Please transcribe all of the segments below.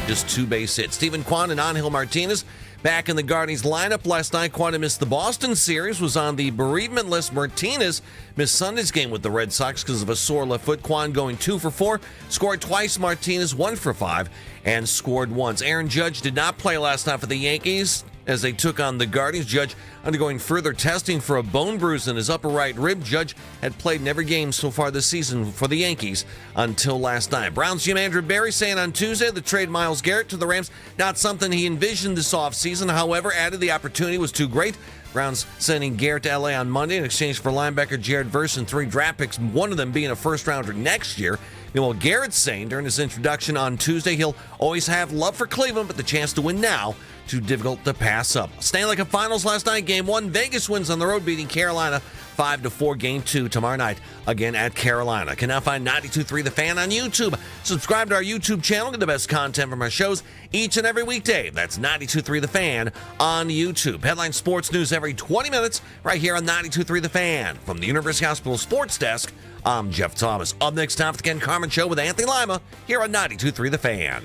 just 2 base hits. Steven Kwan and Angel Martinez back in the Guardians lineup last night. Kwan missed the Boston series, was on the bereavement list. Martinez missed Sunday's game with the Red Sox because of a sore left foot. Kwan going 2 for 4, scored twice. Martinez 1 for 5, and scored once. Aaron Judge did not play last night for the Yankees as they took on the Guardians. Judge undergoing further testing for a bone bruise in his upper right rib. Judge had played in every game so far this season for the Yankees until last night. Browns GM Andrew Berry saying on Tuesday the trade Myles Garrett to the Rams, not something he envisioned this offseason. However, added the opportunity was too great. Browns sending Garrett to LA on Monday in exchange for linebacker Jared Verse and 3 draft picks, one of them being a first-rounder next year. Meanwhile, Garrett's saying during his introduction on Tuesday he'll always have love for Cleveland, but the chance to win now too difficult to pass up. Stanley Cup Finals last night, Game 1. Vegas wins on the road, beating Carolina 5-4. Game 2 tomorrow night, again at Carolina. Can now find 92.3 The Fan on YouTube. Subscribe to our YouTube channel, get the best content from our shows each and every weekday. That's 92.3 The Fan on YouTube. Headline sports news every 20 minutes right here on 92.3 The Fan. From the University Hospital Sports Desk, I'm Jeff Thomas. Up next, time for the Ken Carman Show with Anthony Lima here on 92.3 The Fan.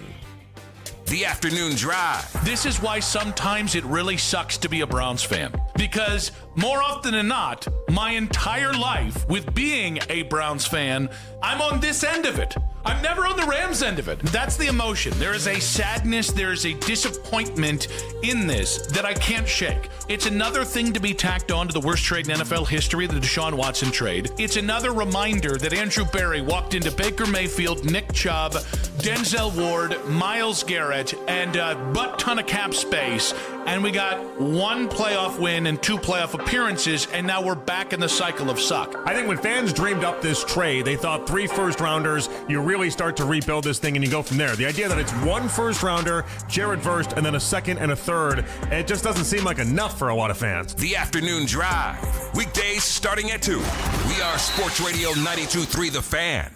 The Afternoon Drive. This is why sometimes it really sucks to be a Browns fan. Because more often than not, my entire life with being a Browns fan, I'm on this end of it. I'm never on the Rams end of it. That's the emotion. There is a sadness, there is a disappointment in this that I can't shake. It's another thing to be tacked on to the worst trade in NFL history, the Deshaun Watson trade. It's another reminder that Andrew Berry walked into Baker Mayfield, Nick Chubb, Denzel Ward, Myles Garrett, and a butt ton of cap space, and we got 1 playoff win and 2 playoff appearances, and now we're back in the cycle of suck. I think when fans dreamed up this trade, they thought 3 first-rounders, you really start to rebuild this thing and you go from there. The idea that it's 1 first-rounder, Jared Verse, and then a second and a third, it just doesn't seem like enough for a lot of fans. The Afternoon Drive. Weekdays starting at 2. We are Sports Radio 92.3 The Fan.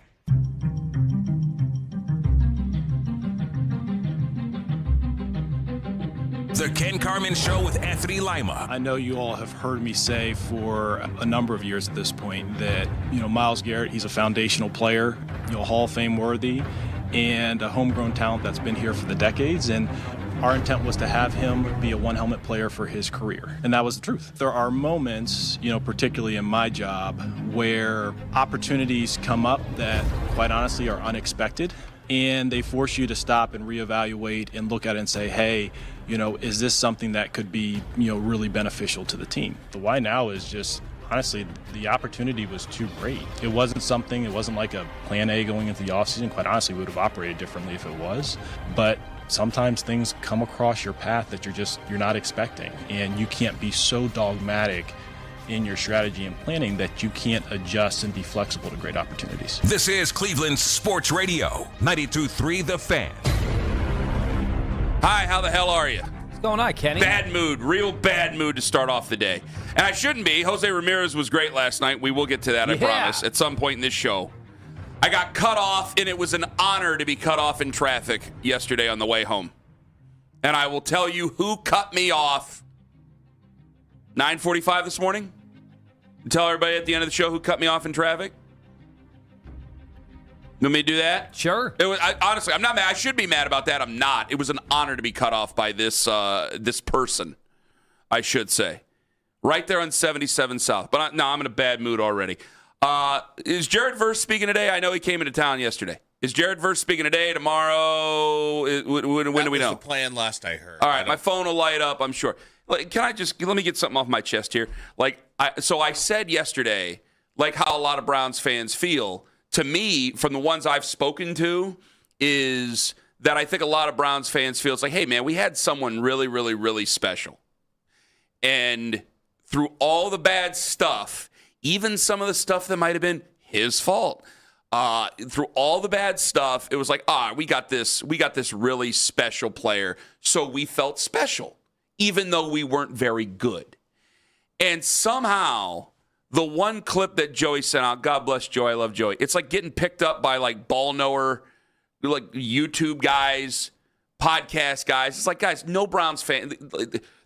The Ken Carman Show with Anthony Lima. I know you all have heard me say for a number of years at this point that, Myles Garrett, he's a foundational player, Hall of Fame worthy, and a homegrown talent that's been here for the decades. And our intent was to have him be a one-helmet player for his career. And that was the truth. There are moments, particularly in my job, where opportunities come up that, quite honestly, are unexpected. And they force you to stop and reevaluate and look at it and say, hey, is this something that could be, really beneficial to the team? The why now is just, honestly, the opportunity was too great. It wasn't like a plan A going into the offseason. Quite honestly, we would have operated differently if it was. But sometimes things come across your path that you're not expecting. And you can't be so dogmatic in your strategy and planning that you can't adjust and be flexible to great opportunities. This is Cleveland Sports Radio, 92.3 The Fan. Hi, how the hell are you? What's going on, Kenny? Bad mood, real bad mood to start off the day. And I shouldn't be. Jose Ramirez was great last night. We will get to that, I promise, at some point in this show. I got cut off, and it was an honor to be cut off in traffic yesterday on the way home. And I will tell you who cut me off. 9:45 this morning. Tell everybody at the end of the show who cut me off in traffic. You want me to do that? Sure. Honestly, I'm not mad. I should be mad about that. I'm not. It was an honor to be cut off by this person, I should say. Right there on 77 South. But I'm in a bad mood already. Is Jared Verse speaking today? I know he came into town yesterday. Is Jared Verse speaking today, tomorrow? When do we know? That was the plan last I heard. All right, my phone will light up, I'm sure. Let me get something off my chest here. So I said yesterday, like how a lot of Browns fans feel, to me, from the ones I've spoken to, is that I think a lot of Browns fans feel it's like, hey, man, we had someone really, really, really special. And through all the bad stuff, even some of the stuff that might have been his fault, through all the bad stuff, it was like, we got this really special player, so we felt special, even though we weren't very good. And somehow, the one clip that Joey sent out, God bless Joey, I love Joey, it's like getting picked up by like ball knower, like YouTube guys, podcast guys. It's like, guys, no Browns fan.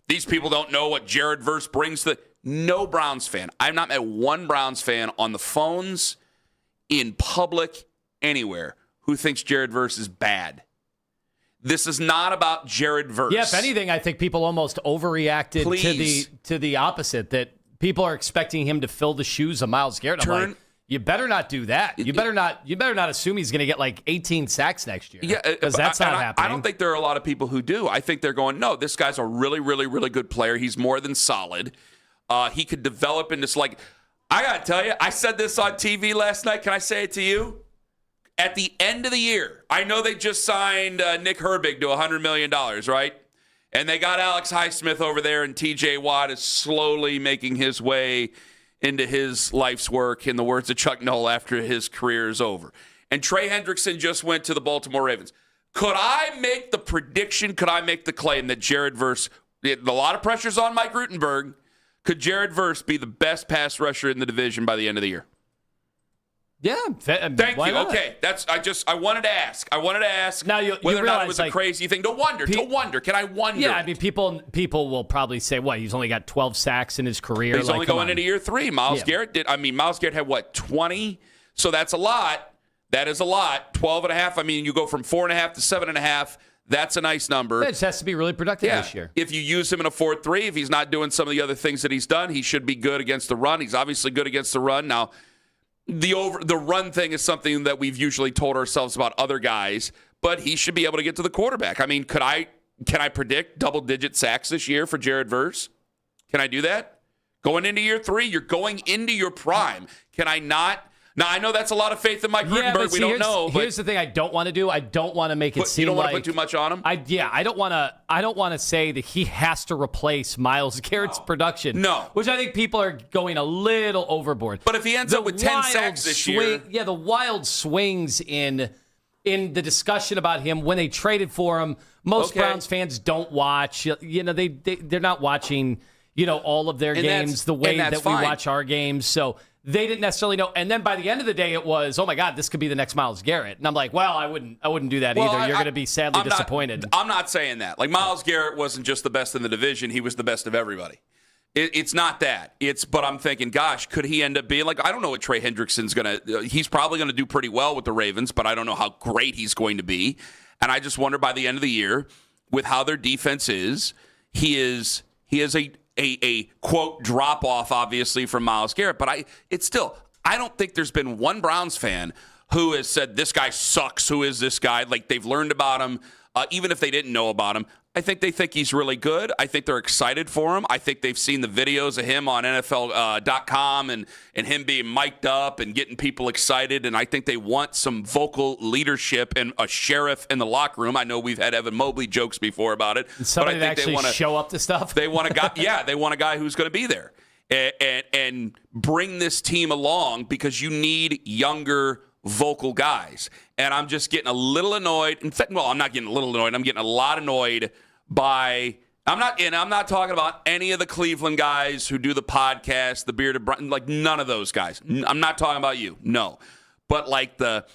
These people don't know what Jared Verse brings to no Browns fan. I've not met one Browns fan on the phones, in public, anywhere, who thinks Jared Verse is bad. This is not about Jared Verse. Yeah, if anything, I think people almost overreacted to the opposite, that people are expecting him to fill the shoes of Myles Garrett. I'm like, you better not do that. You better not assume he's going to get like 18 sacks next year. Yeah, because that's not happening. I don't think there are a lot of people who do. I think they're going, no, this guy's a really, really, really good player. He's more than solid. He could develop into this. Like, I got to tell you, I said this on TV last night. Can I say it to you? At the end of the year, I know they just signed Nick Herbig to $100 million, right? And they got Alex Highsmith over there, and TJ Watt is slowly making his way into his life's work, in the words of Chuck Noll, after his career is over. And Trey Hendrickson just went to the Baltimore Ravens. Could I make the prediction, could I make the claim that Jared Verse, a lot of pressure's on Mike Rutenberg, could Jared Verse be the best pass rusher in the division by the end of the year? Yeah, thank you. Not? Okay, I wanted to ask. Now you whether or not realize, it was a crazy thing. To wonder. Can I wonder? Yeah, I mean, people will probably say, "What? He's only got 12 sacks in his career. He's only going into year 3." Myles Garrett did. I mean, Myles Garrett had what, 20? So that's a lot. That is a lot. 12 and a half. I mean, you go from 4.5 to 7.5. That's a nice number. It just has to be really productive this year. If you use him in a 4-3, if he's not doing some of the other things that he's done, he should be good against the run. He's obviously good against the run. Now, the run thing is something that we've usually told ourselves about other guys, but he should be able to get to the quarterback. I mean, can I predict double-digit sacks this year for Jared Verse? Can I do that? Going into year 3, you're going into your prime. Can I not? Now, I know that's a lot of faith in Mike Rutenberg. We don't know. But here's the thing I don't want to do. I don't want to make it seem you don't want like to put too much on him? I don't want to say that he has to replace Myles Garrett's production. No. Which I think people are going a little overboard. But if he ends up with 10 sacks this year. Yeah, the wild swings in the discussion about him when they traded for him. Most Browns fans don't watch. You know, they're not watching, all of their games the way that we watch our games. So they didn't necessarily know. And then by the end of the day, it was, oh my God, this could be the next Myles Garrett. And I'm like, well, I wouldn't do that either. You're going to be sadly disappointed. I'm not saying that. Like, Myles Garrett wasn't just the best in the division. He was the best of everybody. It's not that. But I'm thinking, gosh, could he end up being like, I don't know what Trey Hendrickson's going to, he's probably going to do pretty well with the Ravens, but I don't know how great he's going to be. And I just wonder by the end of the year, with how their defense is, he is a quote drop off, obviously, from Myles Garrett. But I don't think there's been one Browns fan who has said this guy sucks. Who is this guy? Like, they've learned about him, even if they didn't know about him. I think they think he's really good. I think they're excited for him. I think they've seen the videos of him on NFL.com and him being mic'd up and getting people excited. And I think they want some vocal leadership and a sheriff in the locker room. I know we've had Evan Mobley jokes before about it. Somebody but I think that actually show up to stuff. They want a guy. Yeah, they want a guy who's going to be there and bring this team along, because you need younger, vocal guys. And I'm just getting a little annoyed. In fact, well, I'm not getting a little annoyed. I'm getting a lot annoyed by. I'm not talking about any of the Cleveland guys who do the podcast, the bearded, like none of those guys. I'm not talking about you. No, but like the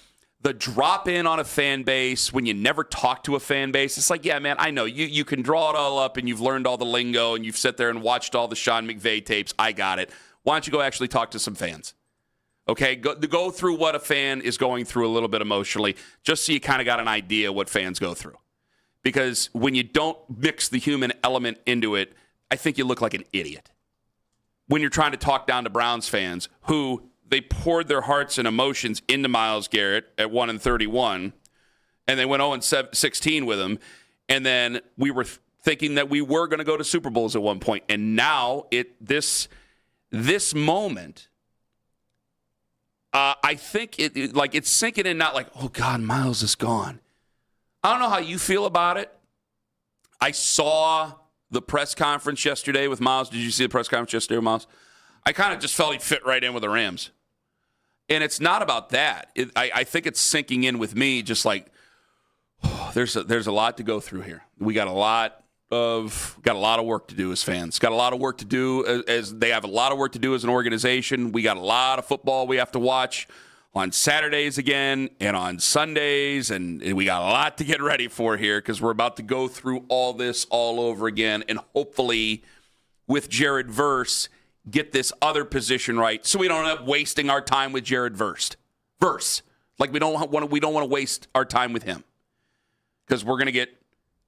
drop in on a fan base when you never talk to a fan base. It's like, yeah, man, I know you can draw it all up and you've learned all the lingo and you've sat there and watched all the Sean McVay tapes. I got it. Why don't you go actually talk to some fans? Okay, go through what a fan is going through a little bit emotionally, just so you kind of got an idea what fans go through. Because when you don't mix the human element into it, I think you look like an idiot. When you're trying to talk down to Browns fans who they poured their hearts and emotions into Myles Garrett at 1-31, and they went 0-16 with him, and then we were thinking that we were going to go to Super Bowls at one point, and now this moment. I think it's sinking in, not like, oh, God, Myles is gone. I don't know how you feel about it. I saw the press conference yesterday with Myles. Did you see the press conference yesterday with Myles? I kind of just felt he'd fit right in with the Rams. And it's not about that. I think it's sinking in with me, just like, there's a lot to go through here. We got a lot of work to do as fans. Got a lot of work to do as they have a lot of work to do as an organization. We got a lot of football we have to watch on Saturdays again and on Sundays, and we got a lot to get ready for here because we're about to go through all this all over again, and hopefully with Jared Verse get this other position right so we don't end up wasting our time with Jared Verse. Like we don't want to waste our time with him. because we're going to get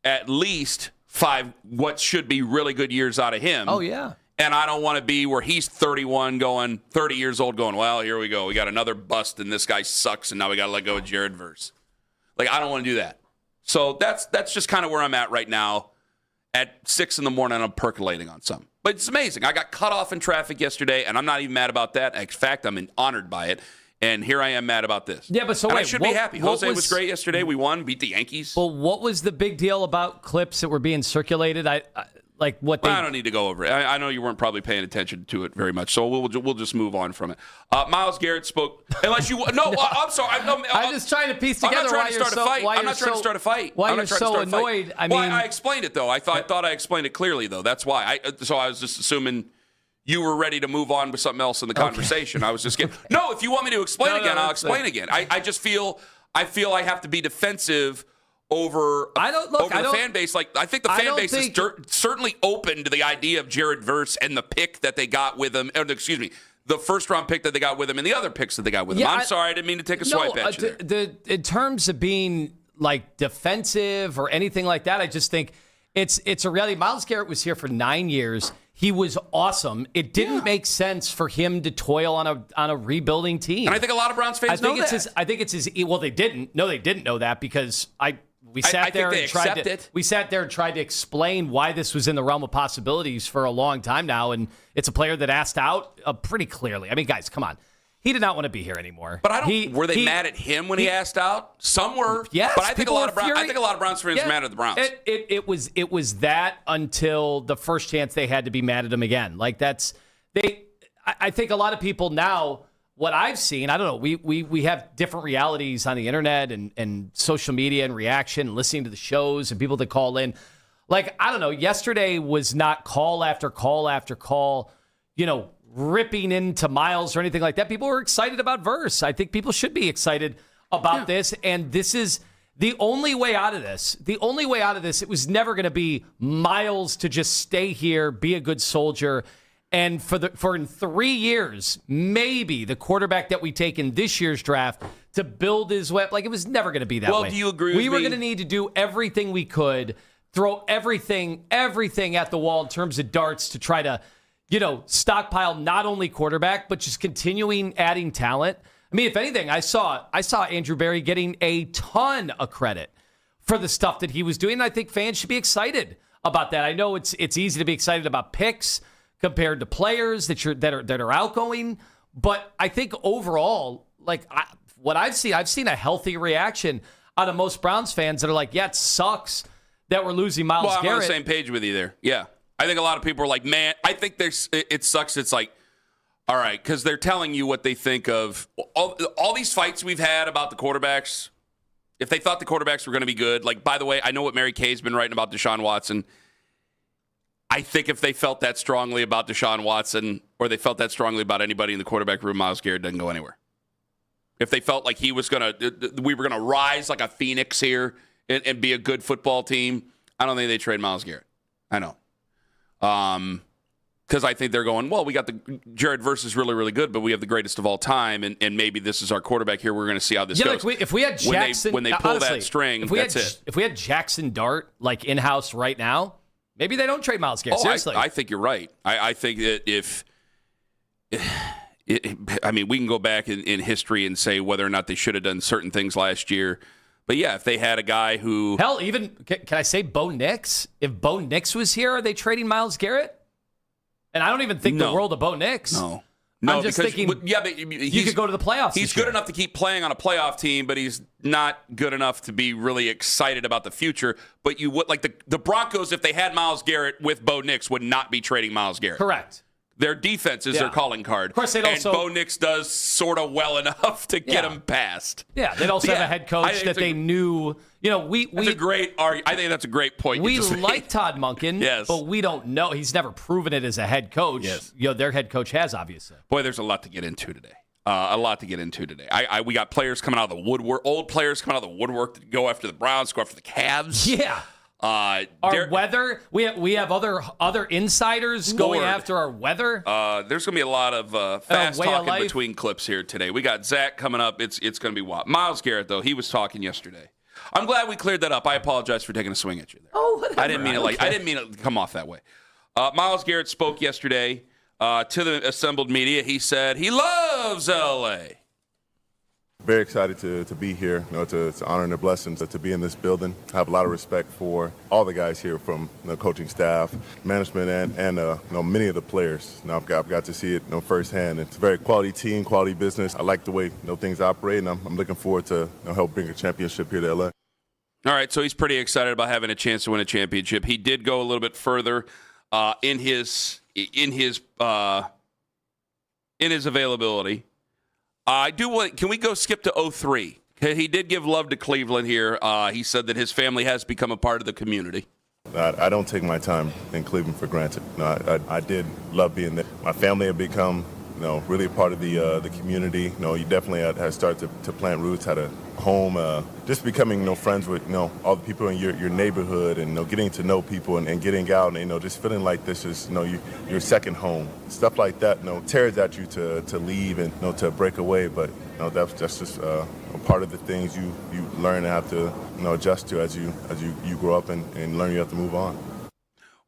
at least 5 what should be really good years out of him. Oh, yeah. And I don't want to be where he's 30 years old going, well, here we go. We got another bust, and this guy sucks, and now we got to let go of Jared Verse. Like, I don't want to do that. So that's just kind of where I'm at right now. At 6 in the morning, I'm percolating on something. But it's amazing. I got cut off in traffic yesterday, and I'm not even mad about that. In fact, I'm honored by it. And here I am mad about this. Yeah, but so and wait, I should be happy. Jose was great yesterday. We won, beat the Yankees. Well, what was the big deal about clips that were being circulated? I don't need to go over it. I know you weren't probably paying attention to it very much, so we'll just move on from it. Myles Garrett spoke. Unless you no, I'm sorry. I'm just trying to piece together. I'm not trying to start a fight. I'm not trying to start a fight. Why you're so annoyed? I mean, I explained it though. I thought I explained it clearly though. That's why. So I was just assuming you were ready to move on with something else in the conversation. I was just getting. No, if you want me to explain again, I'll explain again. I just feel I have to be defensive over the fan base. Like, I think the fan base is certainly open to the idea of Jared Verse and the pick that they got with him. The first-round pick that they got with him and the other picks that they got with him. I'm sorry, I didn't mean to take a swipe at you there. In terms of being, like, defensive or anything like that, I just think it's a reality. Myles Garrett was here for 9 years. He was awesome. It didn't make sense for him to toil on a rebuilding team. And I think a lot of Browns fans know that. I think it's his. Well, they didn't. No, they didn't know that because we sat there and tried to explain why this was in the realm of possibilities for a long time now, and it's a player that asked out pretty clearly. I mean, guys, come on. He did not want to be here anymore. But were they mad at him when he asked out? Some were. Yes, but I think a lot of Browns fans are mad at the Browns. It was that until the first chance they had to be mad at him again. Like I think a lot of people now. What I've seen, I don't know, we have different realities on the internet and social media and reaction and listening to the shows and people that call in. Like, I don't know, yesterday was not call after call after call, ripping into Myles or anything like that. People were excited about Verse. I think people should be excited about this. And this is the only way out of this. The only way out of this, it was never going to be Myles to just stay here, be a good soldier. And for in 3 years, maybe the quarterback that we take in this year's draft to build his way, like, it was never going to be that way. Well, do you agree with me? We were going to need to do everything we could, throw everything at the wall in terms of darts to try to, stockpile not only quarterback, but just continuing adding talent. I mean, if anything, I saw Andrew Berry getting a ton of credit for the stuff that he was doing. And I think fans should be excited about that. I know it's easy to be excited about picks compared to players that are outgoing, but I think overall, what I've seen a healthy reaction out of most Browns fans that are like, yeah, it sucks that we're losing Myles Garrett. I'm on the same page with you there. Yeah, I think a lot of people are like, man, I think it sucks. It's like, all right, because they're telling you what they think of all these fights we've had about the quarterbacks. If they thought the quarterbacks were going to be good, like, by the way, I know what Mary Kay's been writing about Deshaun Watson. I think if they felt that strongly about Deshaun Watson or they felt that strongly about anybody in the quarterback room, Myles Garrett doesn't go anywhere. If they felt like we were going to rise like a phoenix here and be a good football team, I don't think they trade Myles Garrett. I know. Because I think they're going, well, we got Jared Verse is really, really good, but we have the greatest of all time, and maybe this is our quarterback here. We're going to see how this goes. Like if we had Jackson, when they pull that string, that's it. If we had Jackson Dart like in-house right now, maybe they don't trade Myles Garrett. Seriously. I think you're right. I think that we can go back in history and say whether or not they should have done certain things last year. But yeah, if they had a guy who... Hell, even, can I say Bo Nix? If Bo Nix was here, are they trading Myles Garrett? And I don't even think the world of Bo Nix. No, I'm just thinking, but you could go to the playoffs. He's good enough to keep playing on a playoff team, but he's not good enough to be really excited about the future. But you would like the Broncos, if they had Myles Garrett with Bo Nix, would not be trading Myles Garrett. Correct. Their defense is their calling card. Of course, they'd also... And Bo Nix does sort of well enough to get him past. Yeah, they'd also have a head coach that they knew... That's a great argument. I think that's a great point. We like Todd Monken, yes, but we don't know. He's never proven it as a head coach. Yes. Their head coach has, obviously. Boy, there's a lot to get into today. We got players coming out of the woodwork, old players coming out of the woodwork to go after the Browns, go after the Cavs. Yeah. Our weather, we have other insiders going after our weather. There's going to be a lot of fast talking between clips here today. We got Zach coming up. It's going to be wild. Myles Garrett, though, he was talking yesterday. I'm glad we cleared that up. I apologize for taking a swing at you there. Oh, whatever. I didn't mean it to come off that way. Myles Garrett spoke yesterday to the assembled media. He said he loves L.A. Very excited to be here, to honor the blessings to be in this building. I have a lot of respect for all the guys here, from the coaching staff, management, and many of the players. I've got to see it firsthand. It's a very quality team, quality business. I like the way things operate, and I'm looking forward to help bring a championship here to LA. All right, so he's pretty excited about having a chance to win a championship. He did go a little bit further in his availability. I do want. Can we go skip to 03? He did give love to Cleveland here. He said that his family has become a part of the community. I don't take my time in Cleveland for granted. I did love being there. My family had become really a part of the community. You definitely had started to plant roots, had a home, just becoming friends with all the people in your neighborhood, and getting to know people and getting out and just feeling like this is your second home. Stuff like that tears at you to leave and to break away, but that's just a part of the things you learn and have to adjust to as you grow up and learn you have to move on.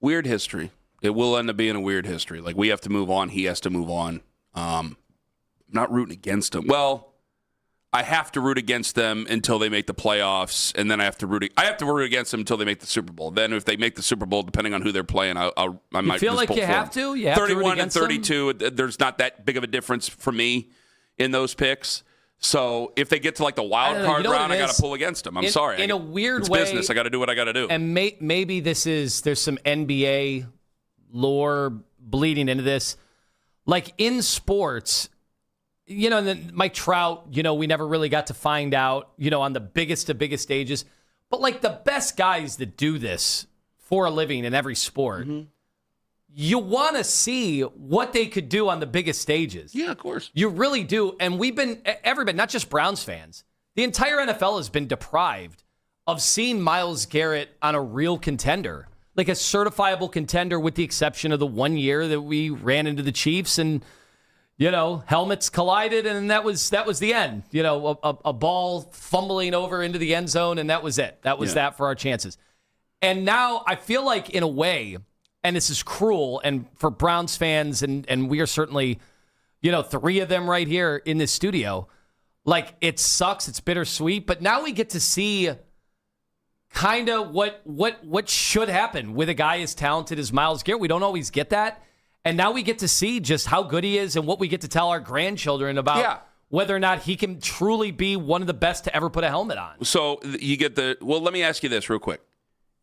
Weird history. It will end up being a weird history. Like, we have to move on. He has to move on. Not rooting against him. Well, I have to root against them until they make the playoffs, and then I have to root against them until they make the Super Bowl. Then, if they make the Super Bowl, depending on who they're playing, I might. You feel like you have to? You have 31 to and 32. There's not that big of a difference for me in those picks. So if they get to like the wild card round, I got to pull against them. I'm sorry. In a weird it's way, business. I got to do what I got to do. And maybe there's some NBA lore bleeding into this. Like in sports, Mike Trout, we never really got to find out, on the biggest of biggest stages. But like the best guys that do this for a living in every sport, you want to see what they could do on the biggest stages. Yeah, of course. You really do. And everybody, not just Browns fans, the entire NFL has been deprived of seeing Myles Garrett on a real contender, like a certifiable contender, with the exception of the 1 year that we ran into the Chiefs and, helmets collided, and that was the end. A ball fumbling over into the end zone, and that was it. That was that for our chances. And now I feel like, in a way, and this is cruel, and for Browns fans, and we are certainly, three of them right here in this studio, like, it sucks, it's bittersweet, but now we get to see kind of what should happen with a guy as talented as Myles Garrett. We don't always get that. And now we get to see just how good he is and what we get to tell our grandchildren about whether or not he can truly be one of the best to ever put a helmet on. So you get let me ask you this real quick.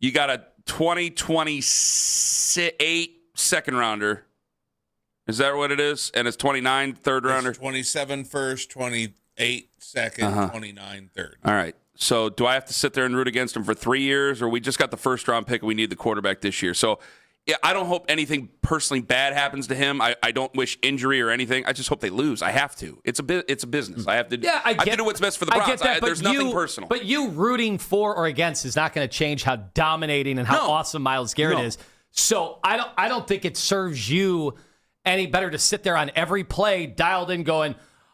You got a 2028 second rounder. Is that what it is? And it's 29 third rounder? 27 first, 28 second, 29 third. All right. So do I have to sit there and root against him for 3 years, or we just got the first round pick and we need the quarterback this year? So I don't hope anything personally bad happens to him. I don't wish injury or anything. I just hope they lose. I have to. It's a business. I have to. Yeah, I have to do what's best for the Browns. I get that, there's nothing personal. But you rooting for or against is not going to change how dominating and how awesome Myles Garrett is. So I don't think it serves you any better to sit there on every play dialed in, going,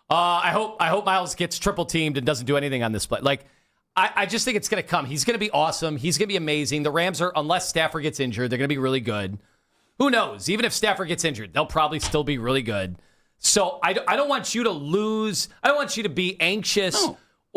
I hope Myles gets triple teamed and doesn't do anything on this play. Like, I just think it's going to come. He's going to be awesome. He's going to be amazing. The Rams are, unless Stafford gets injured, they're going to be really good. Who knows? Even if Stafford gets injured, they'll probably still be really good. So I don't want you to lose. I don't want you to be anxious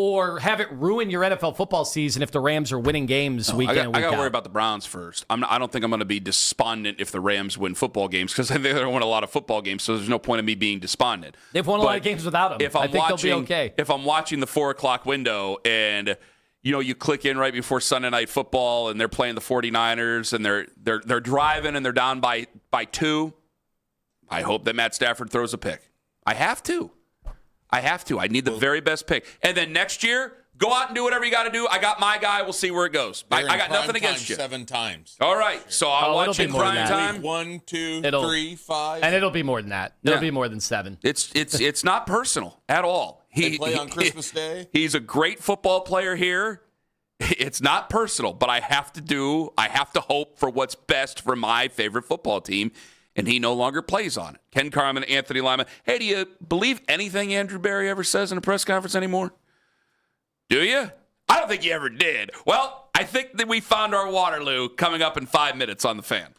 or have it ruin your NFL football season if the Rams are winning games week in and week out. I got to worry about the Browns first. I don't think I'm going to be despondent if the Rams win football games, because I think they won a lot of football games, so there's no point in me being despondent. They've won a lot of games without him. I think they'll be okay. If I'm watching the 4 o'clock window and you click in right before Sunday Night Football and they're playing the 49ers and they're driving and they're down by 2, I hope that Matt Stafford throws a pick. I have to. I need the very best pick. And then next year, go out and do whatever you got to do. I got my guy. We'll see where it goes. I got nothing against you. 7 times. All right. So I'll watch in prime time. 1, 2, 3, 5. And it'll be more than that. It'll be more than 7. It's not personal at all. They play on Christmas Day. He's a great football player here. It's not personal, but I have to hope for what's best for my favorite football team, and he no longer plays on it. Ken Carman, Anthony Lima. Hey, do you believe anything Andrew Berry ever says in a press conference anymore? Do you? I don't think he ever did. Well, I think that we found our Waterloo coming up in 5 minutes on The Fan.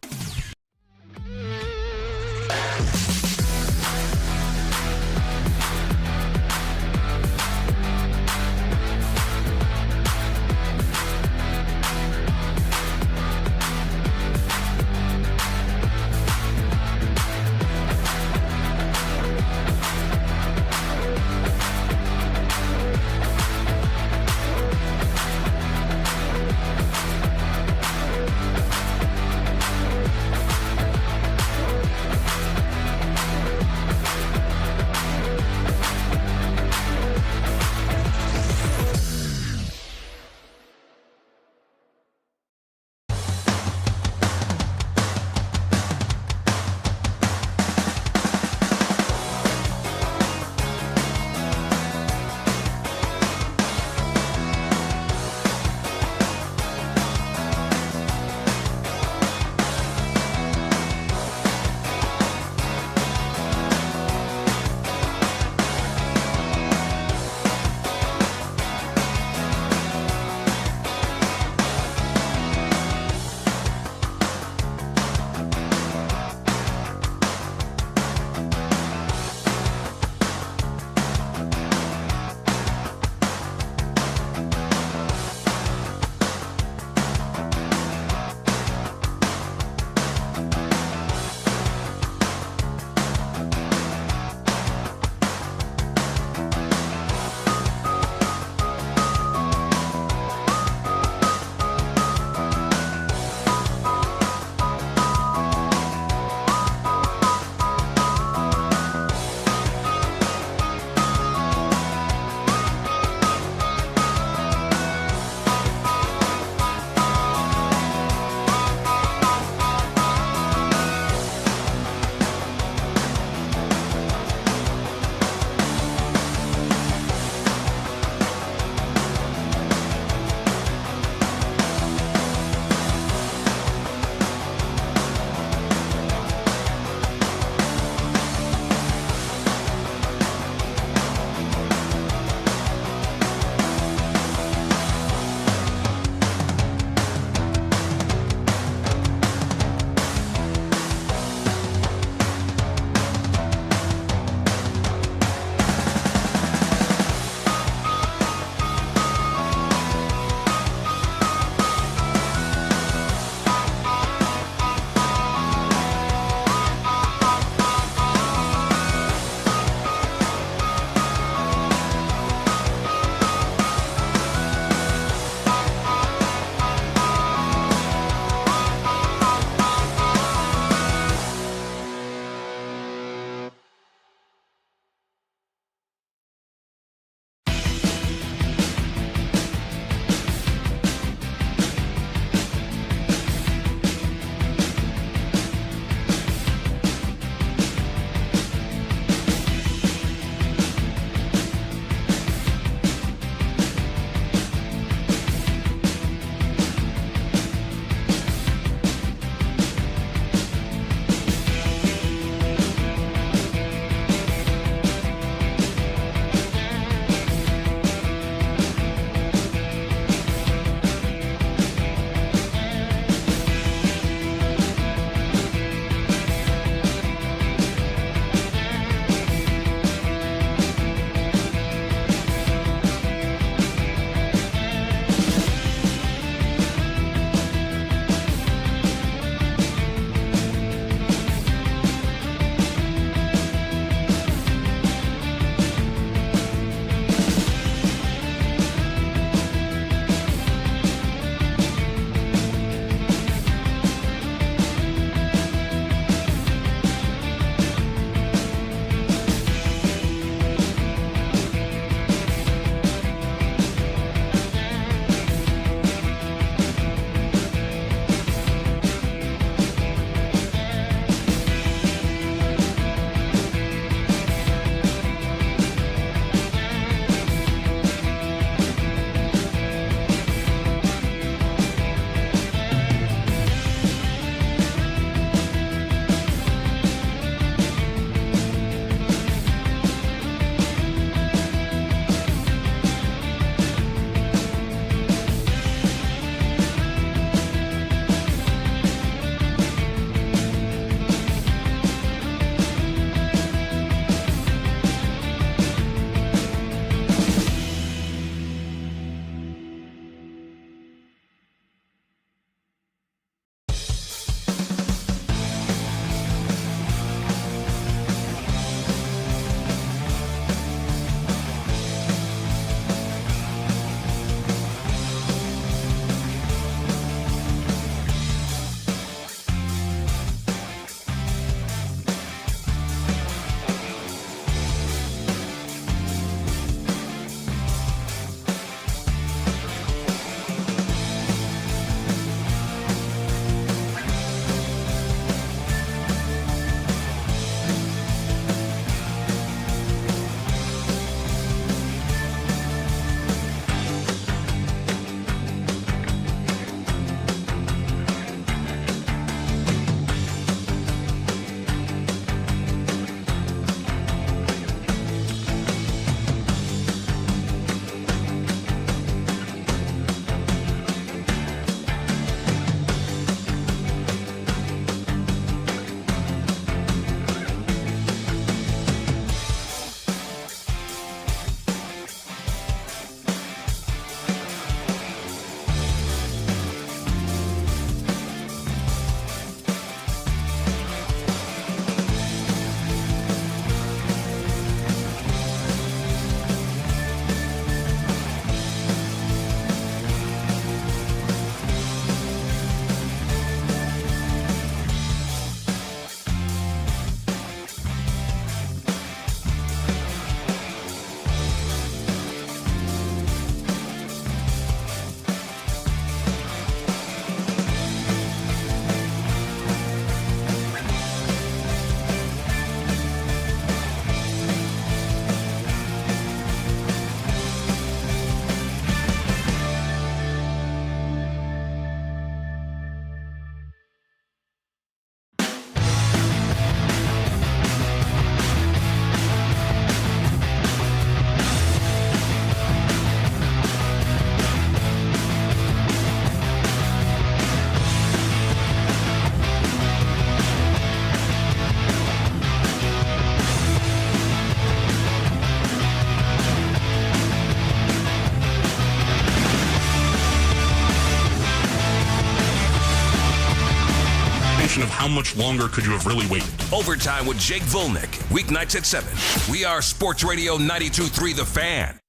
much longer could you have really waited? Overtime with Jake Volnick, weeknights at 7. We are Sports Radio 92.3 The Fan.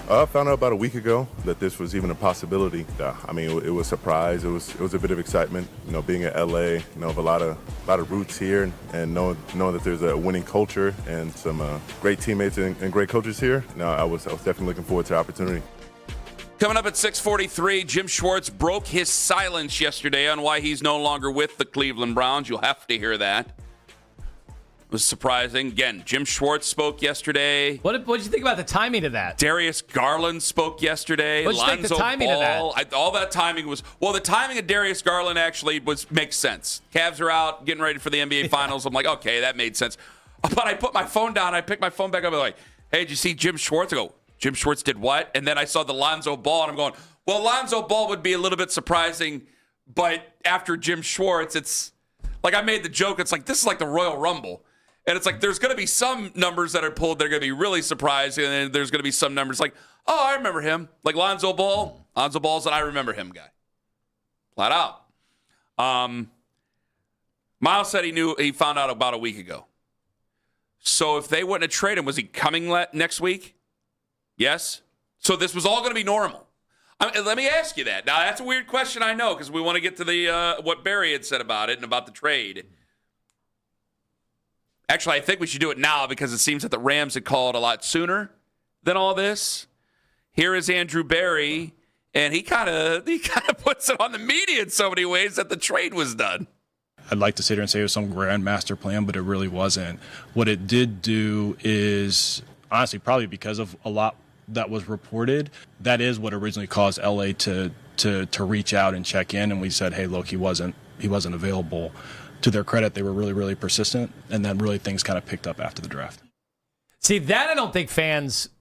I found out about a week ago that this was even a possibility. I mean, it was a surprise. It was a bit of excitement, being in LA, have a lot of roots here, and knowing that there's a winning culture and some great teammates and great coaches here. I was definitely looking forward to the opportunity. Coming up at 6:43, Jim Schwartz broke his silence yesterday on why he's no longer with the Cleveland Browns. You'll have to hear that. It was surprising. Again, Jim Schwartz spoke yesterday. What did you think about the timing of that? Darius Garland spoke yesterday. What did you think the timing of that? All that timing was... Well, the timing of Darius Garland actually makes sense. Cavs are out, getting ready for the NBA Finals. I'm like, okay, that made sense. But I put my phone down. I picked my phone back up. I'm like, hey, did you see Jim Schwartz? I go, Jim Schwartz did what? And then I saw the Lonzo Ball, and I'm going, well, Lonzo Ball would be a little bit surprising, but after Jim Schwartz, it's like I made the joke. It's like, this is like the Royal Rumble. And it's like there's going to be some numbers that are pulled that are going to be really surprising, and then there's going to be some numbers like, oh, I remember him. Like Lonzo Ball. Lonzo Ball's an I remember him guy. Flat out. Miles said he found out about a week ago. So if they wouldn't have traded him, was he coming next week? Yes. So this was all going to be normal. Let me ask you that. Now, that's a weird question, I know, because we want to get to the what Barry had said about it and about the trade. Actually, I think we should do it now because it seems that the Rams had called a lot sooner than all this. Here is Andrew Barry, and he kind of puts it on the media in so many ways that the trade was done. I'd like to sit here and say it was some grand master plan, but it really wasn't. What it did do is, honestly, probably because of a lot that was reported, that is what originally caused LA to reach out and check in, and we said, hey, look, he wasn't available. To their credit, they were really, really persistent, and then really things kind of picked up after the draft. See, that I don't think the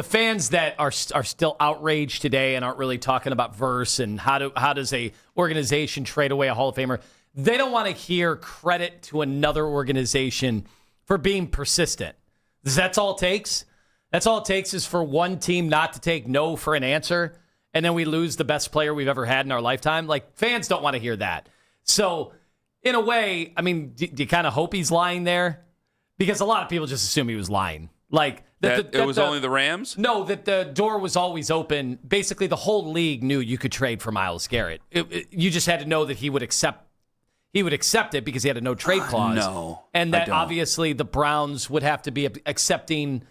fans that are still outraged today and aren't really talking about verse and how does a organization trade away a Hall of Famer, they don't want to hear credit to another organization for being persistent. That's all it takes. That's all it takes is for one team not to take no for an answer, and then we lose the best player we've ever had in our lifetime. Like, fans don't want to hear that. So, in a way, I mean, do you kind of hope he's lying there? Because a lot of people just assume he was lying. Like that it was only the Rams? No, that the door was always open. Basically, the whole league knew you could trade for Myles Garrett. You just had to know that he would accept it because he had a no trade clause. No, and that obviously the Browns would have to be accepting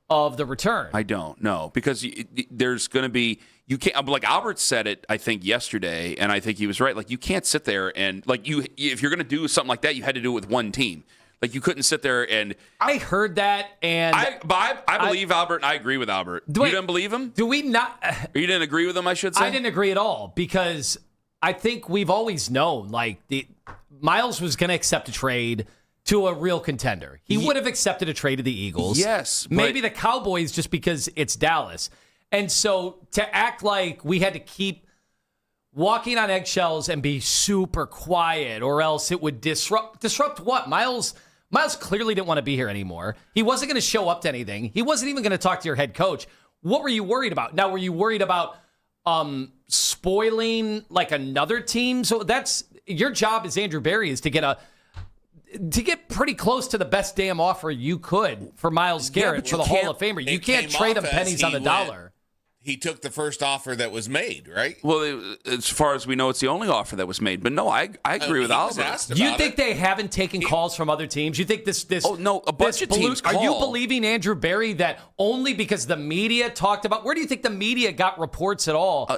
of the return. I don't know because there's going to be. You can't, like Albert said it, I think, yesterday, and I think he was right. Like, you can't sit there and, like, if you're going to do something like that, you had to do it with one team. Like, you couldn't sit there and... I heard that, and... I believe Albert, and I agree with Albert. You didn't believe him? Do we not... Or you didn't agree with him, I should say? I didn't agree at all, because I think we've always known, like, Myles was going to accept a trade to a real contender. He would have accepted a trade to the Eagles. Yes. Maybe the Cowboys just because it's Dallas. And so to act like we had to keep walking on eggshells and be super quiet or else it would disrupt what? Myles clearly didn't want to be here anymore. He wasn't going to show up to anything. He wasn't even going to talk to your head coach. What were you worried about? Now, were you worried about spoiling like another team? So that's your job as Andrew Barry is to get pretty close to the best damn offer you could for Myles Garrett for the Hall of Famer. You can't trade him pennies on the dollar. He took the first offer that was made, right? Well, as far as we know, it's the only offer that was made. But no, I agree with Albert. You think they haven't taken calls from other teams? You think this? Oh no, a bunch of teams. Are you believing Andrew Barry that only because the media talked about? Where do you think the media got reports at all?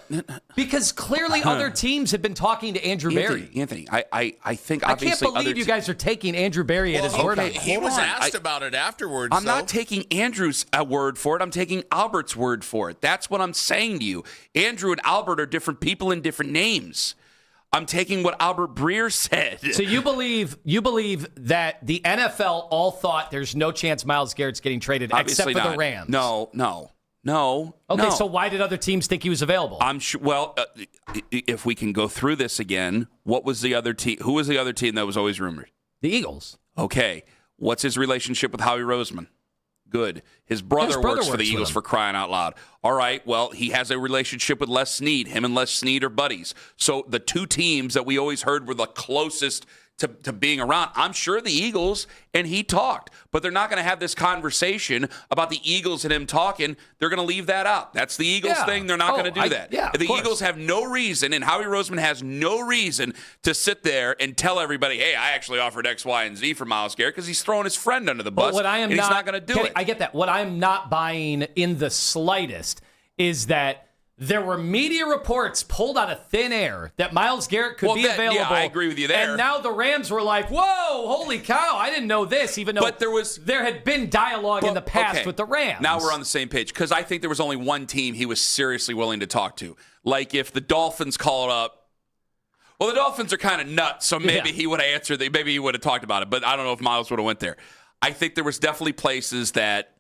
Because clearly other teams have been talking to Andrew Barry. Anthony, I think I obviously can't believe you guys are taking Andrew Barry at his word. He was asked about it afterwards. I'm not taking Andrew's word for it. I'm taking Albert's word for it. That's what I'm saying to you. Andrew and Albert are different people in different names. I'm taking what Albert Breer said. So you believe that the NFL all thought there's no chance Myles Garrett's getting traded Obviously except for not. the Rams? No. Okay, so why did other teams think he was available? I'm sure. Well, if we can go through this again, what was the other team? Who was the other team that was always rumored? The Eagles. Okay. What's his relationship with Howie Roseman? Good. His brother works for the works Eagles with him. for crying out loud. All right, well, he has a relationship with Les Snead. Him and Les Snead are buddies. So the two teams that we always heard were the closest to being around, I'm sure the Eagles and he talked. But they're not going to have this conversation about the Eagles and him talking. They're going to leave that out. That's the Eagles thing. They're not going to do that. Yeah, the course. Eagles have no reason, and Howie Roseman has no reason to sit there and tell everybody, hey, I actually offered X, Y, and Z for Myles Garrett because he's throwing his friend under the bus, and he's not going to do it. I get that. What I'm not buying in the slightest is that there were media reports pulled out of thin air that Myles Garrett could be available. Yeah, I agree with you there. And now the Rams were like, whoa, holy cow, I didn't know this, even though there had been dialogue in the past with the Rams. Now we're on the same page because I think there was only one team he was seriously willing to talk to. Like if the Dolphins called up, well, the Dolphins are kind of nuts, so maybe he would have answered. Maybe he would have talked about it, but I don't know if Myles would have went there. I think there was definitely places that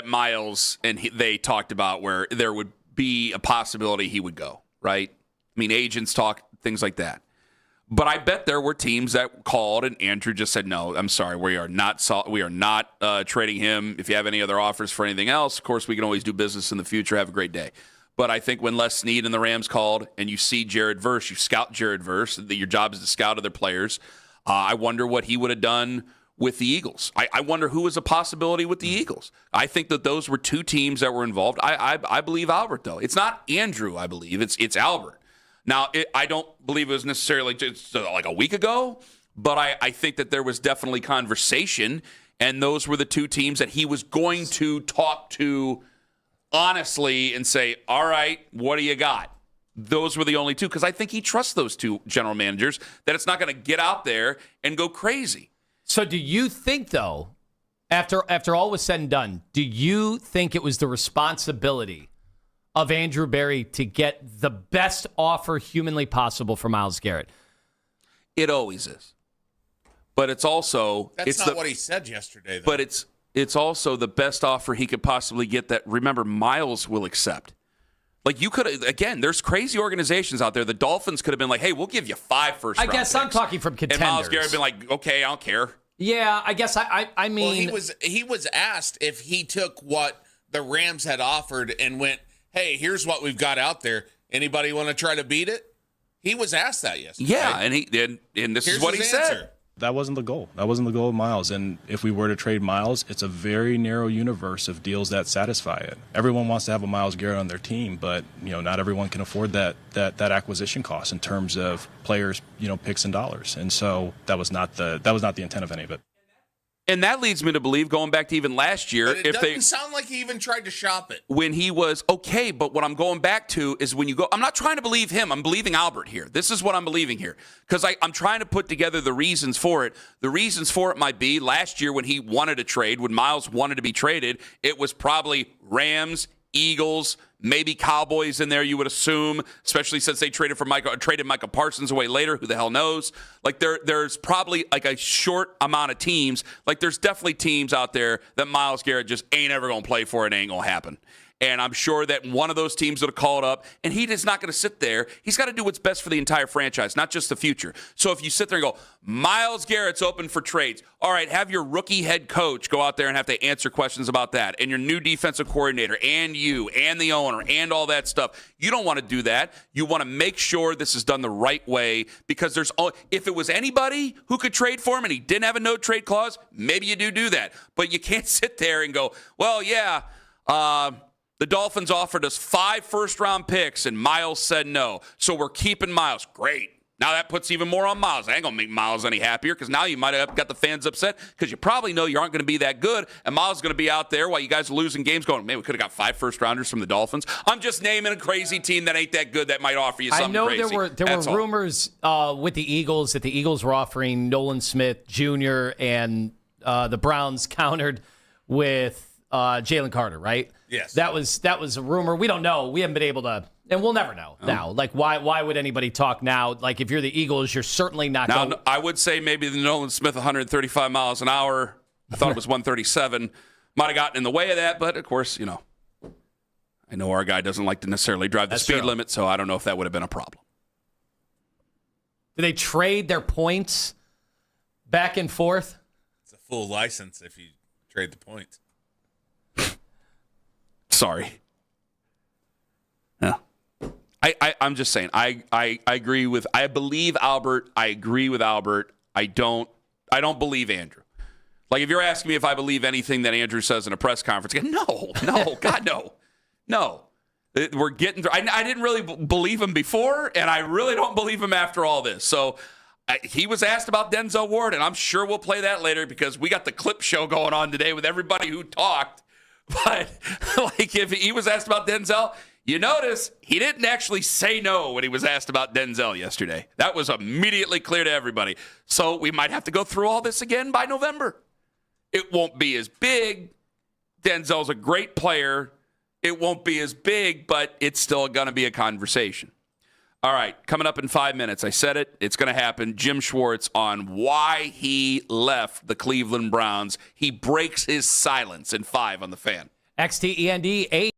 Myles and they talked about where there would be a possibility he would go, right? I mean, agents talk, things like that. But I bet there were teams that called and Andrew just said, no, I'm sorry, we are not trading him. If you have any other offers for anything else, of course, we can always do business in the future. Have a great day. But I think when Les Snead and the Rams called and you see Jared Verse, you scout Jared Verse, your job is to scout other players. I wonder what he would have done with the Eagles. I wonder who was a possibility with the Eagles. I think that those were two teams that were involved. I believe Albert, though. It's not Andrew, I believe. It's Albert. Now, I don't believe it was necessarily just like a week ago, but I think that there was definitely conversation, and those were the two teams that he was going to talk to honestly and say, all right, what do you got? Those were the only two, because I think he trusts those two general managers that it's not going to get out there and go crazy. So do you think, though, after all was said and done, do you think it was the responsibility of Andrew Berry to get the best offer humanly possible for Myles Garrett? It always is. But it's also... That's not what he said yesterday, though. But it's also the best offer he could possibly get that, remember, Myles will accept. Like, you could, again, there's crazy organizations out there. The Dolphins could have been like, hey, we'll give you 5 first-round I guess picks. I'm talking from contenders. And Myles Garrett been like, okay, I don't care. Yeah, I guess I mean... Well, he was asked if he took what the Rams had offered and went, hey, here's what we've got out there. Anybody want to try to beat it? He was asked that yesterday. Yeah, and this is what he said. That wasn't the goal. That wasn't the goal of Myles. And if we were to trade Myles, it's a very narrow universe of deals that satisfy it. Everyone wants to have a Myles Garrett on their team, but not everyone can afford that acquisition cost in terms of players, picks and dollars. And so that was not the intent of any of it. And that leads me to believe, going back to even last year, But it doesn't sound like he even tried to shop it. When he was okay, but what I'm going back to is when you go, I'm not trying to believe him. I'm believing Albert here. This is what I'm believing here, because I'm trying to put together the reasons for it. The reasons for it might be last year when he wanted to trade, when Myles wanted to be traded, it was probably Rams, Eagles, maybe Cowboys in there, you would assume, especially since they traded Micah Parsons away later. Who the hell knows? Like there's probably like a short amount of teams. Like there's definitely teams out there that Myles Garrett just ain't ever going to play for. It ain't going to happen. And I'm sure that one of those teams would have called up, and he is not going to sit there. He's got to do what's best for the entire franchise, not just the future. So if you sit there and go, Myles Garrett's open for trades, all right, have your rookie head coach go out there and have to answer questions about that, and your new defensive coordinator, and you, and the owner, and all that stuff. You don't want to do that. You want to make sure this is done the right way, because if it was anybody who could trade for him and he didn't have a no trade clause, maybe you do that. But you can't sit there and go, well, yeah, the Dolphins offered us 5 first-round picks, and Myles said no. So we're keeping Myles. Great. Now that puts even more on Myles. I ain't going to make Myles any happier, because now you might have got the fans upset because you probably know you aren't going to be that good, and Myles is going to be out there while you guys are losing games going, man, we could have got 5 first-rounders from the Dolphins. I'm just naming a crazy team that ain't that good that might offer you something crazy. I know there were rumors with the Eagles that the Eagles were offering Nolan Smith Jr., and the Browns countered with Jalen Carter, right? Yes. That was a rumor. We don't know. We haven't been able to, and we'll never know now. Like, why would anybody talk now? Like, if you're the Eagles, you're certainly not going. Now, I would say maybe the Nolan Smith 135 miles an hour. I thought it was 137. Might have gotten in the way of that, but of course, I know our guy doesn't like to necessarily drive the speed limit, so I don't know if that would have been a problem. Do they trade their points back and forth? full license if you trade the points. Sorry. Yeah. I'm just saying. I agree with. I believe Albert. I agree with Albert. I don't believe Andrew. Like if you're asking me if I believe anything that Andrew says in a press conference, again, no, God, no. We're getting through. I didn't really believe him before, and I really don't believe him after all this. So he was asked about Denzel Ward, and I'm sure we'll play that later because we got the clip show going on today with everybody who talked. But like if he was asked about Denzel, you notice he didn't actually say no when he was asked about Denzel yesterday. That was immediately clear to everybody. So we might have to go through all this again by November. It won't be as big. Denzel's a great player. It won't be as big, but it's still going to be a conversation. All right, coming up in 5 minutes. I said it. It's going to happen. Jim Schwartz on why he left the Cleveland Browns. He breaks his silence in 5 on the Fan. XTEND 8.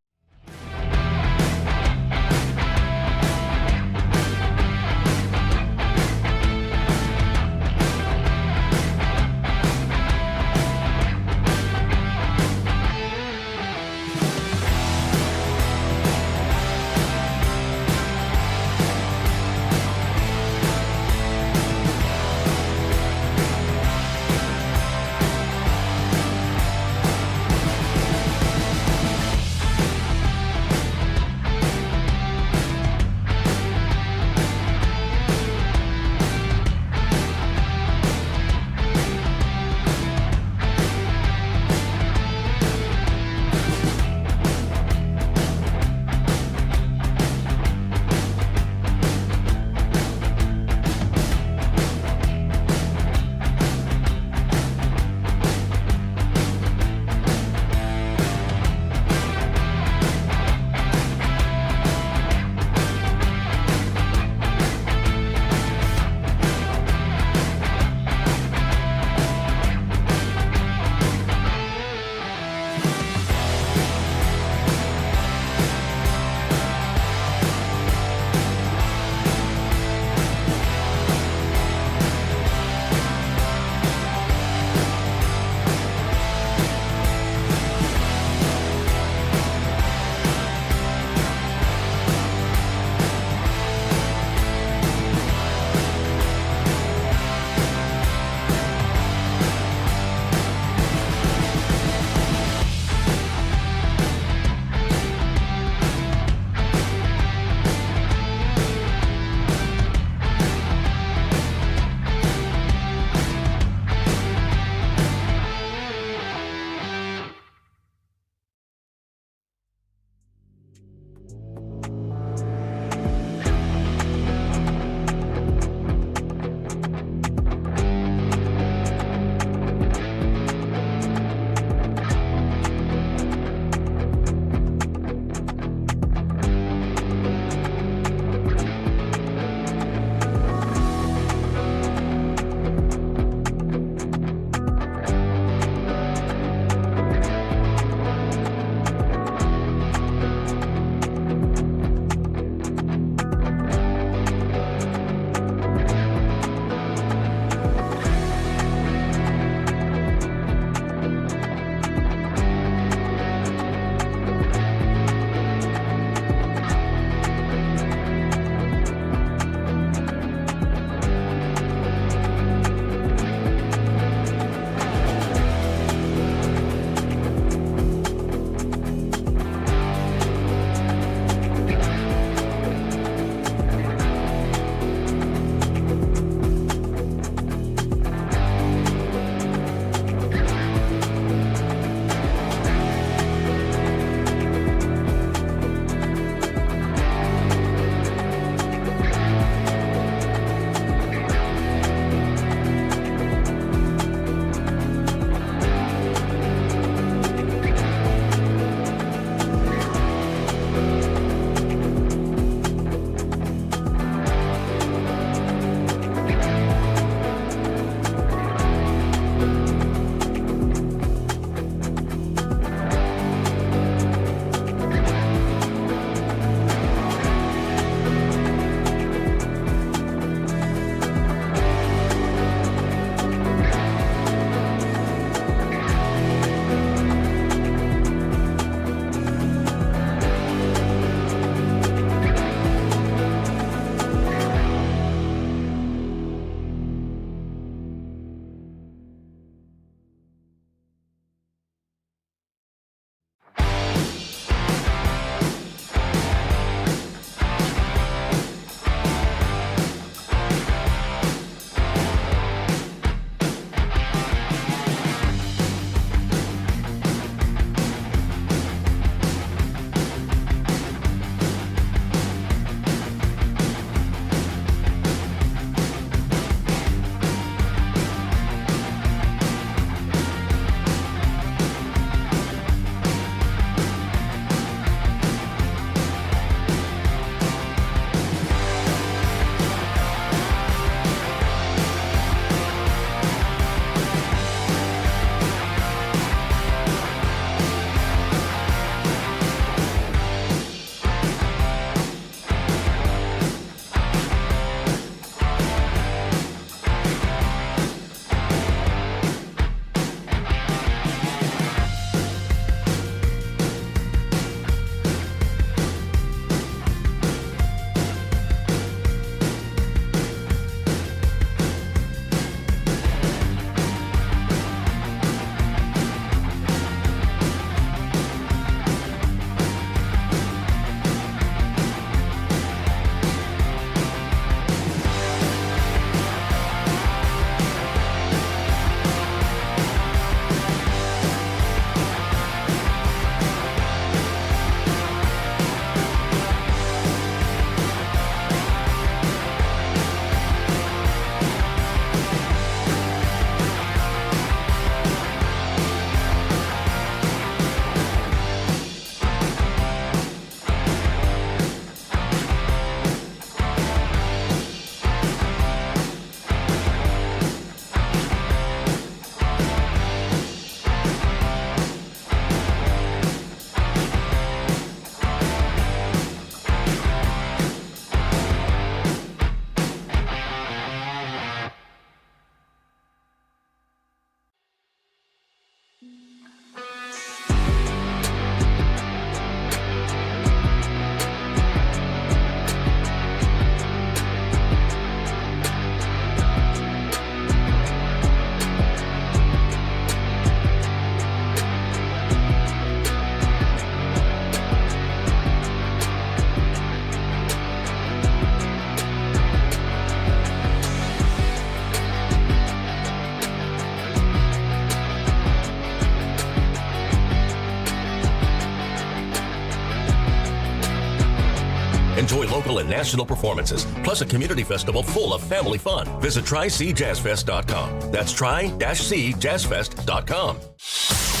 local and national performances, plus a community festival full of family fun. Visit trycjazzfest.com. That's try-cjazzfest.com.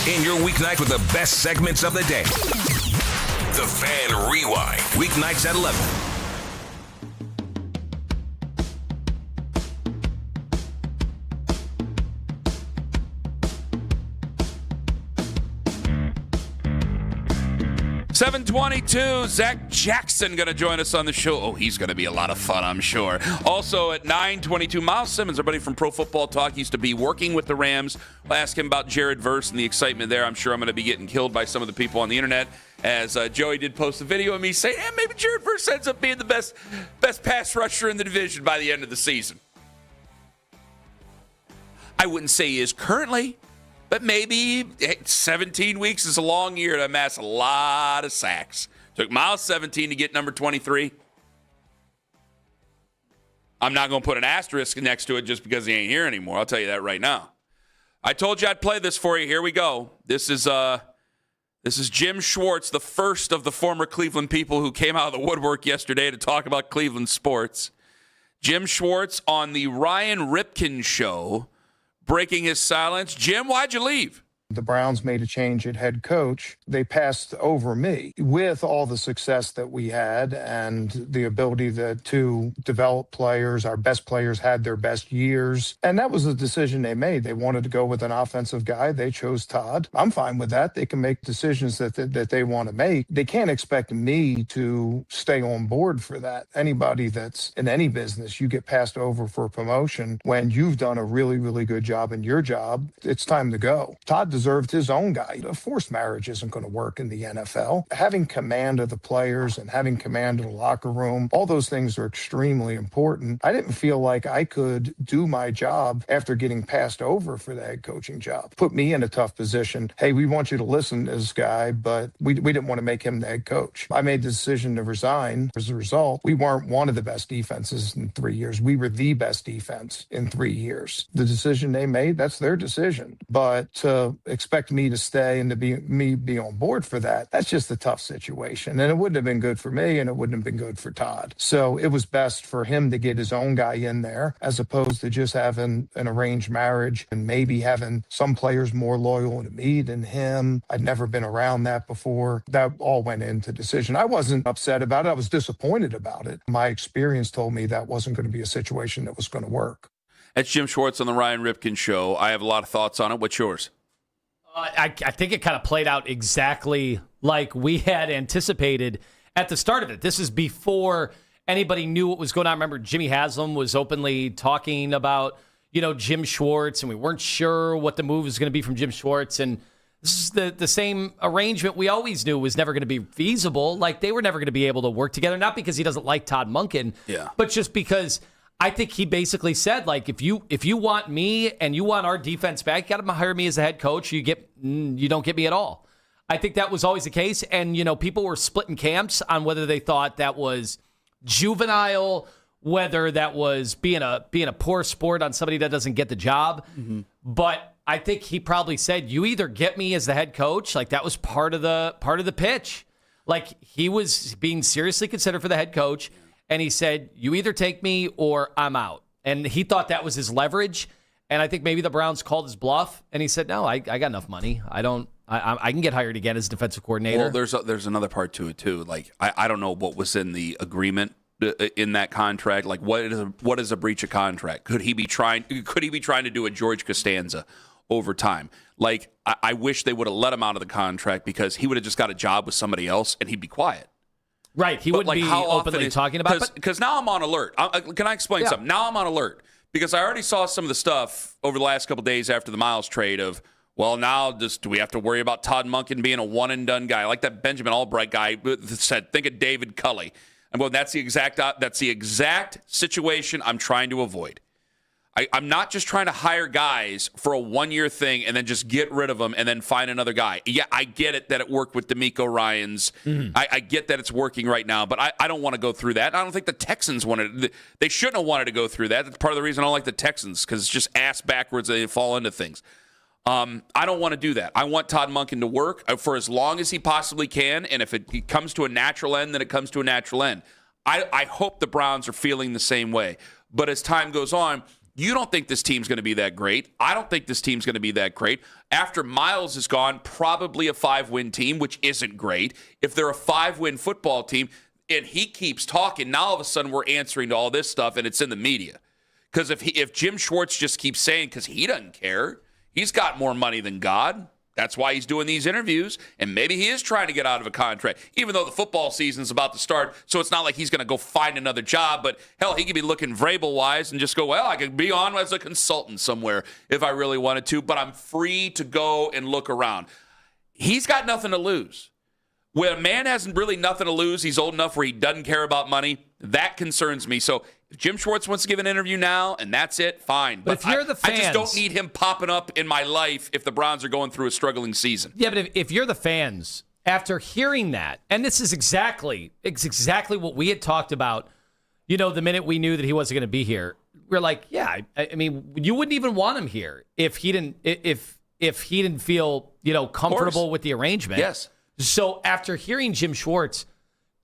In your weeknight with the best segments of the day. The Fan Rewind. Weeknights at 11. $7:22, Zach Jackson going to join us on the show. Oh, he's going to be a lot of fun, I'm sure. Also at 9:22, Miles Simmons, our buddy from Pro Football Talk, used to be working with the Rams. We'll ask him about Jared Verse and the excitement there. I'm sure I'm going to be getting killed by some of the people on the internet, as Joey did post a video of me saying, maybe Jared Verse ends up being the best pass rusher in the division by the end of the season. I wouldn't say he is currently, but maybe 17 weeks is a long year to amass a lot of sacks. Took Miles 17 to get number 23. I'm not going to put an asterisk next to it just because he ain't here anymore. I'll tell you that right now. I told you I'd play this for you. Here we go. This is Jim Schwartz, the first of the former Cleveland people who came out of the woodwork yesterday to talk about Cleveland sports. Jim Schwartz on the Ryan Ripken show, breaking his silence. Jim, why'd you leave? The Browns made a change at head coach. They passed over me with all the success that we had and the ability to develop players. Our best players had their best years. And that was the decision they made. They wanted to go with an offensive guy. They chose Todd. I'm fine with that. They can make decisions that they want to make. They can't expect me to stay on board for that. Anybody that's in any business, you get passed over for a promotion when you've done a really, really good job in your job. It's time to go. Todd deserved his own guy. A forced marriage isn't going to work in the NFL. Having command of the players and having command of the locker room, all those things are extremely important. I didn't feel like I could do my job after getting passed over for the head coaching job. Put me in a tough position. Hey, we want you to listen to this guy, but we didn't want to make him the head coach. I made the decision to resign. As a result, we weren't one of the best defenses in 3 years. We were the best defense in 3 years. The decision they made, that's their decision. But to expect me to stay and to be on board for that, that's just a tough situation. And it wouldn't have been good for me, and it wouldn't have been good for Todd. So it was best for him to get his own guy in there as opposed to just having an arranged marriage and maybe having some players more loyal to me than him. I'd never been around that before. That all went into decision. I wasn't upset about it. I was disappointed about it. My experience told me that wasn't going to be a situation that was going to work. That's Jim Schwartz on the Ryan Ripken show. I have a lot of thoughts on it. What's yours? I think it kind of played out exactly like we had anticipated at the start of it. This is before anybody knew what was going on. I remember Jimmy Haslam was openly talking about, Jim Schwartz, and we weren't sure what the move was going to be from Jim Schwartz. And this is the same arrangement we always knew was never going to be feasible. Like, they were never going to be able to work together, not because he doesn't like Todd Monken, but just because I think he basically said, like, if you want me and you want our defense back, you got to hire me as the head coach. You don't get me at all. I think that was always the case. And, people were splitting camps on whether they thought that was juvenile, whether that was being a poor sport on somebody that doesn't get the job. Mm-hmm. But I think he probably said, you either get me as the head coach. Like, that was part of the pitch. Like, he was being seriously considered for the head coach. And he said, you either take me or I'm out. And he thought that was his leverage. And I think maybe the Browns called his bluff. And he said, no, I got enough money. I can get hired again as defensive coordinator. Well, there's another part to it, too. Like, I don't know what was in the agreement in that contract. Like, what is a breach of contract? Could he be trying to do a George Costanza over time? Like, I wish they would have let him out of the contract because he would have just got a job with somebody else and he'd be quiet. Right, he wouldn't be openly talking about it. Because now I'm on alert. Can I explain something? Now I'm on alert because I already saw some of the stuff over the last couple of days after the Miles trade of, well, now do we have to worry about Todd Monken being a one-and-done guy? Like that Benjamin Albright guy said, think of David Culley. And well, that's the exact situation I'm trying to avoid. I'm not just trying to hire guys for a one-year thing and then just get rid of them and then find another guy. Yeah, I get it that it worked with DeMeco Ryans. Mm-hmm. I get that it's working right now, but I don't want to go through that. I don't think the Texans wanted – they shouldn't have wanted to go through that. That's part of the reason I don't like the Texans because it's just ass backwards and they fall into things. I don't want to do that. I want Todd Monken to work for as long as he possibly can, and if it comes to a natural end, then it comes to a natural end. I hope the Browns are feeling the same way. But as time goes on, you don't think this team's going to be that great. I don't think this team's going to be that great. After Miles is gone, probably a 5-win team, which isn't great. If they're a 5-win football team and he keeps talking, now all of a sudden we're answering to all this stuff and it's in the media. Because if Jim Schwartz just keeps saying, because he doesn't care, he's got more money than God. That's why he's doing these interviews, and maybe he is trying to get out of a contract, even though the football season's about to start, so it's not like he's going to go find another job, but hell, he could be looking Vrabel-wise and just go, well, I could be on as a consultant somewhere if I really wanted to, but I'm free to go and look around. He's got nothing to lose. When a man has really nothing to lose, he's old enough where he doesn't care about money, that concerns me. So if Jim Schwartz wants to give an interview now and that's it, fine. But if you're the fans, I just don't need him popping up in my life if the Browns are going through a struggling season. Yeah, but if you're the fans, after hearing that, and this is exactly what we had talked about, the minute we knew that he wasn't going to be here, we're like, yeah, I mean, you wouldn't even want him here if he didn't feel, comfortable with the arrangement. Yes. So after hearing Jim Schwartz,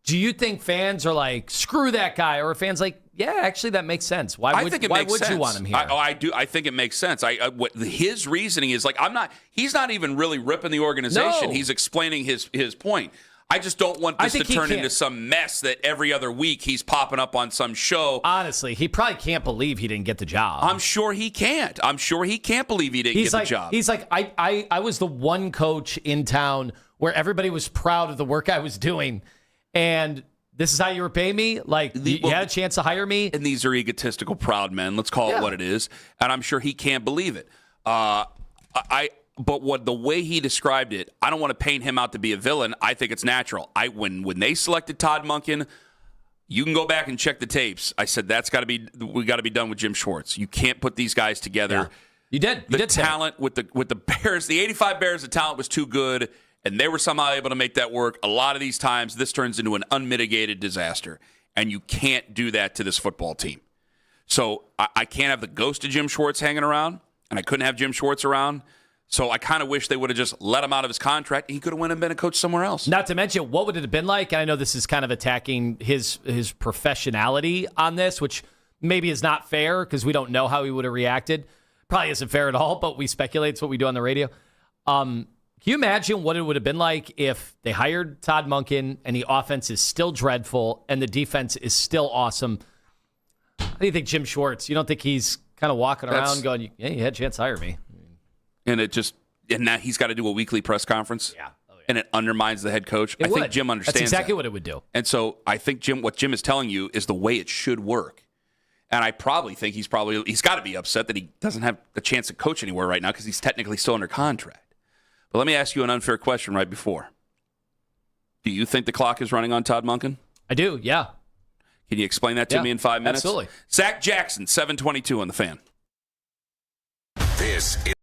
do you think fans are like, screw that guy? Or are fans like, yeah, actually, that makes sense. Why would you want him here? I do. I think it makes sense. His reasoning is like, he's not even really ripping the organization. No. He's explaining his point. I just don't want this to turn into some mess that every other week he's popping up on some show. Honestly, he probably can't believe he didn't get the job. I'm sure he can't. I'm sure he can't believe he didn't get the job. He's like, I was the one coach in town where everybody was proud of the work I was doing. And this is how you repay me? Like, you had a chance to hire me? And these are egotistical, proud men. Let's call it what it is. And I'm sure he can't believe it. But the way he described it, I don't want to paint him out to be a villain. I think it's natural. When they selected Todd Monken, you can go back and check the tapes. I said we got to be done with Jim Schwartz. You can't put these guys together. Yeah. You did. The talent with the Bears, the 85 Bears, the talent was too good. And they were somehow able to make that work. A lot of these times, this turns into an unmitigated disaster. And you can't do that to this football team. So I can't have the ghost of Jim Schwartz hanging around, and I couldn't have Jim Schwartz around. So I kind of wish they would have just let him out of his contract. He could have went and been a coach somewhere else. Not to mention, what would it have been like? And I know this is kind of attacking his professionality on this, which maybe is not fair because we don't know how he would have reacted. Probably isn't fair at all, but we speculate. It's what we do on the radio. Can you imagine what it would have been like if they hired Todd Monken and the offense is still dreadful and the defense is still awesome? How do you think Jim Schwartz? You don't think he's kind of walking around going, yeah, you had a chance to hire me? And now he's got to do a weekly press conference? Yeah. Oh, yeah. And it undermines the head coach? I think Jim understands That's exactly that. what it would do. And so I think what Jim is telling you is the way it should work. And I probably think he's got to be upset that he doesn't have the chance to coach anywhere right now because he's technically still under contract. But let me ask you an unfair question right before. Do you think the clock is running on Todd Monken? I do, yeah. Can you explain that to me in 5 minutes? Absolutely. Zach Jackson, 722 on the Fan. This is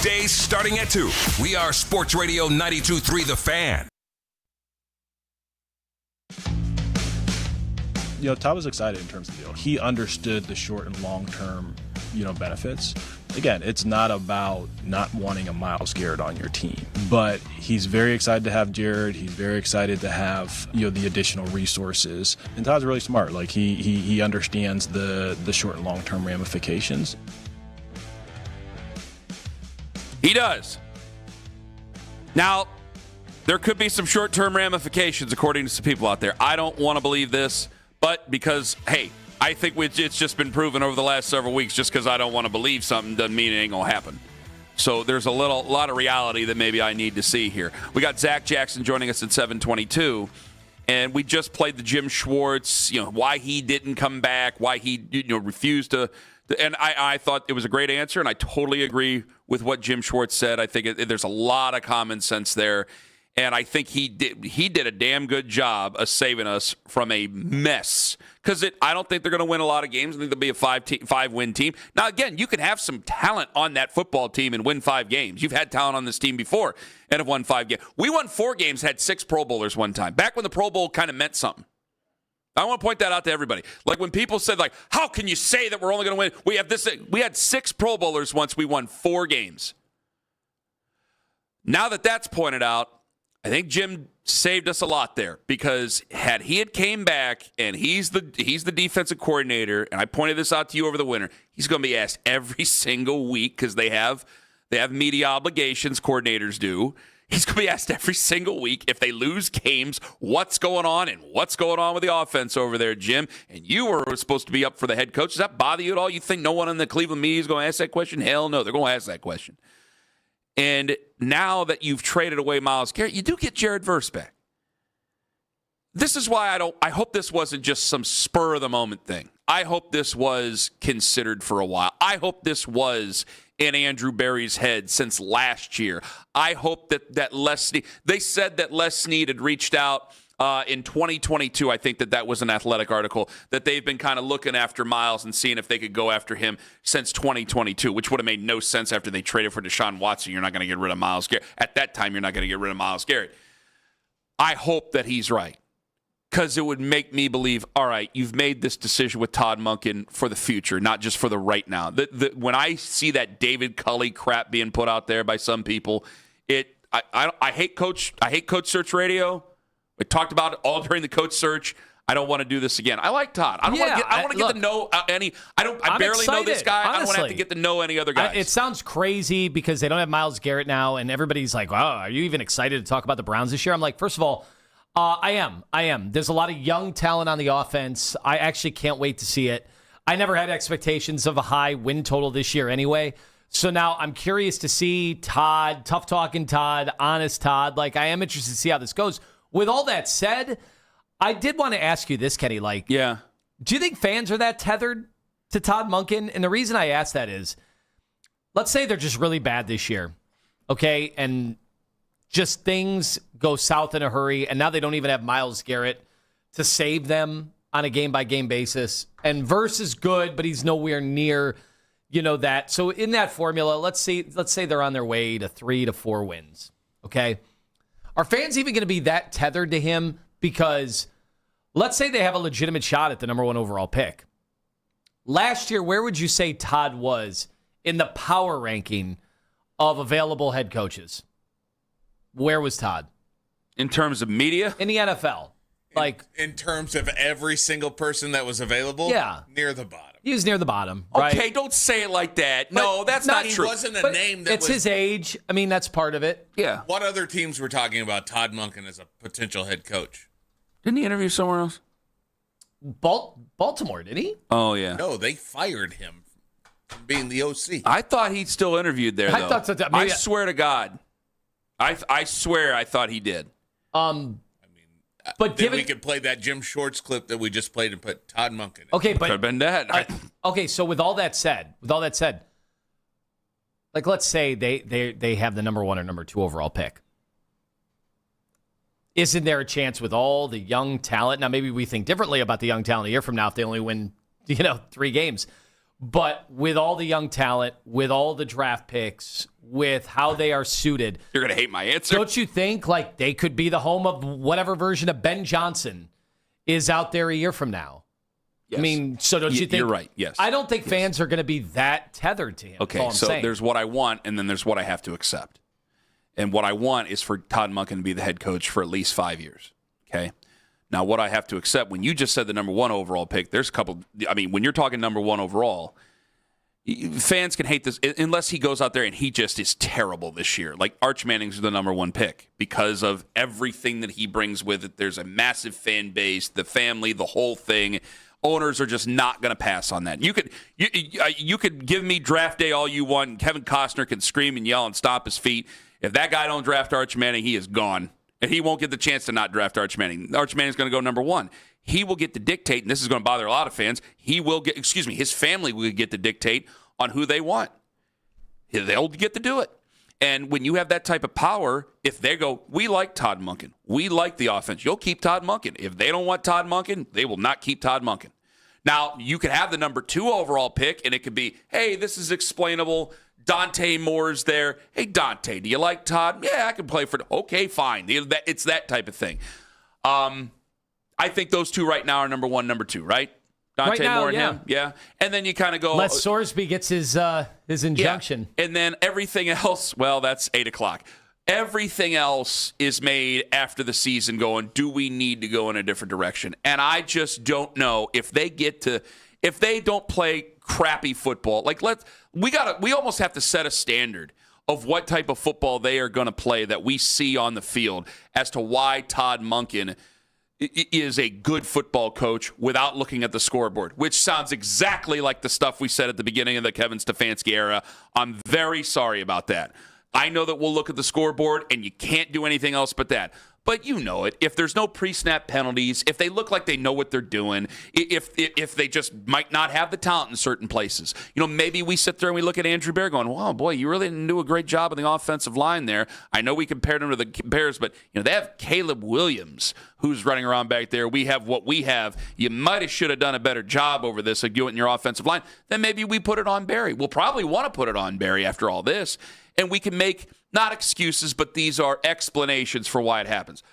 Weekdays starting at 2. We are Sports Radio 92.3 The Fan. Todd was excited in terms of the deal. He understood the short and long-term, benefits. Again, it's not about not wanting a Myles Garrett on your team, but he's very excited to have Jared. He's very excited to have, the additional resources. And Todd's really smart. Like he understands the short and long-term ramifications. He does. Now, there could be some short-term ramifications according to some people out there. I don't want to believe this. But because, hey, I think it's just been proven over the last several weeks, just because I don't want to believe something doesn't mean it ain't going to happen. So there's a lot of reality that maybe I need to see here. We got Zach Jackson joining us at 7:22, and we just played the Jim Schwartz, why he didn't come back, why he refused to. And I thought it was a great answer, and I totally agree with what Jim Schwartz said. I think there's a lot of common sense there. And I think he did a damn good job of saving us from a mess. Because I don't think they're going to win a lot of games. I think they'll be a 5-win team. Now, again, you can have some talent on that football team and win 5 games. You've had talent on this team before and have won 5 games. We won 4 games, had 6 Pro Bowlers one time, back when the Pro Bowl kind of meant something. I want to point that out to everybody. Like when people said, how can you say that we're only going to win? We had 6 Pro Bowlers once. We won 4 games. Now that that's pointed out, I think Jim saved us a lot there, because had he came back and he's the defensive coordinator, and I pointed this out to you over the winter, he's going to be asked every single week, because they have media obligations, coordinators do. He's going to be asked every single week if they lose games, what's going on and what's going on with the offense over there, Jim. And you were supposed to be up for the head coach. Does that bother you at all? You think no one in the Cleveland media is going to ask that question? Hell no, they're going to ask that question. And now that you've traded away Myles Garrett, you do get Jared Verse back. This is why I hope this wasn't just some spur of the moment thing. I hope this was considered for a while. I hope this was in Andrew Berry's head since last year. I hope that Les Snead, they said that Les Snead had reached out in 2022. I think that was an Athletic article, that they've been kind of looking after Myles and seeing if they could go after him since 2022, which would have made no sense after they traded for Deshaun Watson. You're not going to get rid of Myles Garrett. At that time, you're not going to get rid of Myles Garrett. I hope that he's right, because it would make me believe, all right, you've made this decision with Todd Monken for the future, not just for the right now. When I see that David Culley crap being put out there by some people, I hate Coach Search Radio. We talked about it all during the coach search. I don't want to do this again. I like Todd. I don't want to get to know any. I barely know this guy. Honestly, I don't want to have to get to know any other guys. It sounds crazy because they don't have Myles Garrett now, and everybody's like, "Wow, are you even excited to talk about the Browns this year?" I'm like, first of all, I am. There's a lot of young talent on the offense. I actually can't wait to see it. I never had expectations of a high win total this year anyway. So now I'm curious to see Todd, tough talking Todd, honest Todd. I am interested to see how this goes. With all that said, I did want to ask you this, Kenny. Do you think fans are that tethered to Todd Monken? And the reason I ask that is, let's say they're just really bad this year, okay? And just things go south in a hurry, and now they don't even have Myles Garrett to save them on a game-by-game basis. And Verse is good, but he's nowhere near, that. So in that formula, let's say they're on their way to 3 to 4 wins, okay? Are fans even going to be that tethered to him? Because let's say they have a legitimate shot at the number 1 overall pick. Last year, where would you say Todd was in the power ranking of available head coaches? Where was Todd? In terms of media? In the NFL. In terms of every single person that was available? Yeah. Near the bottom. He was near the bottom, right? Okay, don't say it like that. No, that's not true. He wasn't a name that it's his age. I mean, that's part of it. Yeah. What other teams were talking about Todd Monken as a potential head coach? Didn't he interview somewhere else? Baltimore, did he? Oh, yeah. No, they fired him from being the OC. I thought he still interviewed there, though. I thought so. I swear to God. I swear I thought he did. But we could play that Jim Schwartz clip that we just played and put Todd Monken in. Okay, but could have been that. Okay, so with all that said, let's say they have the number 1 or number 2 overall pick. Isn't there a chance with all the young talent? Now, maybe we think differently about the young talent a year from now if they only win, 3 games. But with all the young talent, with all the draft picks, with how they are suited, you're going to hate my answer. Don't you think like they could be the home of whatever version of Ben Johnson is out there a year from now? Yes. I mean, so don't you think? You're right, yes. I don't think fans are going to be that tethered to him. Okay, so there's what I want, and then there's what I have to accept. And what I want is for Todd Monken to be the head coach for at least 5 years. Okay? Now, what I have to accept, when you just said the number 1 overall pick, there's a couple, I mean, when you're talking number 1 overall, fans can hate this unless he goes out there and he just is terrible this year. Like Arch Manning's the number 1 pick because of everything that he brings with it. There's a massive fan base, the family, the whole thing. Owners are just not going to pass on that. You could give me draft day all you want, and Kevin Costner can scream and yell and stomp his feet. If that guy don't draft Arch Manning, he is gone. And he won't get the chance to not draft Arch Manning. Arch Manning's going to go number 1. He will get to dictate, and this is going to bother a lot of fans. His family will get to dictate on who they want. They'll get to do it. And when you have that type of power, if they go, we like Todd Monken, we like the offense, you'll keep Todd Monken. If they don't want Todd Monken, they will not keep Todd Monken. Now, you could have the number 2 overall pick, and it could be, hey, this is explainable. Dante Moore's there. Hey, Dante, do you like Todd? Yeah, I can play for. Okay, fine. It's that type of thing. I think those two right now are number 1, number 2, right? Dante right now, Moore and him, yeah. And then you kind of go. Les Sorsby gets his injunction, yeah. And then everything else. Well, that's 8:00. Everything else is made after the season. Going, do we need to go in a different direction? And I just don't know if they don't play crappy football. Like we almost have to set a standard of what type of football they are going to play that we see on the field as to why Todd Monken is a good football coach without looking at the scoreboard, which sounds exactly like the stuff we said at the beginning of the Kevin Stefanski era. I'm very sorry about that. I know that we'll look at the scoreboard and you can't do anything else but that. But you know it. If there's no pre-snap penalties, if they look like they know what they're doing, if they just might not have the talent in certain places, maybe we sit there and we look at Andrew Bear going, "Wow, boy, you really didn't do a great job on the offensive line there." I know we compared him to the Bears, but they have Caleb Williams who's running around back there. We have what we have. You might have should have done a better job over this, like you in your offensive line. Then maybe we put it on Barry. We'll probably want to put it on Barry after all this, and we can make not excuses, but these are explanations for why it happens.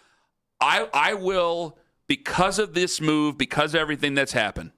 I will, because of this move, because of everything that's happened,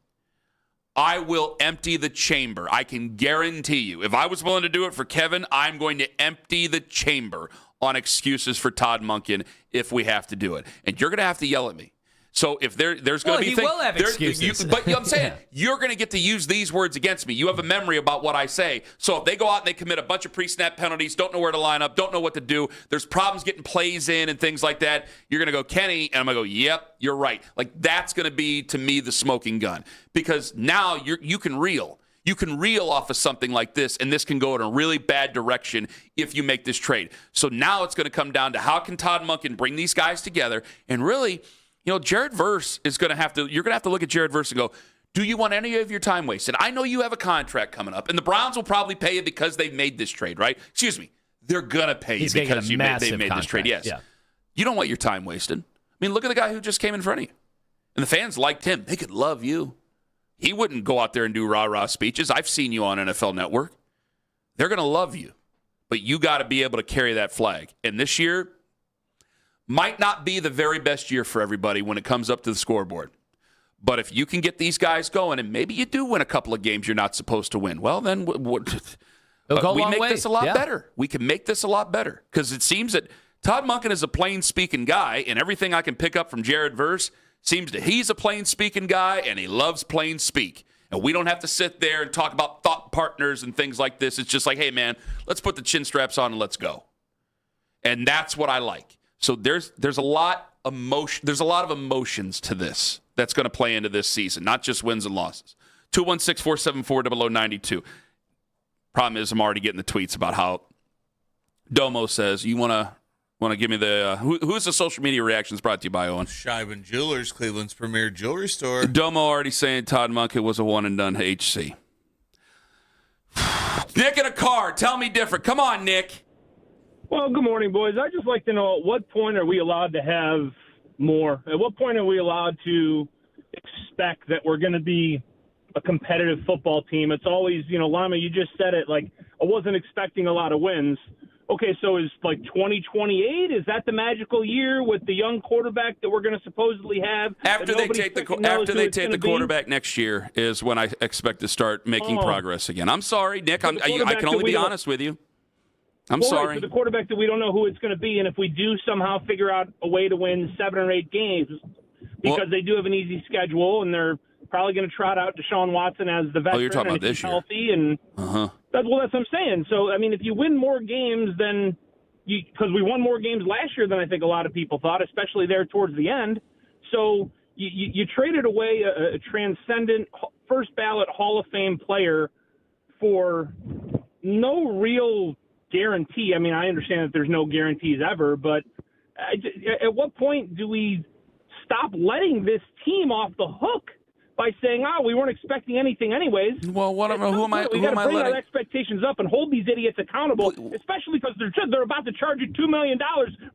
I will empty the chamber. I can guarantee you. If I was willing to do it for Kevin, I'm going to empty the chamber on excuses for Todd Monken if we have to do it. And you're going to have to yell at me. So if there's going to be he will have excuses. But I'm saying, you're going to get to use these words against me. You have a memory about what I say. So if they go out and they commit a bunch of pre-snap penalties, don't know where to line up, don't know what to do, there's problems getting plays in and things like that, you're going to go, Kenny, and I'm going to go, yep, you're right. Like, that's going to be, to me, the smoking gun. Because now you can reel. You can reel off of something like this, and this can go in a really bad direction if you make this trade. So now it's going to come down to how can Todd Monken bring these guys together and really – Jared Verse is going to have to, you're going to have to look at Jared Verse and go, do you want any of your time wasted? I know you have a contract coming up, and the Browns will probably pay you because they've made this trade, right? Excuse me. They're going to pay you because they've made this trade. Yes. Yeah. You don't want your time wasted. I mean, look at the guy who just came in front of you. And the fans liked him. They could love you. He wouldn't go out there and do rah-rah speeches. I've seen you on NFL Network. They're going to love you. But you got to be able to carry that flag. And this year might not be the very best year for everybody when it comes up to the scoreboard. But if you can get these guys going, and maybe you do win a couple of games you're not supposed to win, well, then we make this a lot better. We can make this a lot better because it seems that Todd Monken is a plain-speaking guy, and everything I can pick up from Jared Verse seems that he's a plain-speaking guy, and he loves plain speak. And we don't have to sit there and talk about thought partners and things like this. It's just like, hey, man, let's put the chin straps on and let's go. And that's what I like. So there's a lot of emotions to this that's going to play into this season, not just wins and losses. 216-474-0092. Problem is, I'm already getting the tweets about how Domo says, you want to give me the who's the social media reactions brought to you by, Owen? Scheiben Jewelers, Cleveland's premier jewelry store. Domo already saying Todd Monken was a one and done HC. Nick in a car, tell me different. Come on, Nick. Well, good morning, boys. I'd just like to know, at what point are we allowed to have more? At what point are we allowed to expect that we're going to be a competitive football team. It's always, Lima, you just said it, like, I wasn't expecting a lot of wins. Okay, so is like 2028, is that the magical year with the young quarterback that we're going to supposedly have? After they take the quarterback next year is when I expect to start making progress again. I'm sorry, Nick. I can only be honest with you. I'm sorry. Right, so the quarterback that we don't know who it's going to be, and if we do somehow figure out a way to win 7 or 8 games, because they do have an easy schedule, and they're probably going to trot out Deshaun Watson as the veteran. Oh, you're talking about this year. Healthy, and that's what I'm saying. So, I mean, if you win more games than because we won more games last year than I think a lot of people thought, especially there towards the end. So you traded away a transcendent first ballot Hall of Fame player for no real guarantee. I mean, I understand that there's no guarantees ever, but at what point do we stop letting this team off the hook by saying, we weren't expecting anything anyways? Well, who am I We got to bring letting? our expectations up and hold these idiots accountable, especially because they're about to charge you $2 million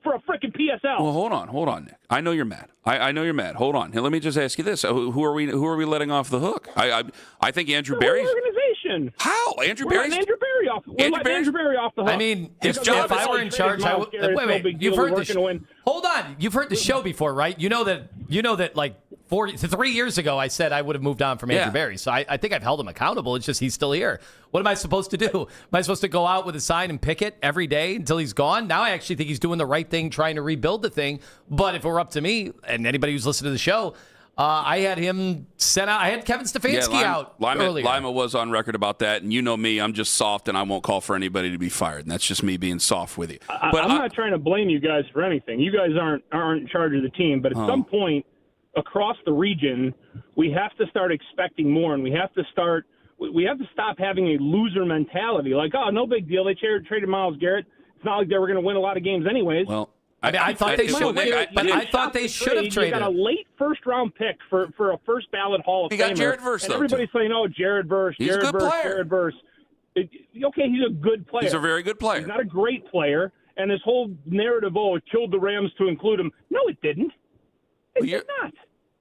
for a frickin' PSL. Well, hold on, Nick. I know you're mad. I know you're mad. Hold on. Here, let me just ask you this: who are we letting off the hook? I think Andrew Berry's organization. How Andrew Berry's Andrew Berry off. Andrew Berry off the hook. I mean, his job. If I were in charge, I would. Wait. You've heard the hold on. You've heard the show before, right? You know that like 3 years ago, I said I would have moved on from Andrew Berry. So I think I've held him accountable. It's just he's still here. What am I supposed to do? Am I supposed to go out with a sign and picket every day until he's gone? Now I actually think he's doing the right thing, trying to rebuild the thing. But if it were up to me and anybody who's listening to the show, I had him sent out. I had Kevin Stefanski out earlier. Lima was on record about that, and you know me, I'm just soft, and I won't call for anybody to be fired. And that's just me being soft with you. But I'm not trying to blame you guys for anything. You guys aren't in charge of the team, but at some point across the region, we have to start expecting more, and we have to stop having a loser mentality. Like, no big deal. They traded Myles Garrett. It's not like they were going to win a lot of games anyways. Well, I thought they should. I thought they should have traded. You got a late first-round pick for a first-ballot Hall of Famer. You got Jared Verse, and though. Everybody's saying, Jared Verse. He's a good player. Jared Verse. Okay, he's a good player. He's a very good player. He's not a great player. And this whole narrative, it killed the Rams to include him. No, it didn't. It did not.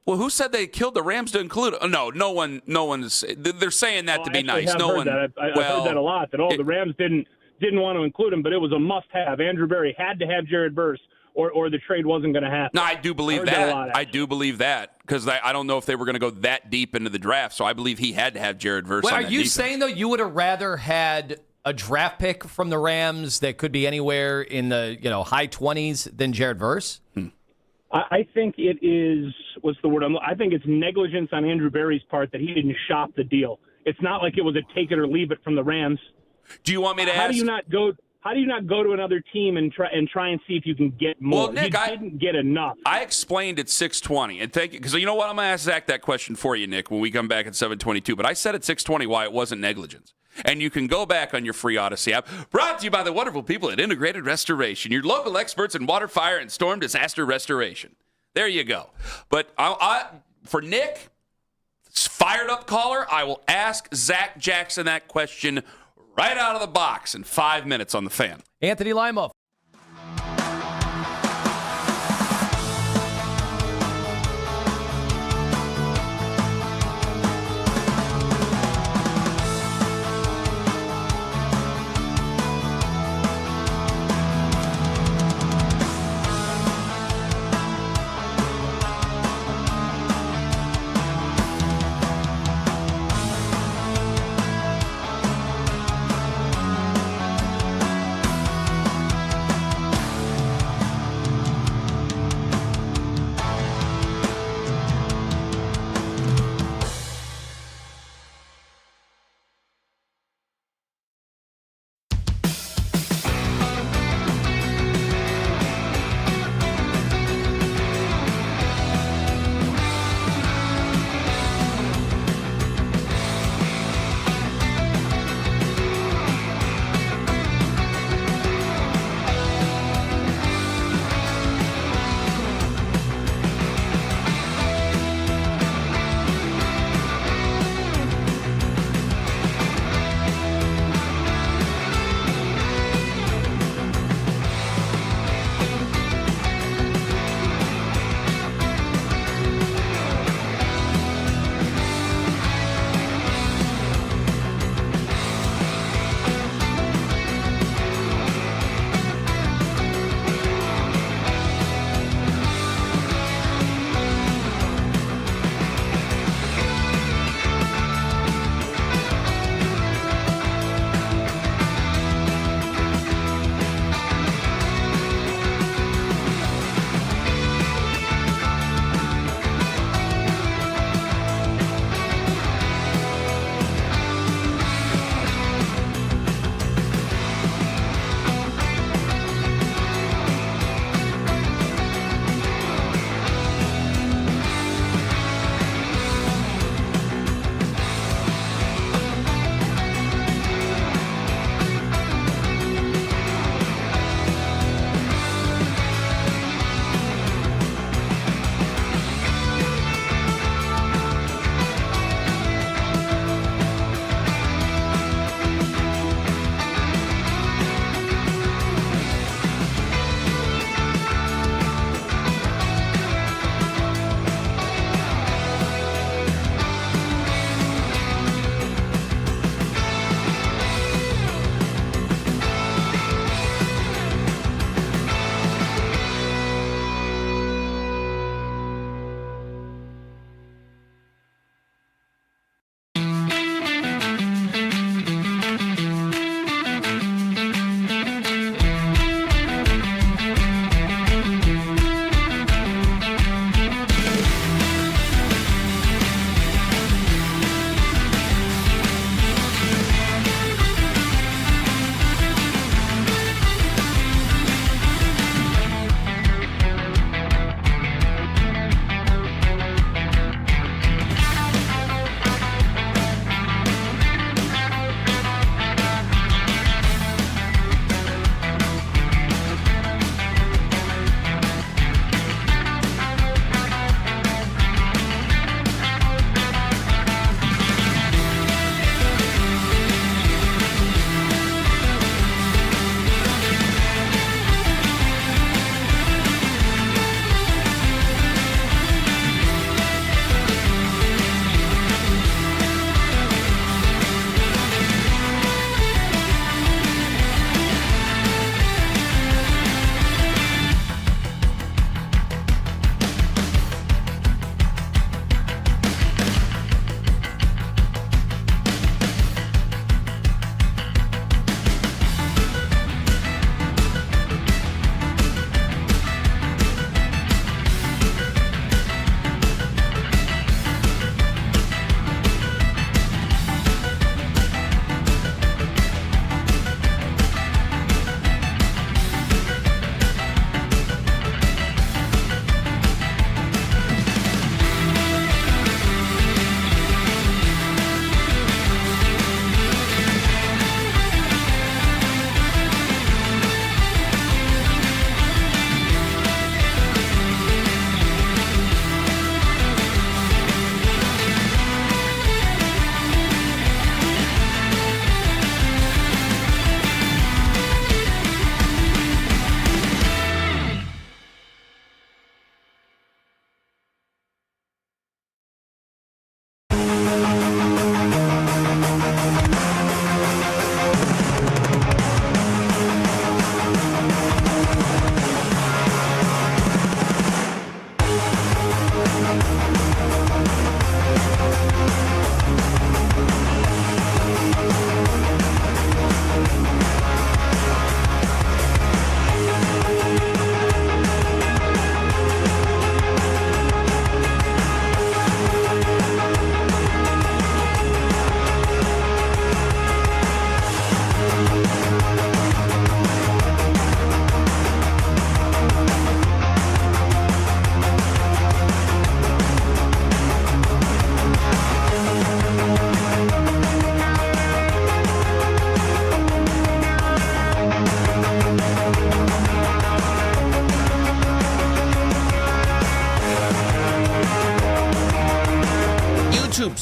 Well, who said they killed the Rams to include him? No one is. They're saying that to be nice. I've heard that a lot. That the Rams didn't want to include him, but it was a must-have. Andrew Berry had to have Jared Verse, or the trade wasn't going to happen. No, I do believe that. I do believe that because I don't know if they were going to go that deep into the draft. So I believe he had to have Jared Verse. Are you saying though you would have rather had a draft pick from the Rams that could be anywhere in the high 20s than Jared Verse? I think it is. What's the word? I think it's negligence on Andrew Berry's part that he didn't shop the deal. It's not like it was a take it or leave it from the Rams. Do you want me to ask? How do you not go to another team and try and see if you can get more? Well, Nick, you didn't get enough. I explained at 6:20, and thank you, because you know what? I'm going to ask Zach that question for you, Nick, when we come back at 7:22. But I said at 6:20 why it wasn't negligence. And you can go back on your free Odyssey app. Brought to you by the wonderful people at Integrated Restoration, your local experts in water, fire, and storm disaster restoration. There you go. But for Nick, fired up caller, I will ask Zach Jackson that question right out of the box in 5 minutes on The Fan. Anthony Lima.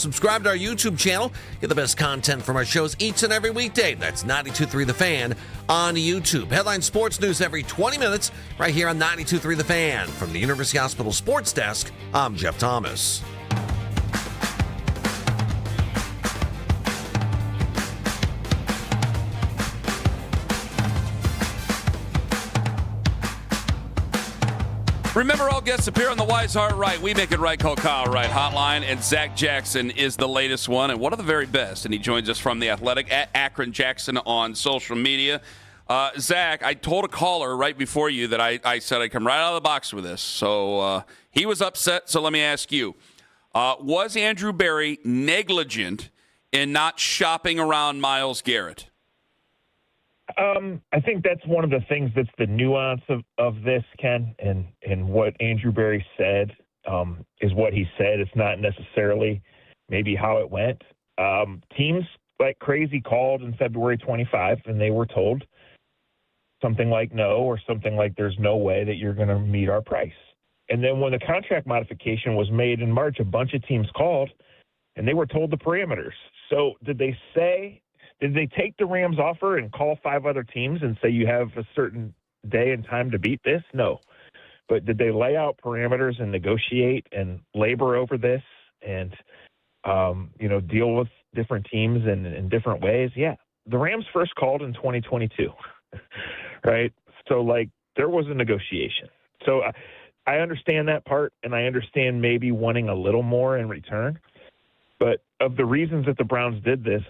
subscribe to our YouTube channel. Get the best content from our shows each and every weekday. That's 92.3 The Fan on YouTube. Headline sports news every 20 minutes right here on 92.3 The Fan. From the University Hospital Sports Desk, I'm Jeff Thomas. Remember, all guests appear on the Wise Heart Right. We make it right. Call Kyle Wright hotline. And Zach Jackson is the latest one and one of the very best. And he joins us from The Athletic at Akron Jackson on social media. Zach, I told a caller right before you that I said I'd come right out of the box with this. So he was upset. So let me ask you, was Andrew Berry negligent in not shopping around Myles Garrett? I think that's one of the things that's the nuance of this, Ken, and what Andrew Berry said is what he said. It's not necessarily maybe how it went. Teams like crazy called in February 25, and they were told something like no or something like there's no way that you're going to meet our price. And then when the contract modification was made in March, a bunch of teams called, and they were told the parameters. So did they take the Rams offer and call 5 other teams and say you have a certain day and time to beat this? No. But did they lay out parameters and negotiate and labor over this and, deal with different teams in different ways? Yeah. The Rams first called in 2022, right? So, there was a negotiation. So I understand that part, and I understand maybe wanting a little more in return. But of the reasons that the Browns did this,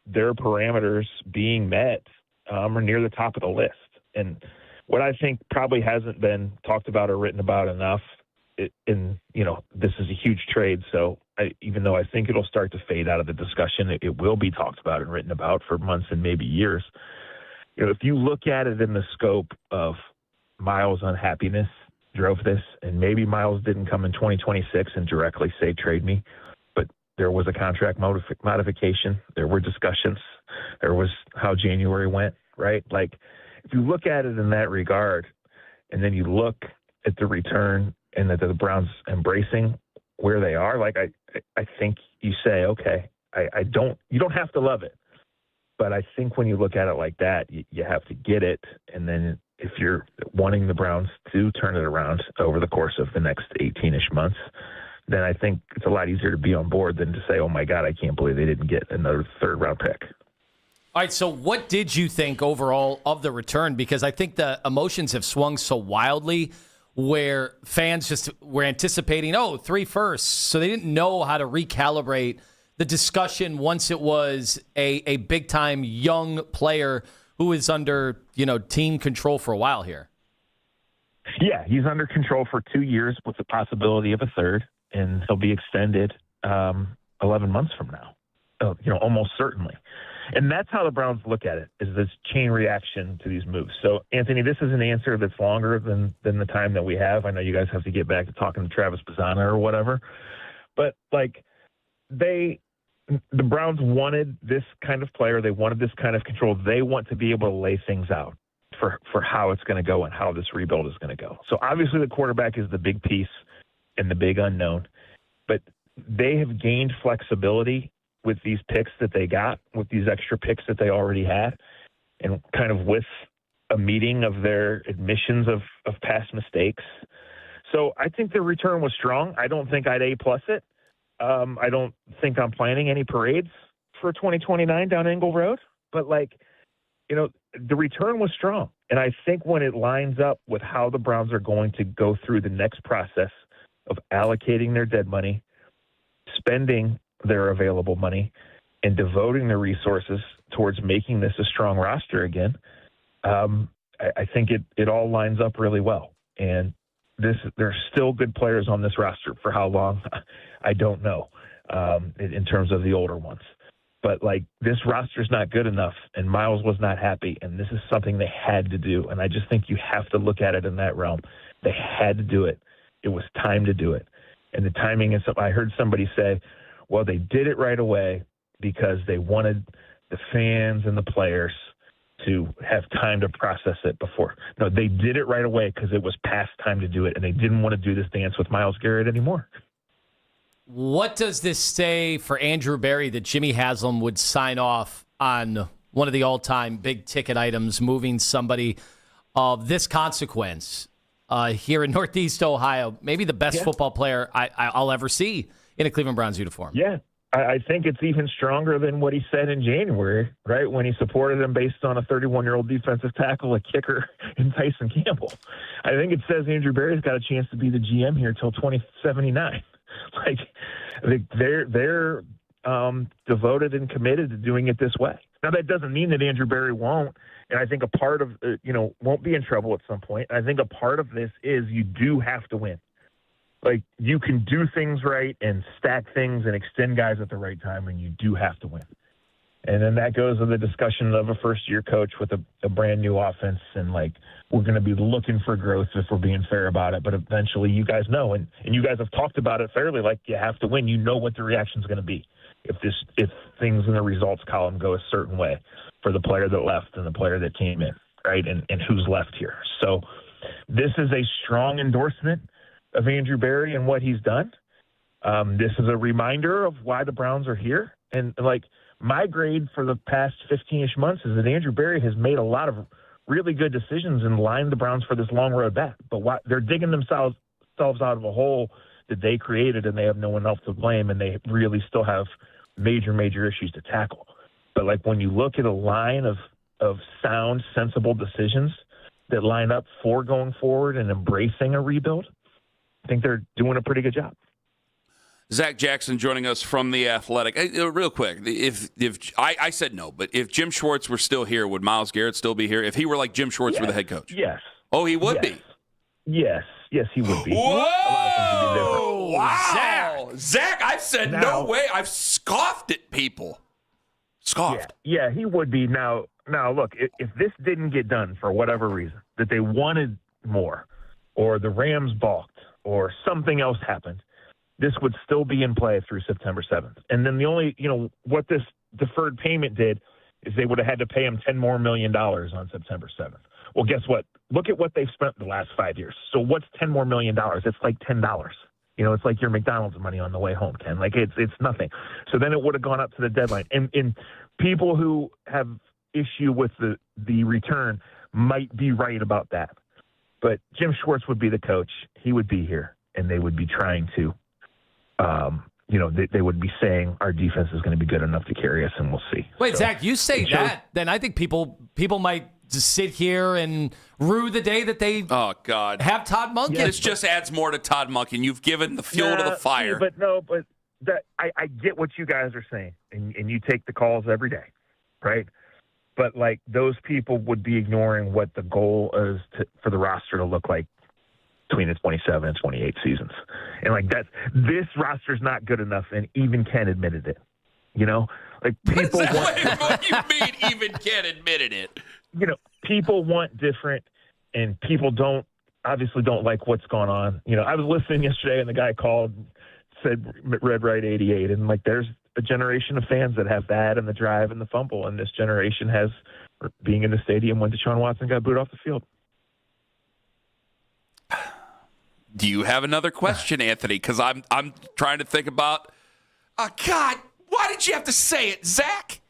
their parameters being met are near the top of the list. And what I think probably hasn't been talked about or written about enough, this is a huge trade. So even though I think it'll start to fade out of the discussion, it will be talked about and written about for months and maybe years. If you look at it in the scope of Myles' unhappiness drove this, and maybe Myles didn't come in 2026 and directly say, trade me. There was a contract modification. There were discussions. There was how January went, right? If you look at it in that regard, and then you look at the return and that the Browns embracing where they are, I think you say, okay, you don't have to love it. But I think when you look at it like that, you have to get it. And then if you're wanting the Browns to turn it around over the course of the next 18-ish months, then I think it's a lot easier to be on board than to say, oh, my God, I can't believe they didn't get another third-round pick. All right, so what did you think overall of the return? Because I think the emotions have swung so wildly where fans just were anticipating, 3 firsts. So they didn't know how to recalibrate the discussion once it was a big-time young player who is under, team control for a while here. Yeah, he's under control for 2 years with the possibility of a third. And he'll be extended 11 months from now, almost certainly. And that's how the Browns look at it, is this chain reaction to these moves. So, Anthony, this is an answer that's longer than the time that we have. I know you guys have to get back to talking to Travis Bazzana or whatever. But, the Browns wanted this kind of player. They wanted this kind of control. They want to be able to lay things out for how it's going to go and how this rebuild is going to go. So, obviously, the quarterback is the big piece and the big unknown, but they have gained flexibility with these picks that they got, with these extra picks that they already had, and kind of with a meeting of their admissions of past mistakes. So I think the return was strong. I don't think I'd A+ it. I don't think I'm planning any parades for 2029 down Engle Road, but the return was strong. And I think when it lines up with how the Browns are going to go through the next process of allocating their dead money, spending their available money, and devoting their resources towards making this a strong roster again, I think it all lines up really well. And there's still good players on this roster. For how long, I don't know, in terms of the older ones. But this roster's not good enough, and Myles was not happy, and this is something they had to do. And I just think you have to look at it in that realm. They had to do it. It was time to do it. And the timing is, I heard somebody say, well, they did it right away because they wanted the fans and the players to have time to process it before. No, they did it right away because it was past time to do it, and they didn't want to do this dance with Myles Garrett anymore. What does this say for Andrew Berry that Jimmy Haslam would sign off on one of the all-time big-ticket items, moving somebody of this consequence here in Northeast Ohio, maybe the best football player I'll ever see in a Cleveland Browns uniform? Yeah, I think it's even stronger than what he said in January, right, when he supported him based on a 31-year-old defensive tackle, a kicker, and Tyson Campbell. I think it says Andrew Berry's got a chance to be the GM here till 2079. Like, they're devoted and committed to doing it this way. Now, that doesn't mean that Andrew Berry won't, and I think a part of, won't be in trouble at some point. I think a part of this is you do have to win. Like, you can do things right and stack things and extend guys at the right time, and you do have to win. And then that goes to the discussion of a first-year coach with a brand-new offense, and, like, we're going to be looking for growth if we're being fair about it. But eventually you guys know, and you guys have talked about it fairly, like, you have to win. You know what the reaction is going to be if things in the results column go a certain way for the player that left and the player that came in, right, and who's left here. So this is a strong endorsement of Andrew Berry and what he's done. This is a reminder of why the Browns are here. And, like, my grade for the past 15-ish months is that Andrew Berry has made a lot of really good decisions and lined the Browns for this long road back. But they're digging themselves out of a hole that they created, and they have no one else to blame, and they really still have major, major issues to tackle. But, like, when you look at a line of sound, sensible decisions that line up for going forward and embracing a rebuild, I think they're doing a pretty good job. Zach Jackson joining us from The Athletic. Real quick, if I said no, but if Jim Schwartz were still here, would Myles Garrett still be here? If he were like Jim Schwartz were the head coach? Yes. Oh, he would be? Yes, he would be. Whoa! Wow! Zach, I've said no way. I've scoffed at people. Scoffed. Yeah, he would be. Now look, if this didn't get done for whatever reason, that they wanted more, or the Rams balked, or something else happened, this would still be in play through September 7th. And then the only, what this deferred payment did is they would have had to pay him $10 million more on September 7th. Well, guess what? Look at what they've spent the last 5 years. So what's $10 million more? It's like $10. It's like your McDonald's money on the way home, Ken. Like, it's nothing. So then it would have gone up to the deadline. And people who have issue with the return might be right about that. But Jim Schwartz would be the coach. He would be here, and they would be trying to they would be saying our defense is going to be good enough to carry us, and we'll see. Wait, Zach, you say that, then I think people might just sit here and rue the day that they have Todd Monken. This just adds more to Todd Monken. You've given the fuel to the fire. But I get what you guys are saying, and you take the calls every day, right? But, like, those people would be ignoring what the goal is for the roster to look like between the 27 and 28 seasons. And, like, this roster's not good enough, and even Ken admitted it. Like, people what do you mean even Ken admitted it? People want different, and people obviously don't like what's going on. I was listening yesterday, and the guy called, said Red Right 88, and, like, there's a generation of fans that have that and the drive and the fumble, and this generation has being in the stadium when Deshaun Watson got booed off the field. Do you have another question, Anthony? Because I'm trying to think about. Oh God, why did you have to say it, Zach?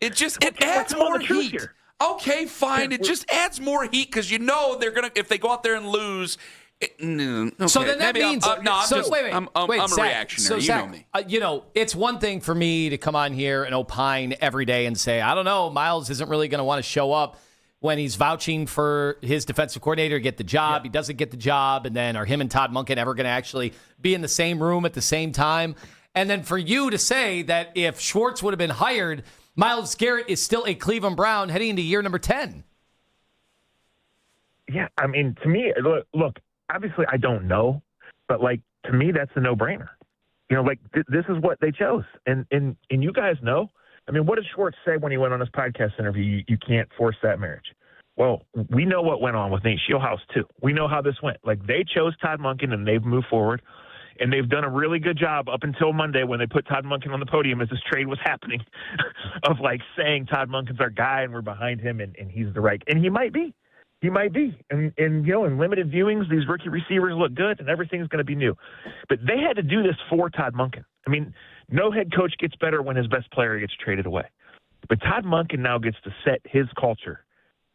It adds more heat. Here. Okay, fine. It just adds more heat because they're gonna if they go out there and lose. Okay. So then that means wait, I'm a Zach, reactionary. Zach, you know me. It's one thing for me to come on here and opine every day and say, I don't know, Myles isn't really going to want to show up when he's vouching for his defensive coordinator to get the job. He doesn't get the job, and then are him and Todd Monken ever going to actually be in the same room at the same time? And then for you to say that if Schwartz would have been hired, Myles Garrett is still a Cleveland Brown heading into year number 10. Yeah, I mean, to me, look, obviously I don't know, but, like, to me, that's a no-brainer. This is what they chose. And you guys know. I mean, what did Schwartz say when he went on his podcast interview? You can't force that marriage. Well, we know what went on with Nate Scheelhaus, too. We know how this went. Like, they chose Todd Monken, and they've moved forward. And they've done a really good job up until Monday when they put Todd Monken on the podium as this trade was happening of, like, saying Todd Monken's our guy and we're behind him and he's the right. And he might be. He might be. And in limited viewings, these rookie receivers look good and everything's going to be new. But they had to do this for Todd Monken. I mean, no head coach gets better when his best player gets traded away. But Todd Monken now gets to set his culture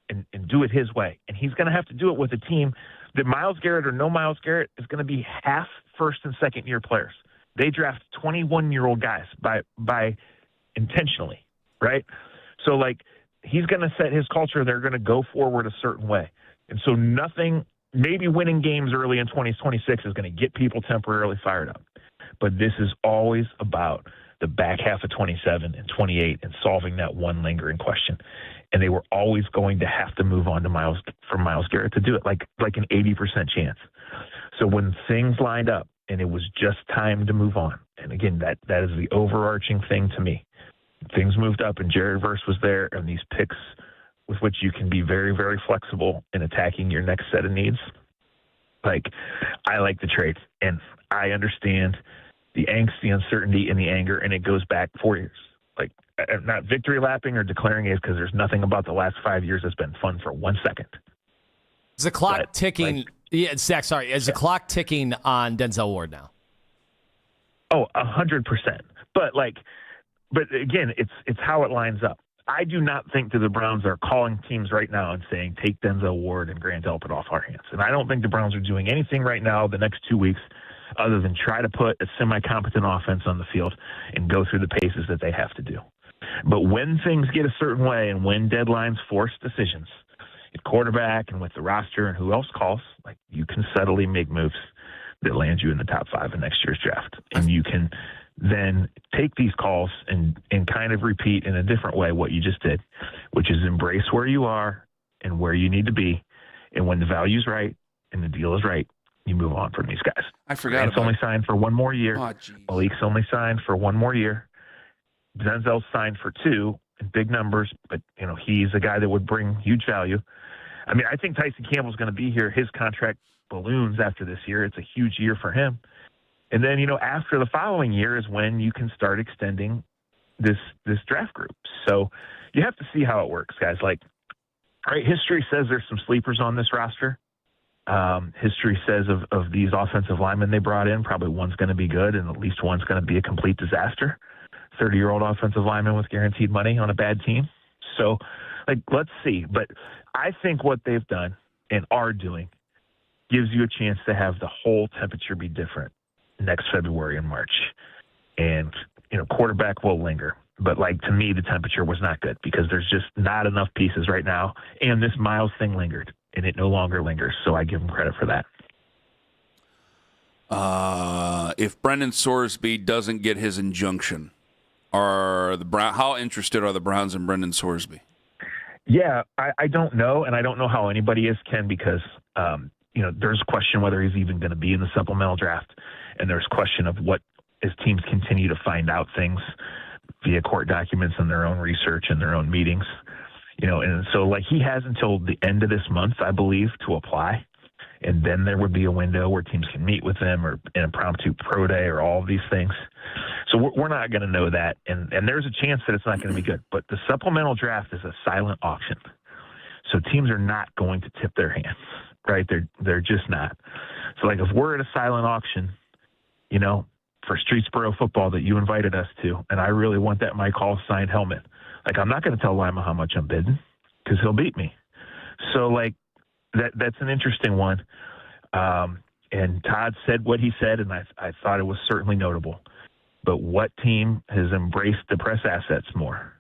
and do it his way. And he's going to have to do it with a team that Myles Garrett or no Myles Garrett is going to be half first and second year players. They draft 21-year-old guys by intentionally, right? So, he's going to set his culture. They're going to go forward a certain way. And so nothing, maybe winning games early in 2026 is going to get people temporarily fired up. But this is always about the back half of 27 and 28 and solving that one lingering question. And they were always going to have to move on to Myles Garrett to do it, like an 80% chance. So when things lined up and it was just time to move on, and again, that is the overarching thing to me. Things moved up and Jared Verse was there, and these picks with which you can be very, very flexible in attacking your next set of needs. I like the trades, and I understand the angst, the uncertainty, and the anger, and it goes back 4 years. I'm not victory lapping or declaring it because there's nothing about the last 5 years that's been fun for 1 second. Is the clock ticking? Zach, sorry. Is the clock ticking on Denzel Ward now? Oh, 100%. But again, it's how it lines up. I do not think that the Browns are calling teams right now and saying, take Denzel Ward and Grant Delpit off our hands. And I don't think the Browns are doing anything right now the next 2 weeks other than try to put a semi-competent offense on the field and go through the paces that they have to do. But when things get a certain way and when deadlines force decisions at quarterback and with the roster and who else calls, you can subtly make moves that land you in the top 5 in next year's draft. And you can then take these calls and kind of repeat in a different way what you just did, which is embrace where you are and where you need to be. And when the value's right and the deal is right, you move on from these guys. I forgot Grant's only signed for 1 more year. Malik's only signed for 1 more year. Denzel's signed for 2 in big numbers, but he's a guy that would bring huge value. I mean, I think Tyson Campbell's going to be here. His contract balloons after this year. It's a huge year for him. And then, after the following year is when you can start extending this draft group. So you have to see how it works, guys. History says there's some sleepers on this roster. History says of these offensive linemen they brought in, probably one's going to be good and at least one's going to be a complete disaster. 30-year-old offensive lineman with guaranteed money on a bad team. So, let's see. But I think what they've done and are doing gives you a chance to have the whole temperature be different next February and March. And, quarterback will linger. But, to me, the temperature was not good because there's just not enough pieces right now. And this Myles thing lingered, and it no longer lingers. So I give him credit for that. If Brendan Sorsby doesn't get his injunction, how interested are the Browns in Brendan Sorsby? Yeah, I don't know, and I don't know how anybody is, Ken, because there's a question whether he's even going to be in the supplemental draft, and there's a question of what as teams continue to find out things via court documents and their own research and their own meetings, and so he has until the end of this month, I believe, to apply. And then there would be a window where teams can meet with them or an impromptu pro day or all of these things. So we're not going to know that. And there's a chance that it's not going to be good. But the supplemental draft is a silent auction. So teams are not going to tip their hands, right? They're just not. So if we're at a silent auction, for Streetsboro football that you invited us to, and I really want that Mike Hall signed helmet, I'm not going to tell Lima how much I'm bidding because he'll beat me. So that's an interesting one. And Todd said what he said, and I thought it was certainly notable. But what team has embraced the press assets more?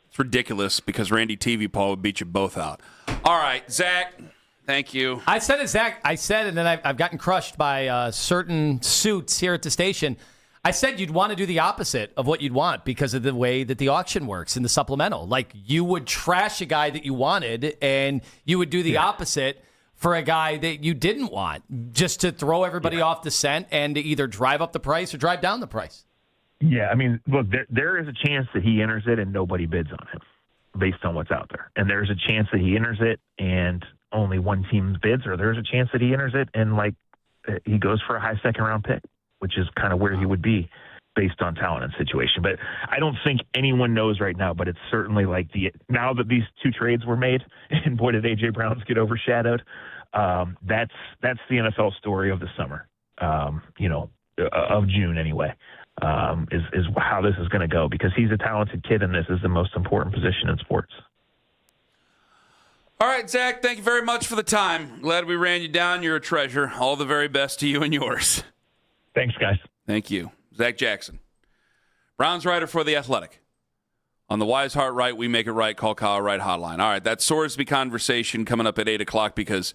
It's ridiculous because Randy TV Paul would beat you both out. All right, Zach, thank you. I said it, Zach. I said, and then I've gotten crushed by certain suits here at the station. I said you'd want to do the opposite of what you'd want because of the way that the auction works in the supplemental. You would trash a guy that you wanted, and you would do the opposite for a guy that you didn't want, just to throw everybody off the scent and to either drive up the price or drive down the price. Yeah, I mean, look, there is a chance that he enters it and nobody bids on him based on what's out there. And there's a chance that he enters it and only one team bids, or there's a chance that he enters it and, he goes for a high second-round pick, which is kind of where he would be based on talent and situation. But I don't think anyone knows right now, but it's certainly like now that these 2 trades were made, and boy, did A.J. Brown's get overshadowed. That's the NFL story of the summer, of June anyway, is how this is going to go, because he's a talented kid, and this is the most important position in sports. All right, Zach, thank you very much for the time. Glad we ran you down. You're a treasure. All the very best to you and yours. Thanks, guys. Thank you. Zach Jackson, Browns writer for The Athletic. On the Wise Heart Right, we make it right. Call Kyle Wright hotline. All right, that Sorsby conversation coming up at 8 o'clock because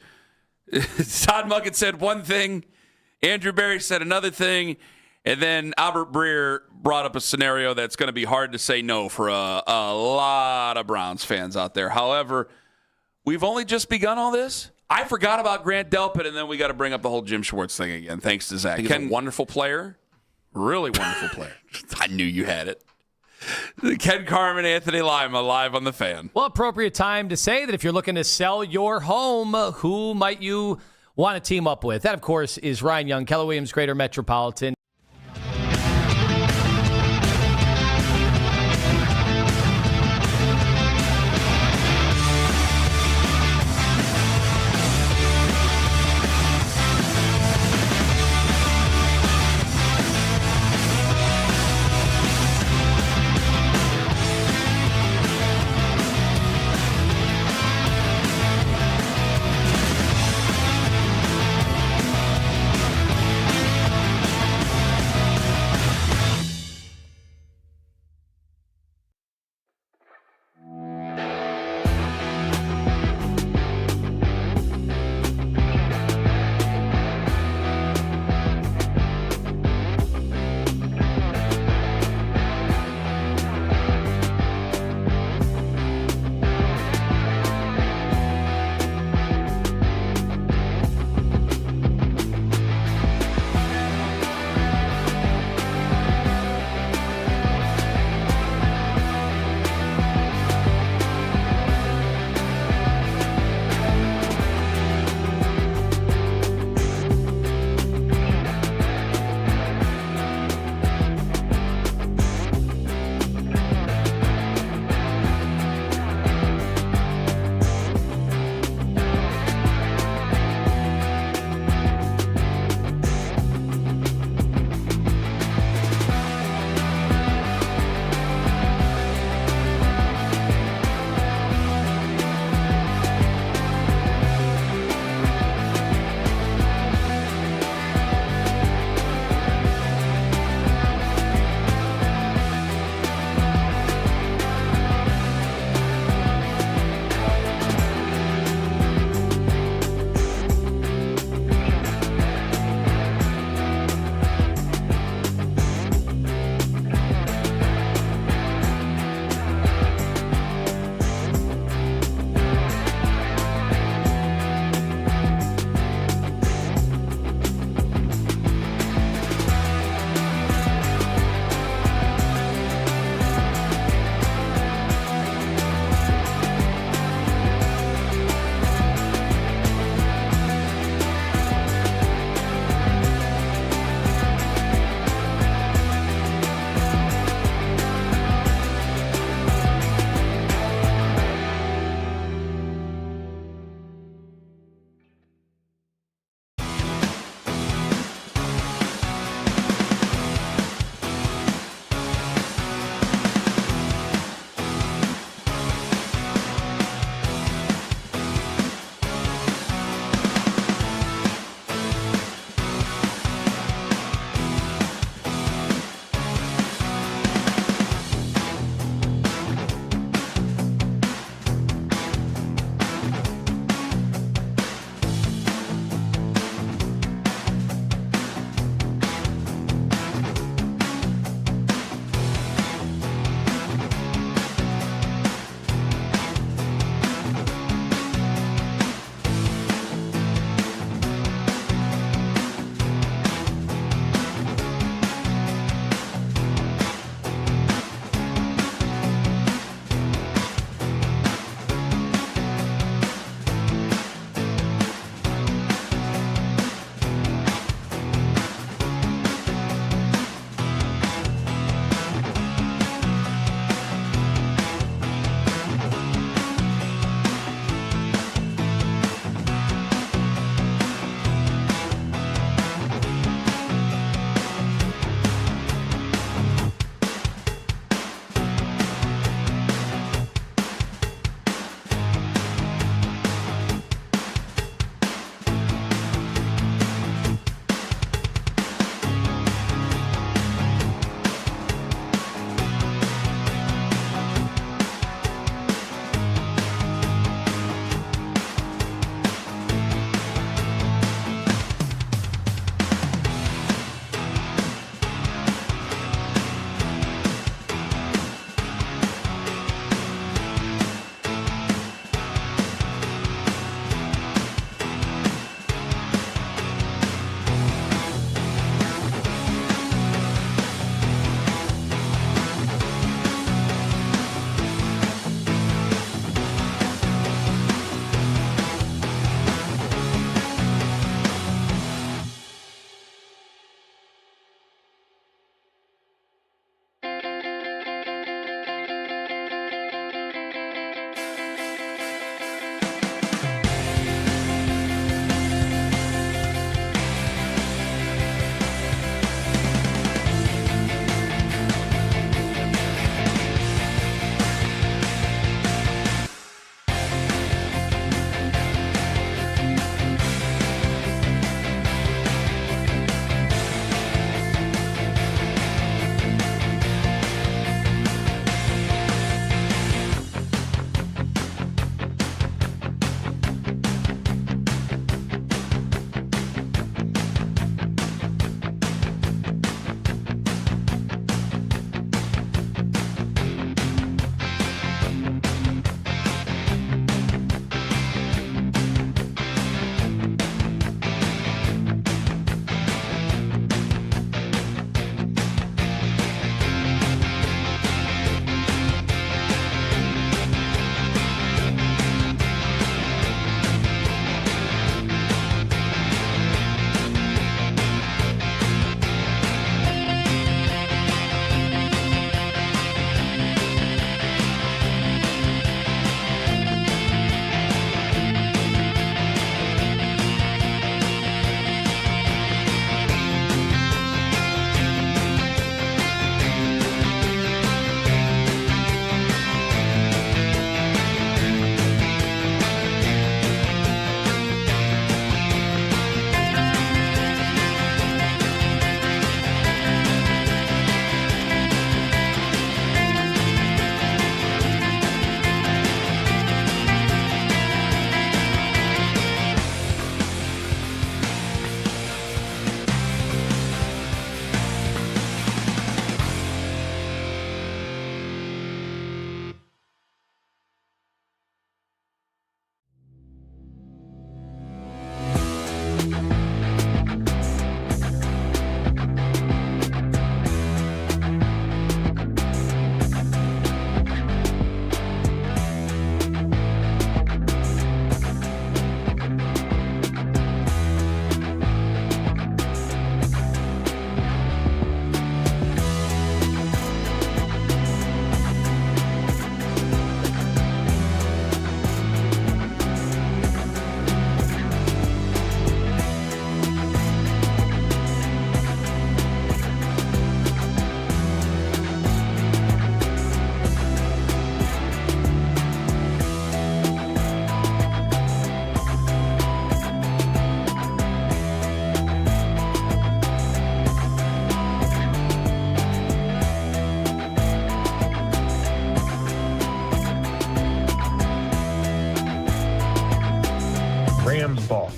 Todd Muggett said one thing, Andrew Berry said another thing, and then Albert Breer brought up a scenario that's going to be hard to say no for a lot of Browns fans out there. However, we've only just begun all this. I forgot about Grant Delpit, and then we got to bring up the whole Jim Schwartz thing again, thanks to Zach. He's a wonderful player. Really wonderful player. I knew you had it. Ken Carman, Anthony Lima, live on the Fan. Well, appropriate time to say that if you're looking to sell your home, who might you want to team up with? That, of course, is Ryan Young, Keller Williams Greater Metropolitan.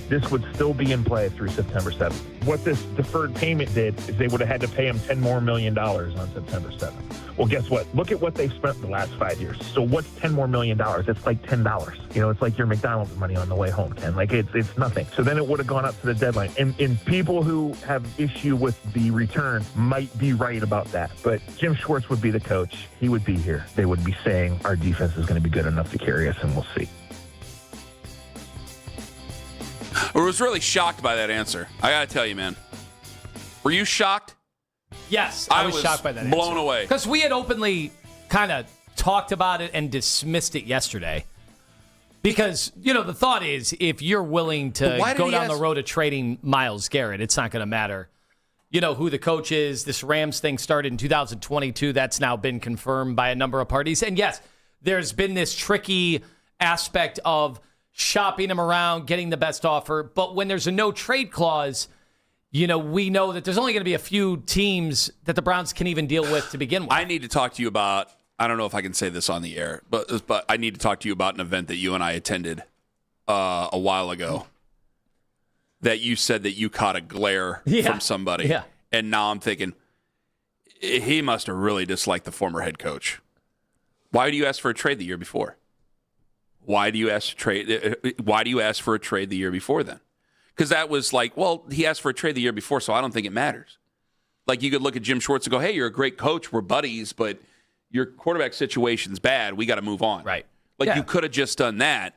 this would still be in play through September 7th. What this deferred payment did is they would have had to pay him $10 more million on September 7th. Well, guess what? Look at what they've spent the last 5 years. So what's $10 more million? It's like $10. You know, it's like your McDonald's money on the way home, Ken. Like, it's nothing. So then it would have gone up to the deadline. And people who have issue with the return might be right about that. But Jim Schwartz would be the coach. He would be here. They would be saying our defense is going to be good enough to carry us, and we'll see. I was really shocked by that answer. I got to tell you, man. Were you shocked? Yes, I was shocked by that blown away. Because we had openly kind of talked about it and dismissed it yesterday. Because, you know, the thought is if you're willing to go down the road of trading Myles Garrett, it's not going to matter, you know, who the coach is. This Rams thing started in 2022. That's now been confirmed by a number of parties. And yes, there's been this tricky aspect of shopping him around, getting the best offer. But when there's a no trade clause, you know, we know that there's only going to be a few teams that the Browns can even deal with to begin with. I need to talk to you about, I don't know if I can say this on the air, but I need to talk to you about an event that you and I attended a while ago that you said that you caught a glare from somebody. Yeah. And now I'm thinking, he must have really disliked the former head coach. Why do you ask for a trade the year before? Why do you ask for a trade the year before then? Because that was like, well, he asked for a trade the year before, so I don't think it matters. Like, you could look at Jim Schwartz and go, hey, you're a great coach, we're buddies, but your quarterback situation's bad, we got to move on. Right. Like, you could have just done that.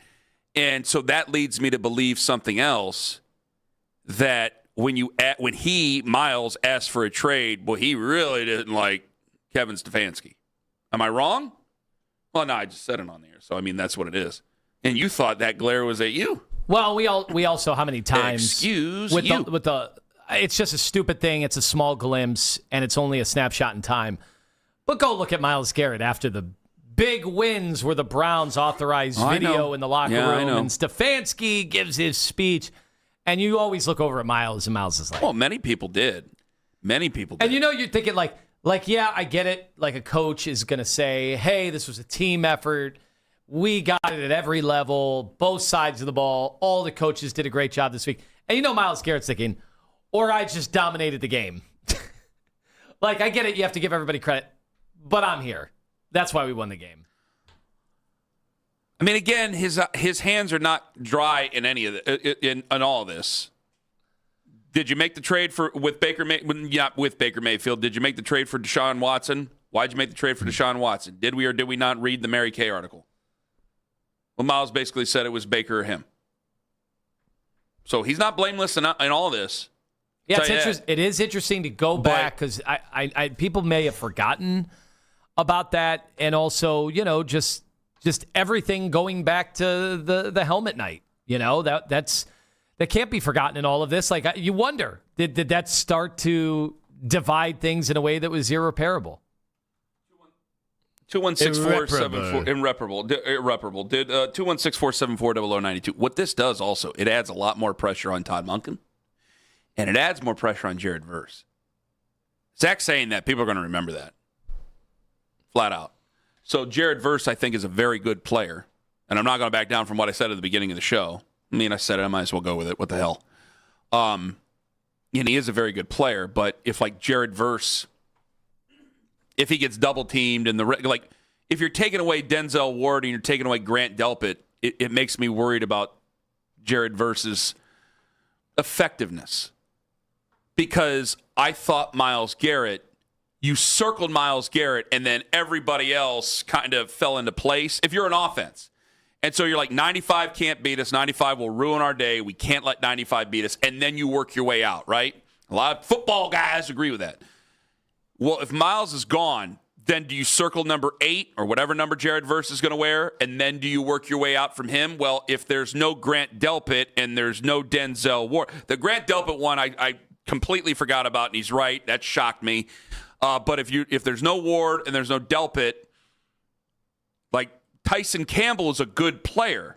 And so that leads me to believe something else, that when Myles asked for a trade, well, he really didn't like Kevin Stefanski. Am I wrong? Well, no, I just said it on the air, so I mean, that's what it is. And you thought that glare was at you. Well, we also, how many times? Excuse with you. It's just a stupid thing. It's a small glimpse, and it's only a snapshot in time. But go look at Myles Garrett after the big wins where the Browns authorized video in the locker room, and Stefanski gives his speech, and you always look over at Myles, and Myles is like... Well, many people did. And you know, you're thinking like, yeah, I get it. Like, a coach is going to say, hey, this was a team effort. We got it at every level, both sides of the ball. All the coaches did a great job this week. And you know Myles Garrett's thinking, or I just dominated the game. Like, I get it. You have to give everybody credit. But I'm here. That's why we won the game. I mean, again, his hands are not dry in any of in all of this. Did you make the trade with Baker Mayfield? Did you make the trade for Deshaun Watson? Why'd you make the trade for Deshaun Watson? Did we or did we not read the Mary Kay article? Well, Myles basically said it was Baker or him. So he's not blameless in all this. Yeah, it is interesting to go back because I people may have forgotten about that, and also, you know, just everything going back to the helmet night. You know, that can't be forgotten in all of this. Like, you wonder, did that start to divide things in a way that was irreparable? 216-474 irreparable. Did 216-474-0092. What this does also, it adds a lot more pressure on Todd Monken, and it adds more pressure on Jared Verse. Zach saying that, people are going to remember that. Flat out. So Jared Verse, I think, is a very good player, and I'm not going to back down from what I said at the beginning of the show. I mean, I said it, I might as well go with it. What the hell? And he is a very good player, but if, like, Jared Verse, if he gets double teamed and like, if you're taking away Denzel Ward and you're taking away Grant Delpit, it makes me worried about Jared Verse's effectiveness. Because I thought Myles Garrett, you circled Myles Garrett, and then everybody else kind of fell into place. If you're an offense. And so you're like, 95 can't beat us. 95 will ruin our day. We can't let 95 beat us. And then you work your way out, right? A lot of football guys agree with that. Well, if Myles is gone, then do you circle number 8 or whatever number Jared Verse is going to wear, and then do you work your way out from him? Well, if there's no Grant Delpit and there's no Denzel Ward. The Grant Delpit one I completely forgot about, and he's right. That shocked me. But if there's no Ward and there's no Delpit, like, Tyson Campbell is a good player.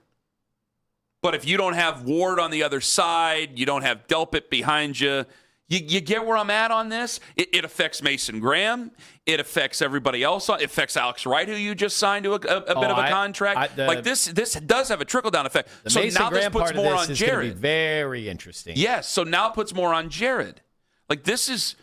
But if you don't have Ward on the other side, you don't have Delpit behind you, You get where I'm at on this? It affects Mason Graham. It affects everybody else. It affects Alex Wright, who you just signed to a bit of a contract. This does have a trickle-down effect. So Mason now Graham this puts more on Jared. Be very interesting. Yes, so now it puts more on Jared. Like this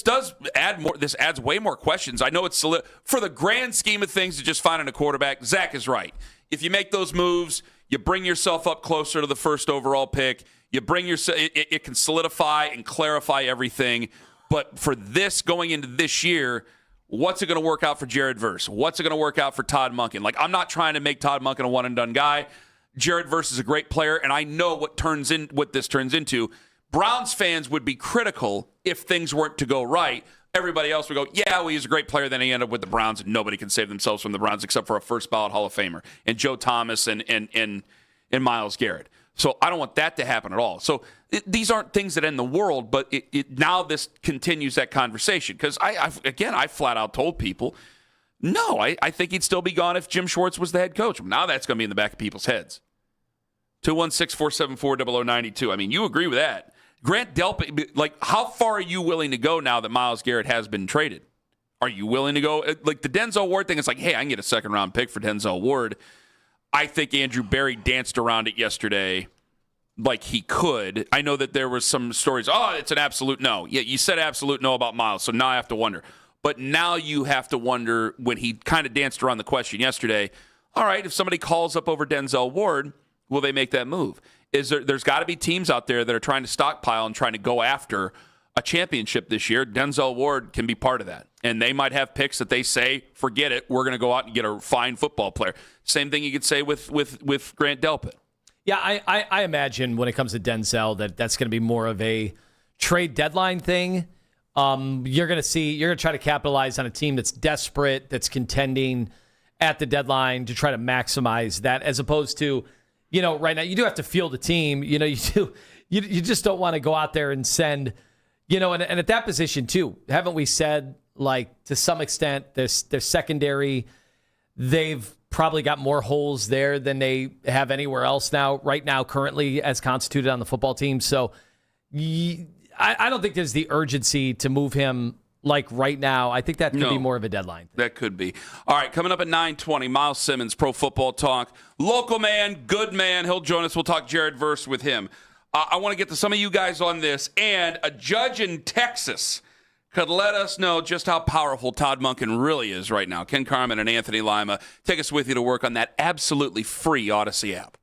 does add more. This adds way more questions. I know it's for the grand scheme of things to just finding a quarterback. Zach is right. If you make those moves, you bring yourself up closer to the first overall pick. You bring yourself. It can solidify and clarify everything. But for this going into this year, what's it going to work out for Jared Verse? What's it going to work out for Todd Monken? Like, I'm not trying to make Todd Monken a one and done guy. Jared Verse is a great player, and I know what this turns into. Browns fans would be critical if things weren't to go right. Everybody else would go, yeah, well, he's a great player. Then he ended up with the Browns, and nobody can save themselves from the Browns except for a first ballot Hall of Famer and Joe Thomas and Myles Garrett. So I don't want that to happen at all. So these aren't things that end the world, but now this continues that conversation. Because I flat out told people, no, I think he'd still be gone if Jim Schwartz was the head coach. Now that's going to be in the back of people's heads. 216-474-0092. I mean, you agree with that. Grant Delpit, like, how far are you willing to go now that Myles Garrett has been traded? Are you willing to go? Like, the Denzel Ward thing, it's like, hey, I can get a second-round pick for Denzel Ward. I think Andrew Berry danced around it yesterday like he could. I know that there was some stories, it's an absolute no. Yeah, you said absolute no about Myles, so now I have to wonder. But now you have to wonder, when he kind of danced around the question yesterday, all right, if somebody calls up over Denzel Ward, will they make that move? There's got to be teams out there that are trying to stockpile and trying to go after a championship this year. Denzel Ward can be part of that. And they might have picks that they say, forget it, we're going to go out and get a fine football player. Same thing you could say with Grant Delpit. Yeah, I imagine when it comes to Denzel that's going to be more of a trade deadline thing. You're going to try to capitalize on a team that's desperate, that's contending at the deadline to try to maximize that, as opposed to, right now you do have to field a team. You just don't want to go out there and send, and at that position too, haven't we said, like, to some extent, their secondary, they've probably got more holes there than they have anywhere else right now, currently, as constituted on the football team. So I don't think there's the urgency to move him, like, right now. I think that could be more of a deadline thing. That could be. All right, coming up at 9:20, Miles Simmons, Pro Football Talk. Local man, good man. He'll join us. We'll talk Jared Verse with him. I want to get to some of you guys on this, and a judge in Texas could let us know just how powerful Todd Monken really is right now. Ken Carman and Anthony Lima, take us with you to work on that absolutely free Odyssey app.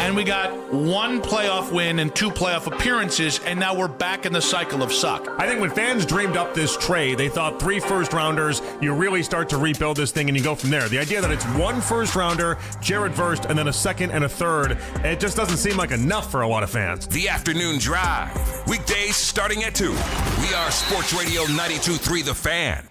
and we got 1 playoff win and 2 playoff appearances, and now we're back in the cycle of suck. I think when fans dreamed up this trade, they thought 3 first-rounders, you really start to rebuild this thing and you go from there. The idea that it's 1 first-rounder, Jared Verst, and then a second and a third, it just doesn't seem like enough for a lot of fans. The Afternoon Drive. Weekdays starting at 2. We are Sports Radio 92.3 The Fan.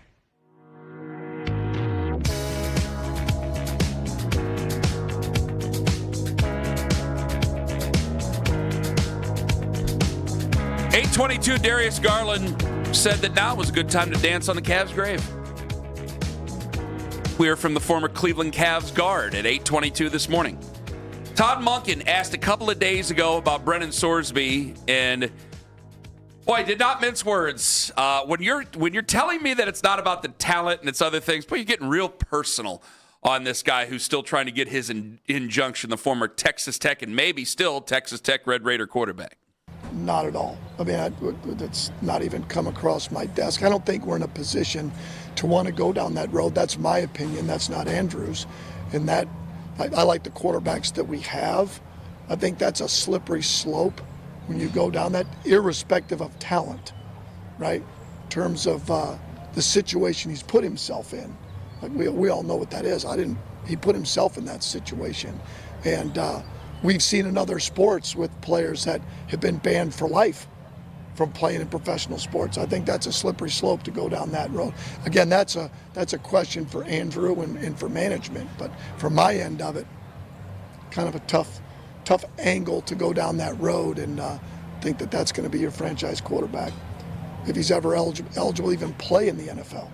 .822 Darius Garland said that now was a good time to dance on the Cavs' grave. We are from the former Cleveland Cavs guard at 8:22 this morning. Todd Monken asked a couple of days ago about Brennan Sorsby, and boy, did not mince words. When you're telling me that it's not about the talent and it's other things, but you're getting real personal on this guy who's still trying to get his injunction, the former Texas Tech and maybe still Texas Tech Red Raider quarterback. Not at all. I mean, it's not even come across my desk. I don't think we're in a position to want to go down that road. That's my opinion. That's not Andrew's. And that, I like the quarterbacks that we have. I think that's a slippery slope when you go down that, irrespective of talent, right? In terms of the situation he's put himself in. Like we all know what that is. He put himself in that situation. And we've seen in other sports with players that have been banned for life from playing in professional sports. I think that's a slippery slope to go down that road. Again, that's a question for Andrew and for management. But from my end of it, kind of a tough angle to go down that road and think that that's going to be your franchise quarterback if he's ever eligible to even play in the NFL.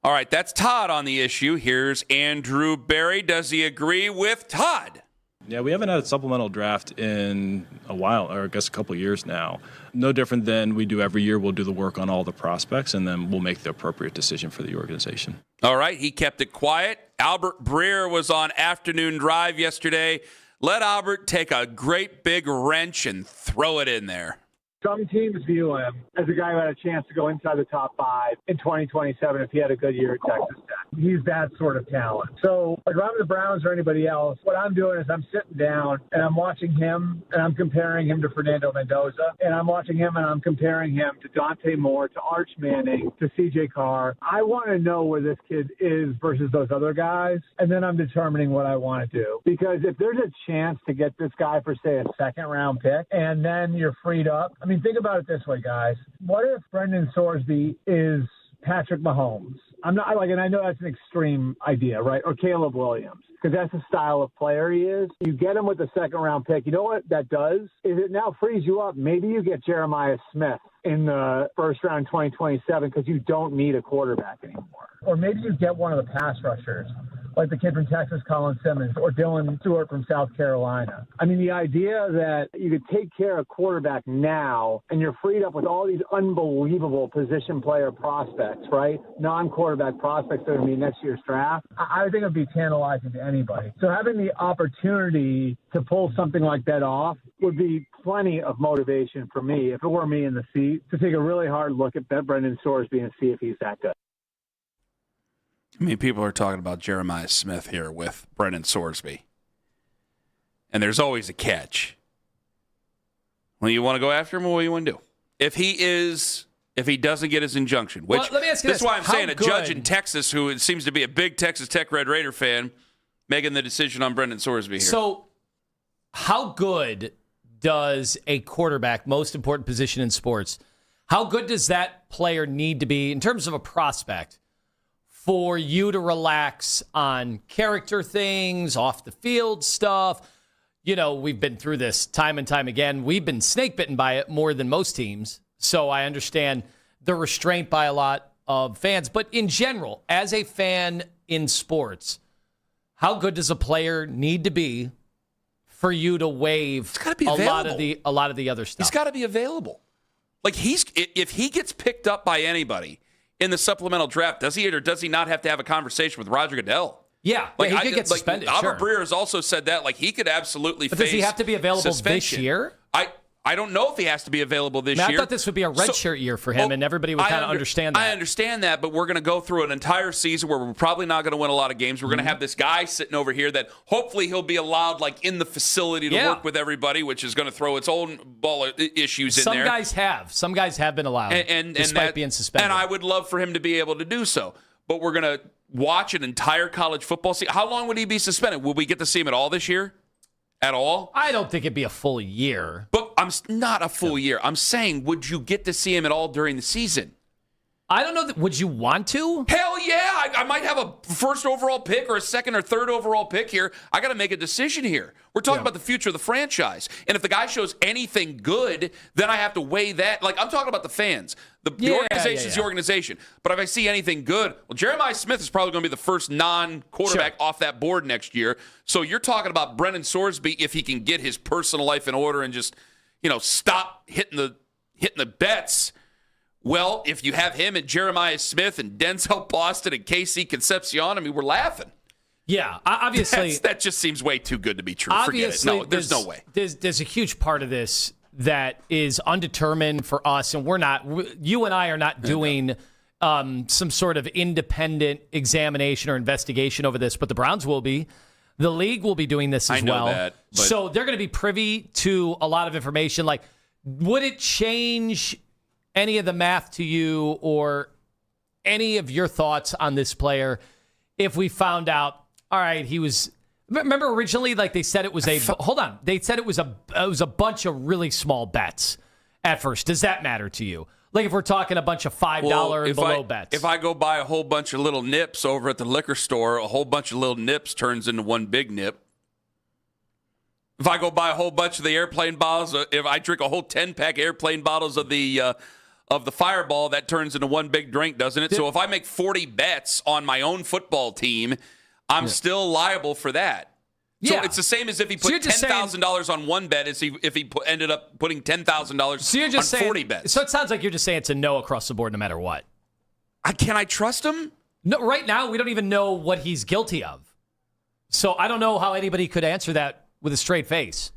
All right, that's Todd on the issue. Here's Andrew Berry. Does he agree with Todd? Yeah, we haven't had a supplemental draft in a while, or I guess a couple of years now. No different than we do every year. We'll do the work on all the prospects, and then we'll make the appropriate decision for the organization. All right, he kept it quiet. Albert Breer was on Afternoon Drive yesterday. Let Albert take a great big wrench and throw it in there. Some teams view him as a guy who had a chance to go inside the top 5 in 2027 if he had a good year at Texas Tech. He's that sort of talent. So, like, if I'm the Browns or anybody else, what I'm doing is I'm sitting down and I'm watching him and I'm comparing him to Fernando Mendoza. And I'm watching him and I'm comparing him to Dante Moore, to Arch Manning, to C.J. Carr. I want to know where this kid is versus those other guys, and then I'm determining what I want to do. Because if there's a chance to get this guy for, say, a second-round pick, and then you're freed up, I mean, think about it this way, guys. What if Brendan Sorsby is Patrick Mahomes? I'm not like, and I know that's an extreme idea, right? Or Caleb Williams, because that's the style of player he is. You get him with the second-round pick. You know what that does? Is it now frees you up. Maybe you get Jeremiah Smith in the first round 2027 because you don't need a quarterback anymore. Or maybe you get one of the pass rushers, like the kid from Texas, Colin Simmons, or Dylan Stewart from South Carolina. I mean, the idea that you could take care of quarterback now and you're freed up with all these unbelievable position player prospects, right? Non-quarterback prospects that are going to be next year's draft, I think it would be tantalizing to anybody. So having the opportunity to pull something like that off would be plenty of motivation for me, if it were me in the seat, to take a really hard look at Brendan Sorsby and see if he's that good. I mean, people are talking about Jeremiah Smith here with Brendan Sorsby. And there's always a catch. Well, you want to go after him, or what do you want to do? If he doesn't get his injunction, which, well, let me ask you this is why I'm saying a good? judge in Texas who seems to be a big Texas Tech Red Raider fan making the decision on Brendan Sorsby here. So how good does a quarterback, most important position in sports, how good does that player need to be in terms of a prospect for you to relax on character things, off the field stuff? You know, we've been through this time and time again. We've been snake bitten by it more than most teams. So I understand the restraint by a lot of fans. But in general, as a fan in sports, how good does a player need to be for you to waive a lot of the other stuff? He's got to be available. Like, if he gets picked up by anybody in the supplemental draft, does he or does he not have to have a conversation with Roger Goodell? Yeah, like, he could get suspended. Albert Breer has also said that, like, he could absolutely but face does he have to be available suspension. this year? I don't know if he has to be available this I year. thought this would be a redshirt year for him, and everybody would kind of understand that. I understand that, but we're going to go through an entire season where we're probably not going to win a lot of games. We're going to have this guy sitting over here that hopefully he'll be allowed, like, in the facility to work with everybody, which is going to throw its own ball issues in there. Some guys have been allowed, despite being suspended. And I would love for him to be able to do so. But we're going to watch an entire college football season. How long would he be suspended? Will we get to see him at all this year? At all? I don't think it'd be a full year. But I'm not a full year. I'm saying, would you get to see him at all during the season? I don't know. Would you want to? Hell yeah. I might have a first overall pick or a second or third overall pick here. I got to make a decision here. We're talking about the future of the franchise. And if the guy shows anything good, then I have to weigh that. Like, I'm talking about the fans. The organization's the organization. But if I see anything good, well, Jeremiah Smith is probably going to be the first non-quarterback off that board next year. So you're talking about Brennan Sorsby if he can get his personal life in order and just, stop hitting the bets. Well, if you have him and Jeremiah Smith and Denzel Boston and KC Concepcion, I mean, we're laughing. Yeah, obviously. That just seems way too good to be true. Forget it. No, there's no way. There's a huge part of this that is undetermined for us, and you and I are not doing some sort of independent examination or investigation over this, but the Browns will be. The league will be doing this as well. That, so they're going to be privy to a lot of information. Like, would it change any of the math to you or any of your thoughts on this player if we found out, all right, he was, remember originally, like they said it was they said it was a bunch of really small bets at first. Does that matter to you? Like if we're talking a bunch of $5 and below bets. If I go buy a whole bunch of little nips over at the liquor store, a whole bunch of little nips turns into one big nip. If I go buy a whole bunch of the airplane bottles, if I drink a whole 10-pack airplane bottles of the Fireball, that turns into one big drink, doesn't it? So if I make 40 bets on my own football team, I'm still liable for that. So it's the same as if he put $10,000 on one bet as if he ended up putting $10,000 on 40 bets. So it sounds like you're just saying it's a no across the board no matter what. Can I trust him? No, right now we don't even know what he's guilty of. So I don't know how anybody could answer that with a straight face.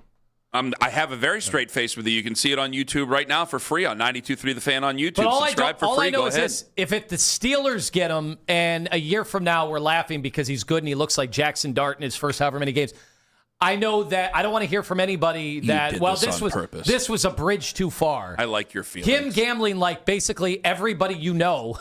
I have a very straight face with you. You can see it on YouTube right now for free on 92.3 The Fan on YouTube. But Subscribe for free. All I know Go is ahead. this: if the Steelers get him, and a year from now we're laughing because he's good and he looks like Jackson Dart in his first however many games, I know that I don't want to hear from anybody that this was a bridge too far. I like your feelings. Him gambling like basically everybody you know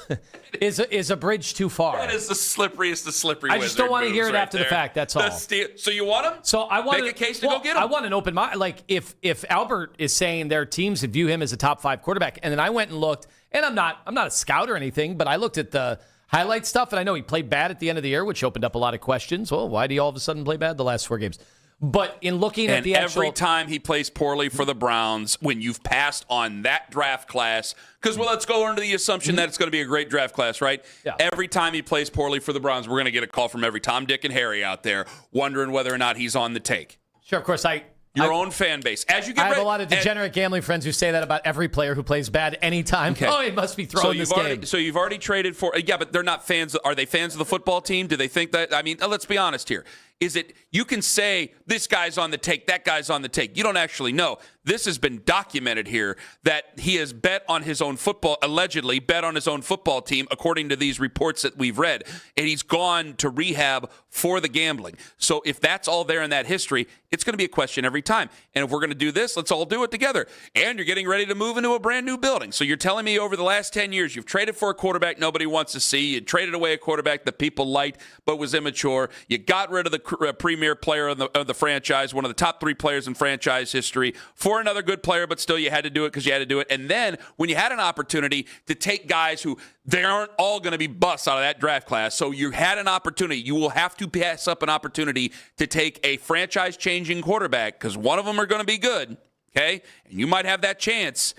is a bridge too far. That is the slipperiest of slippery. I just don't want to hear it after the fact. That's all. So you want him? So I want make a case to go get him. I want an open mind. Like if Albert is saying their teams that view him as a top 5 quarterback, and then I went and looked, and I'm not a scout or anything, but I looked at the highlight stuff, and I know he played bad at the end of the year, which opened up a lot of questions. Well, why did he all of a sudden play bad the last 4 games? But in looking at the actual... every time he plays poorly for the Browns, when you've passed on that draft class, because, let's go under the assumption that it's going to be a great draft class, right? Yeah. Every time he plays poorly for the Browns, we're going to get a call from every Tom, Dick, and Harry out there wondering whether or not he's on the take. Sure, of course, Your own fan base. As you get I have a lot of degenerate gambling friends who say that about every player who plays bad anytime. Okay. Oh, he must be throwing this game. So you've already traded for... Yeah, but they're not fans. Are they fans of the football team? Do they think that... I mean, let's be honest here. Is it... You can say, this guy's on the take, that guy's on the take. You don't actually know. This has been documented here that he has bet on his own football... Allegedly bet on his own football team, according to these reports that we've read. And he's gone to rehab for the gambling. So if that's all there in that history, it's going to be a question every time. And if we're going to do this, let's all do it together. And you're getting ready to move into a brand new building. So you're telling me over the last 10 years, you've traded for a quarterback nobody wants to see. You traded away a quarterback that people liked but was immature. You got rid of the premier player of the franchise, one of the top 3 players in franchise history, for another good player, but still you had to do it because you had to do it. And then when you had an opportunity to take guys who they aren't all going to be busts out of that draft class, so you had an opportunity. You will have to pass up an opportunity to take a franchise-changing quarterback because one of them are going to be good, okay? And you might have that chance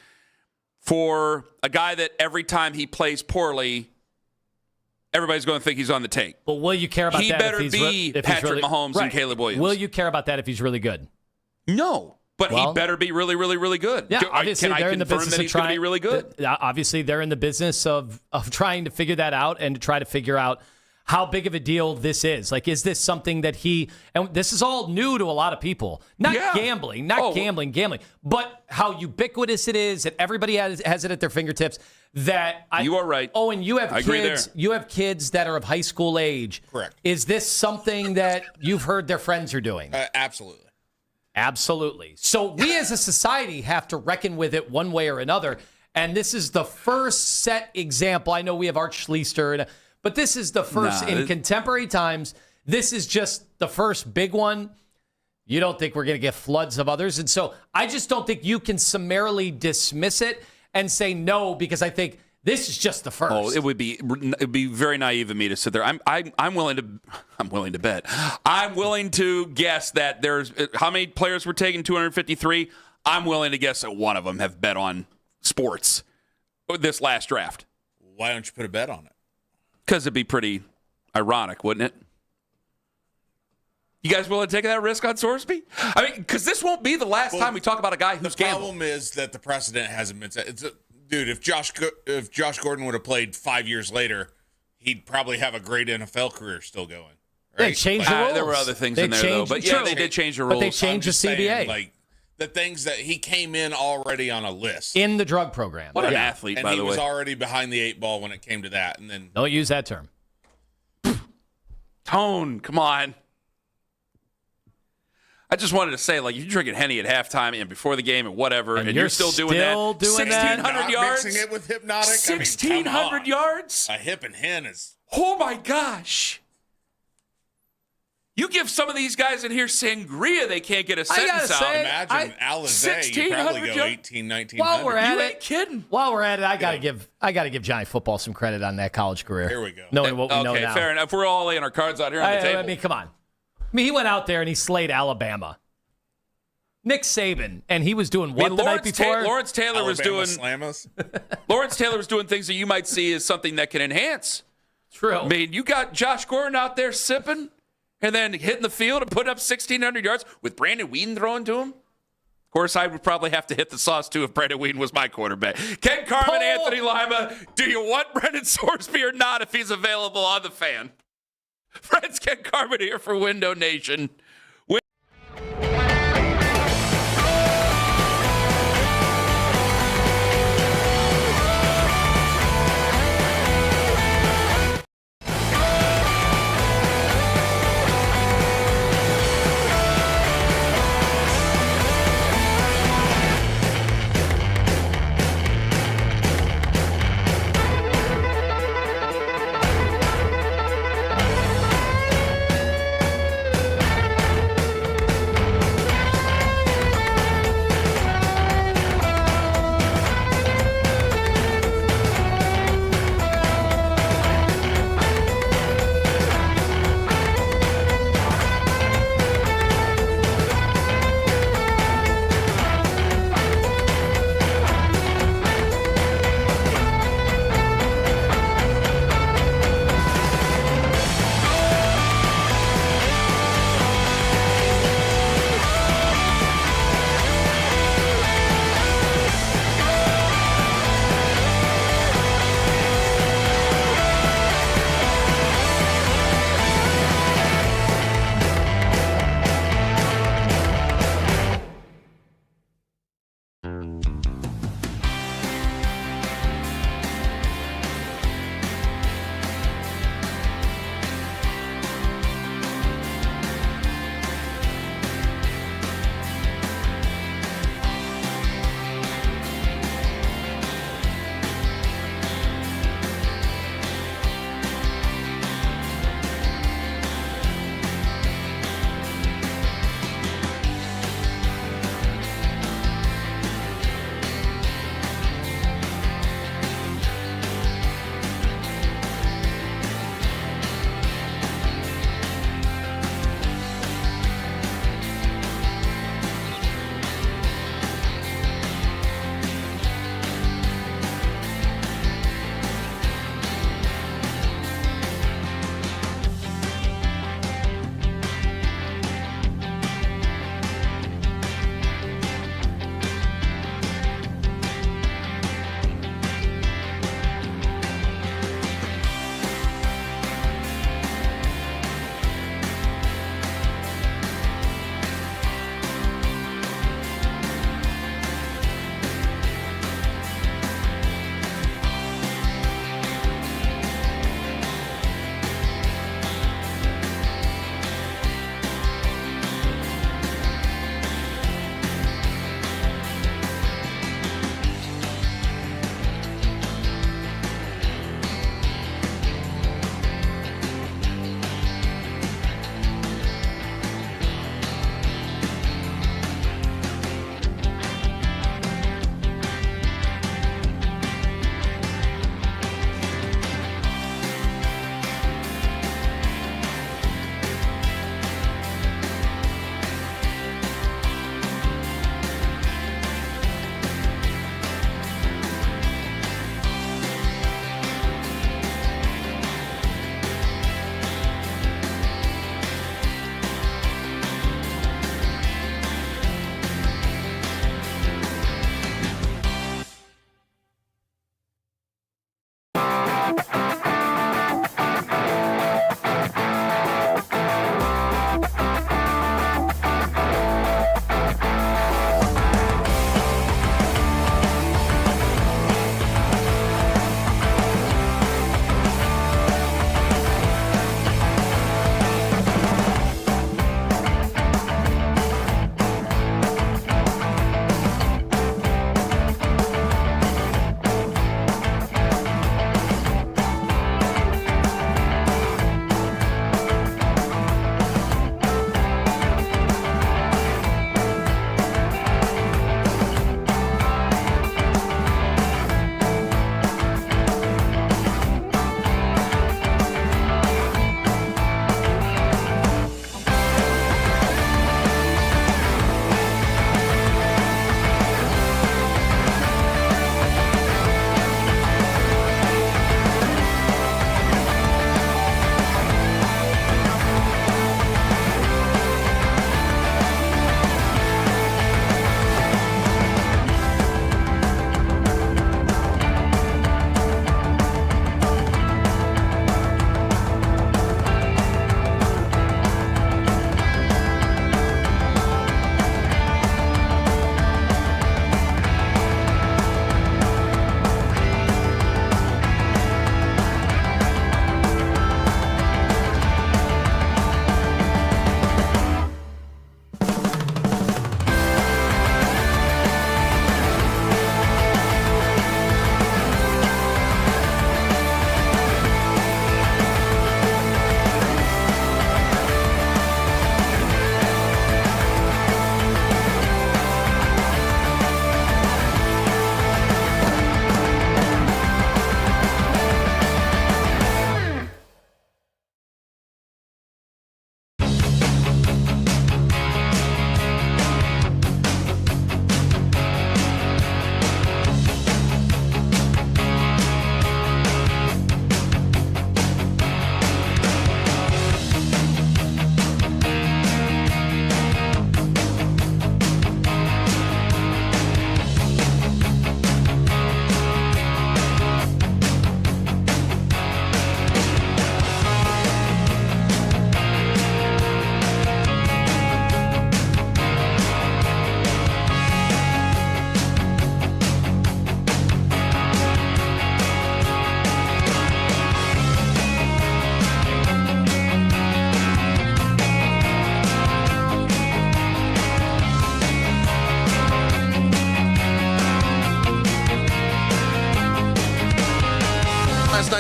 for a guy that every time he plays poorly, everybody's going to think he's on the take. Well, will you care about that? He better be Patrick Mahomes and Caleb Williams. Will you care about that if he's really good? No. But he better be really, really, really good. Yeah, obviously Can I they're in the confirm business that of he's going to trying. be really good? Obviously, they're in the business of trying to figure that out and to try to figure out how big of a deal this is. Like, is this something that and this is all new to a lot of people. Not gambling, gambling, but how ubiquitous it is, that everybody has it at their fingertips. You are right. Oh, and you have I kids. agree there. You have kids that are of high school age. Correct. Is this something that you've heard their friends are doing? Absolutely. Absolutely. So we as a society have to reckon with it one way or another. And this is the first set example. I know we have Art Schleister, but this is the first in contemporary times. This is just the first big one. You don't think we're going to get floods of others. And so I just don't think you can summarily dismiss it and say no, because I think this is just the first. Oh, it'd be very naive of me to sit there. I'm willing to bet. I'm willing to guess that there's how many players were taken? 253. I'm willing to guess that one of them have bet on sports this last draft. Why don't you put a bet on it? Because it'd be pretty ironic, wouldn't it? You guys willing to take that risk on Sorsby? I mean, because this won't be the last time we talk about a guy who's gambled. The problem is that the precedent hasn't been set. Dude, if Josh Gordon would have played 5 years later, he'd probably have a great NFL career still going. Right? They changed the rules. There were other things in there, though. But yeah, they did change the rules. But they changed the CBA. Saying, like, the things that he came in already on a list. In the drug program. What an athlete, by the way. And he was already behind the 8 ball when it came to that. And then don't use that term. Tone, come on. I just wanted to say, like, you're drinking Henny at halftime and before the game and whatever, and you're still doing that. 1,600 yards. Mixing it with hypnotic. 1,600 yards? A hip and hen is. Oh, my gosh. You give some of these guys in here sangria, they can't get a sentence out. Imagine Alizé, you probably go 18, 19. While we're at you ain't kidding. While we're at it, I gotta give Johnny Football some credit on that college career. Here we go. Knowing what we know now. Okay, fair enough. We're all laying our cards out here on the table. I mean, come on. I mean, he went out there and he slayed Alabama. Nick Saban, and he was doing what the night before? Lawrence Taylor was doing Lawrence Taylor was doing things that you might see as something that can enhance. True. I mean, you got Josh Gordon out there sipping and then hitting the field and putting up 1,600 yards with Brandon Weeden throwing to him. Of course, I would probably have to hit the sauce, too, if Brandon Weeden was my quarterback. Ken Carman, Anthony Lima, do you want Brendan Sorsby or not if he's available on the Fan? Friends, Ken Carman here for Window Nation.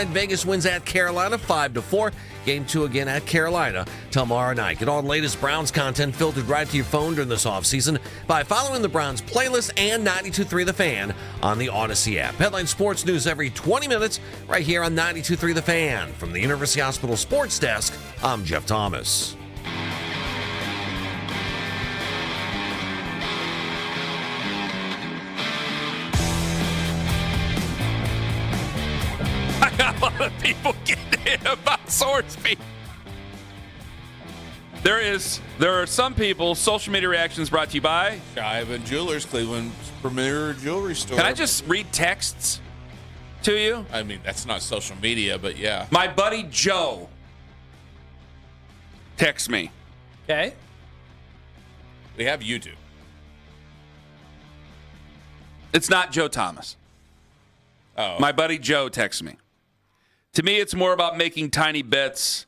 tonight. Vegas wins at Carolina 5-4. Game 2 again at Carolina tomorrow night. Get all the latest Browns content filtered right to your phone during this offseason by following the Browns playlist and 92.3 The Fan on the Odyssey app. Headline sports news every 20 minutes right here on 92.3 The Fan. From the University Hospital Sports Desk, I'm Jeff Thomas. I got a lot of people getting in about Sorsby. There are some people. Social media reactions brought to you by Shivan Jewelers, Cleveland's premier jewelry store. Can I just read texts to you? I mean, that's not social media, but yeah. My buddy Joe texts me. Okay. We have YouTube. It's not Joe Thomas. Oh. My buddy Joe texts me. To me, it's more about making tiny bets.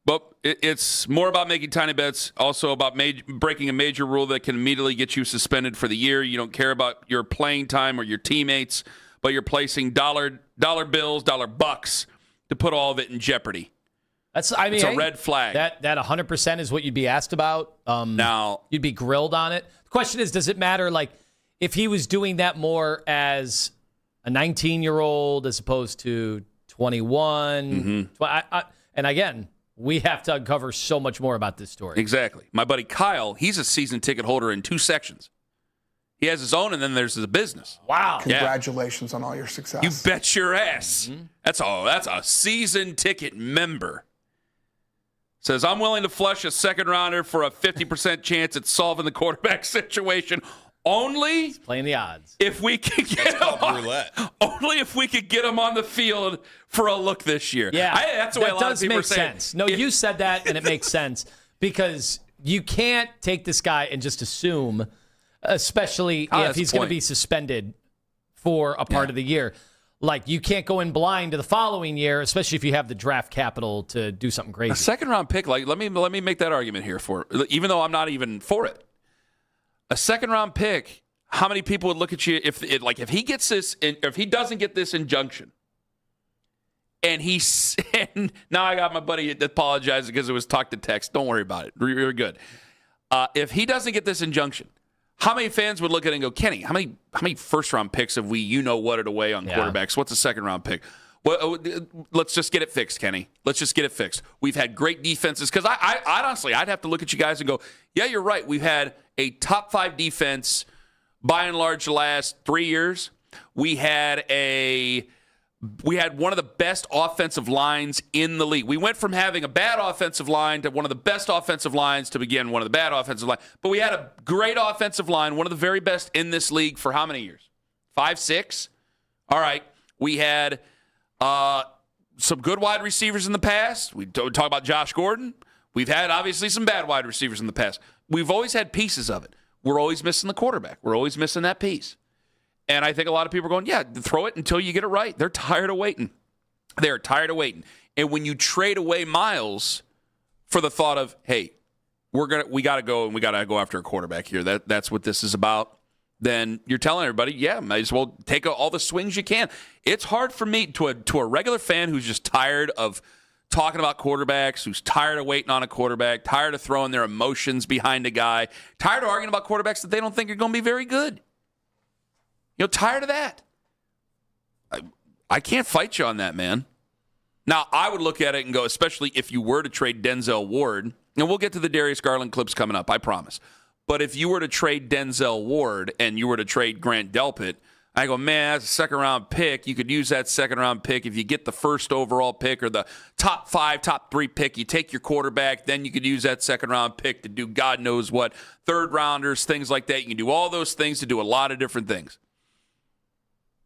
But it's more about making tiny bets, also about breaking a major rule that can immediately get you suspended for the year. You don't care about your playing time or your teammates, but you're placing dollar bills, $bucks to put all of it in jeopardy. It's a red flag. That 100% is what you'd be asked about. Now, you'd be grilled on it. The question is, does it matter? Like, if he was doing that more as a 19-year-old as opposed to 21, and again, we have to uncover so much more about this story. Exactly. My buddy Kyle, he's a season ticket holder in 2 sections. He has his own, and then there's his business. Wow. Congratulations on all your success. You bet your ass. Mm-hmm. That's a season ticket member. Says, I'm willing to flush a second rounder for a 50% chance at solving the quarterback situation. Only playing the odds. If we could get only if we could get him on the field for a look this year. Yeah, that's the way a lot of people are saying. Sense. No, you said that, and it makes sense because you can't take this guy and just assume, especially if he's going to be suspended for a part of the year. Like, you can't go in blind to the following year, especially if you have the draft capital to do something crazy. A second round pick, like let me make that argument here even though I'm not even for it. A second round pick, how many people would look at you if he gets this, if he doesn't get this injunction, and now I got my buddy apologizing because it was talk to text. Don't worry about it. You're good. If he doesn't get this injunction, how many fans would look at it and go, Kenny, how many first round picks have we whatted away on quarterbacks? What's a second round pick? Well, let's just get it fixed, Kenny. Let's just get it fixed. We've had great defenses. Because I honestly, I'd have to look at you guys and go, yeah, you're right. We've had a top 5 defense by and large the last 3 years. We had one of the best offensive lines in the league. We went from having a bad offensive line to one of the best offensive lines to begin one of the bad offensive line. But we had a great offensive line, one of the very best in this league for how many years? 5, 6? All right. We had some good wide receivers in the past. We talk about Josh Gordon. We've had, obviously, some bad wide receivers in the past. We've always had pieces of it. We're always missing the quarterback. We're always missing that piece. And I think a lot of people are going, yeah, throw it until you get it right. They're tired of waiting. They're tired of waiting. And when you trade away Miles for the thought of, hey, we got to go and we got to go after a quarterback here. That's what this is about. Then you're telling everybody, yeah, might as well take all the swings you can. It's hard for me to a regular fan who's just tired of talking about quarterbacks, who's tired of waiting on a quarterback, tired of throwing their emotions behind a guy, tired of arguing about quarterbacks that they don't think are going to be very good. Tired of that. I can't fight you on that, man. Now, I would look at it and go, especially if you were to trade Denzel Ward, and we'll get to the Darius Garland clips coming up, I promise. But if you were to trade Denzel Ward and you were to trade Grant Delpit, I go, man, that's a second-round pick. You could use that second-round pick. If you get the first overall pick or the top 5, top 3 pick, you take your quarterback, then you could use that second-round pick to do God knows what, third-rounders, things like that. You can do all those things to do a lot of different things.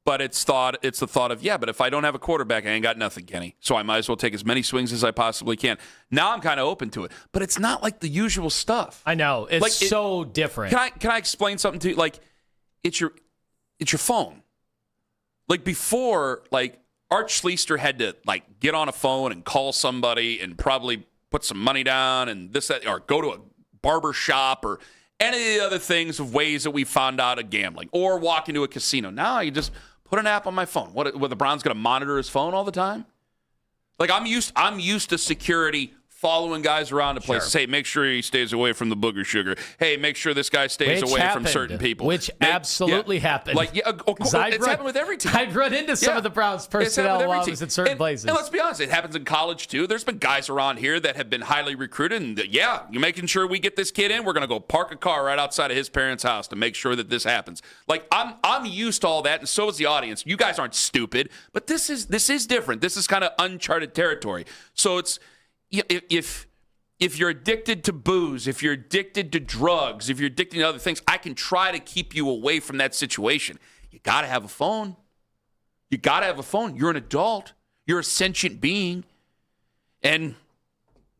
But it's the thought of, yeah, but if I don't have a quarterback, I ain't got nothing, Kenny. So I might as well take as many swings as I possibly can. Now I'm kind of open to it. But it's not like the usual stuff. I know. It's so different. Can I explain something to you? Like, it's your phone. Like, before, like, Art Schleister had to, like, get on a phone and call somebody and probably put some money down and this, that, or go to a barber shop or any of the other things of ways that we found out of gambling or walk into a casino. Now I can just put an app on my phone. What the Browns going to monitor his phone all the time? Like I'm used to security following guys around the place. Say, make sure he stays away from the booger sugar. Hey, make sure this guy stays away from certain people. Which absolutely happened. Like, of course, it's happened with every team. I've run into some of the Browns personnel while I was at certain places. And let's be honest, it happens in college too. There's been guys around here that have been highly recruited, and you're making sure we get this kid in. We're going to go park a car right outside of his parents' house to make sure that this happens. Like I'm used to all that, and so is the audience. You guys aren't stupid, but this is different. This is kind of uncharted territory. So it's if you're addicted to booze, if you're addicted to drugs, if you're addicted to other things, I can try to keep you away from that situation. You got to have a phone. You got to have a phone. You're an adult. You're a sentient being. And,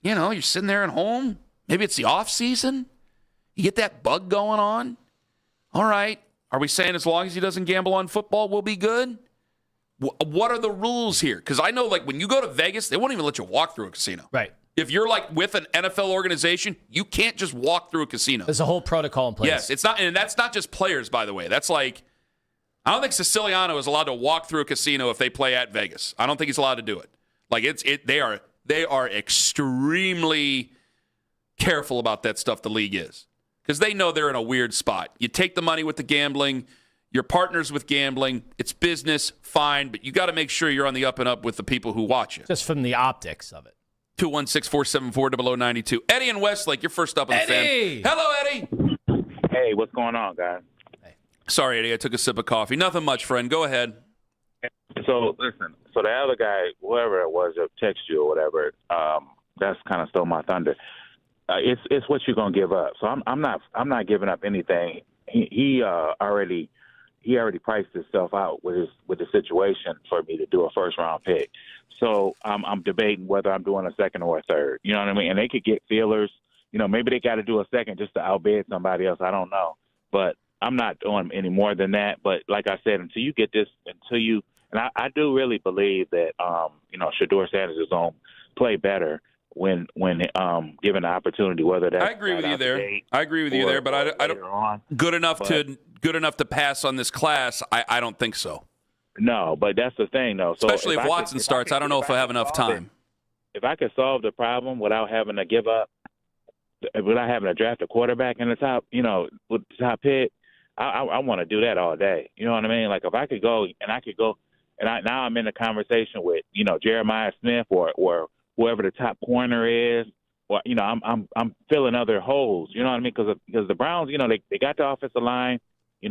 you're sitting there at home. Maybe it's the off season. You get that bug going on. All right. Are we saying as long as he doesn't gamble on football, we'll be good? What are the rules here? Because I know, like, when you go to Vegas, they won't even let you walk through a casino. Right. If you're like with an NFL organization, you can't just walk through a casino. There's a whole protocol in place. Yes, it's not, and that's not just players, by the way. That's like, I don't think Siciliano is allowed to walk through a casino if they play at Vegas. I don't think he's allowed to do it. Like they are extremely careful about that stuff. The league is, because they know they're in a weird spot. You take the money with the gambling, your partners with gambling. It's business, fine, but you got to make sure you're on the up and up with the people who watch you. Just from the optics of it. 216-474-0092. Eddie and Westlake, you're first up on the fan. Hello, Eddie. Hey, what's going on, guys? Sorry, Eddie, I took a sip of coffee. Nothing much, friend. Go ahead. So, listen, the other guy, whoever it was that text you or whatever, that's kind of stole my thunder. It's what you're gonna give up. So I'm not giving up anything. He already priced himself out with the situation for me to do a first round pick. So I'm debating whether I'm doing a second or a third. You know what I mean? And they could get feelers. Maybe they got to do a second just to outbid somebody else. I don't know. But I'm not doing any more than that. But like I said, until you get this, and I do really believe that, Shedeur Sanders is going to play better when given the opportunity, whether that's. I agree with you there. But I don't. Good enough to pass on this class. I don't think so. No, but that's the thing, though. So especially if Watson starts, I don't know if I have enough time. If I could solve the problem without having to give up, without having to draft a quarterback in the top, with the top pick, I want to do that all day. You know what I mean? Like if I could go, and now I'm in a conversation with, Jeremiah Smith or whoever the top corner is, or I'm filling other holes. You know what I mean? Because the Browns, they got the offensive line,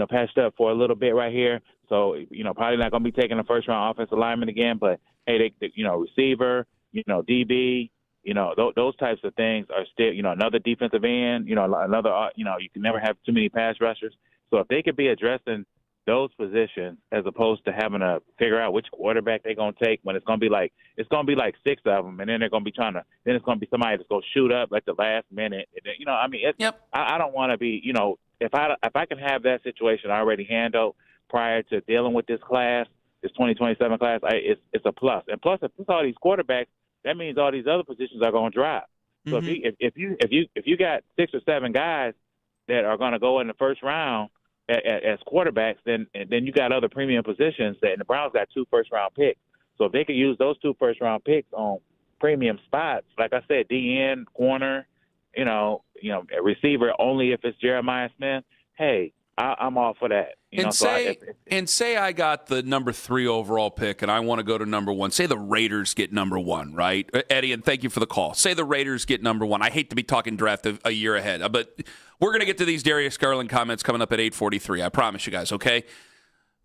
patched up for a little bit right here. So, probably not going to be taking a first-round offensive lineman again. But, hey, receiver, DB, those types of things are still, another defensive end, another, you can never have too many pass rushers. So if they could be addressing those positions as opposed to having to figure out which quarterback they're going to take when it's going to be like 6 of them, and then they're going to be then it's going to be somebody that's going to shoot up at the last minute. And, I don't want to be, if I can have that situation already handled prior to dealing with this class, this 2027 class, it's a plus. And plus, if it's all these quarterbacks, that means all these other positions are going to drop. So if you got 6 or 7 guys that are going to go in the first round as quarterbacks, then you got other premium positions and the Browns got 2 first-round picks. So if they could use those 2 first-round picks on premium spots, like I said, DN, corner, a receiver only if it's Jeremiah Smith, hey, I'm all for that. Say I got the number 3 overall pick and I want to go to number 1. Say the Raiders get number 1, right? Eddie, and thank you for the call. Say the Raiders get number 1. I hate to be talking draft a year ahead, but we're going to get to these Darius Garland comments coming up at 8:43. I promise you guys, okay?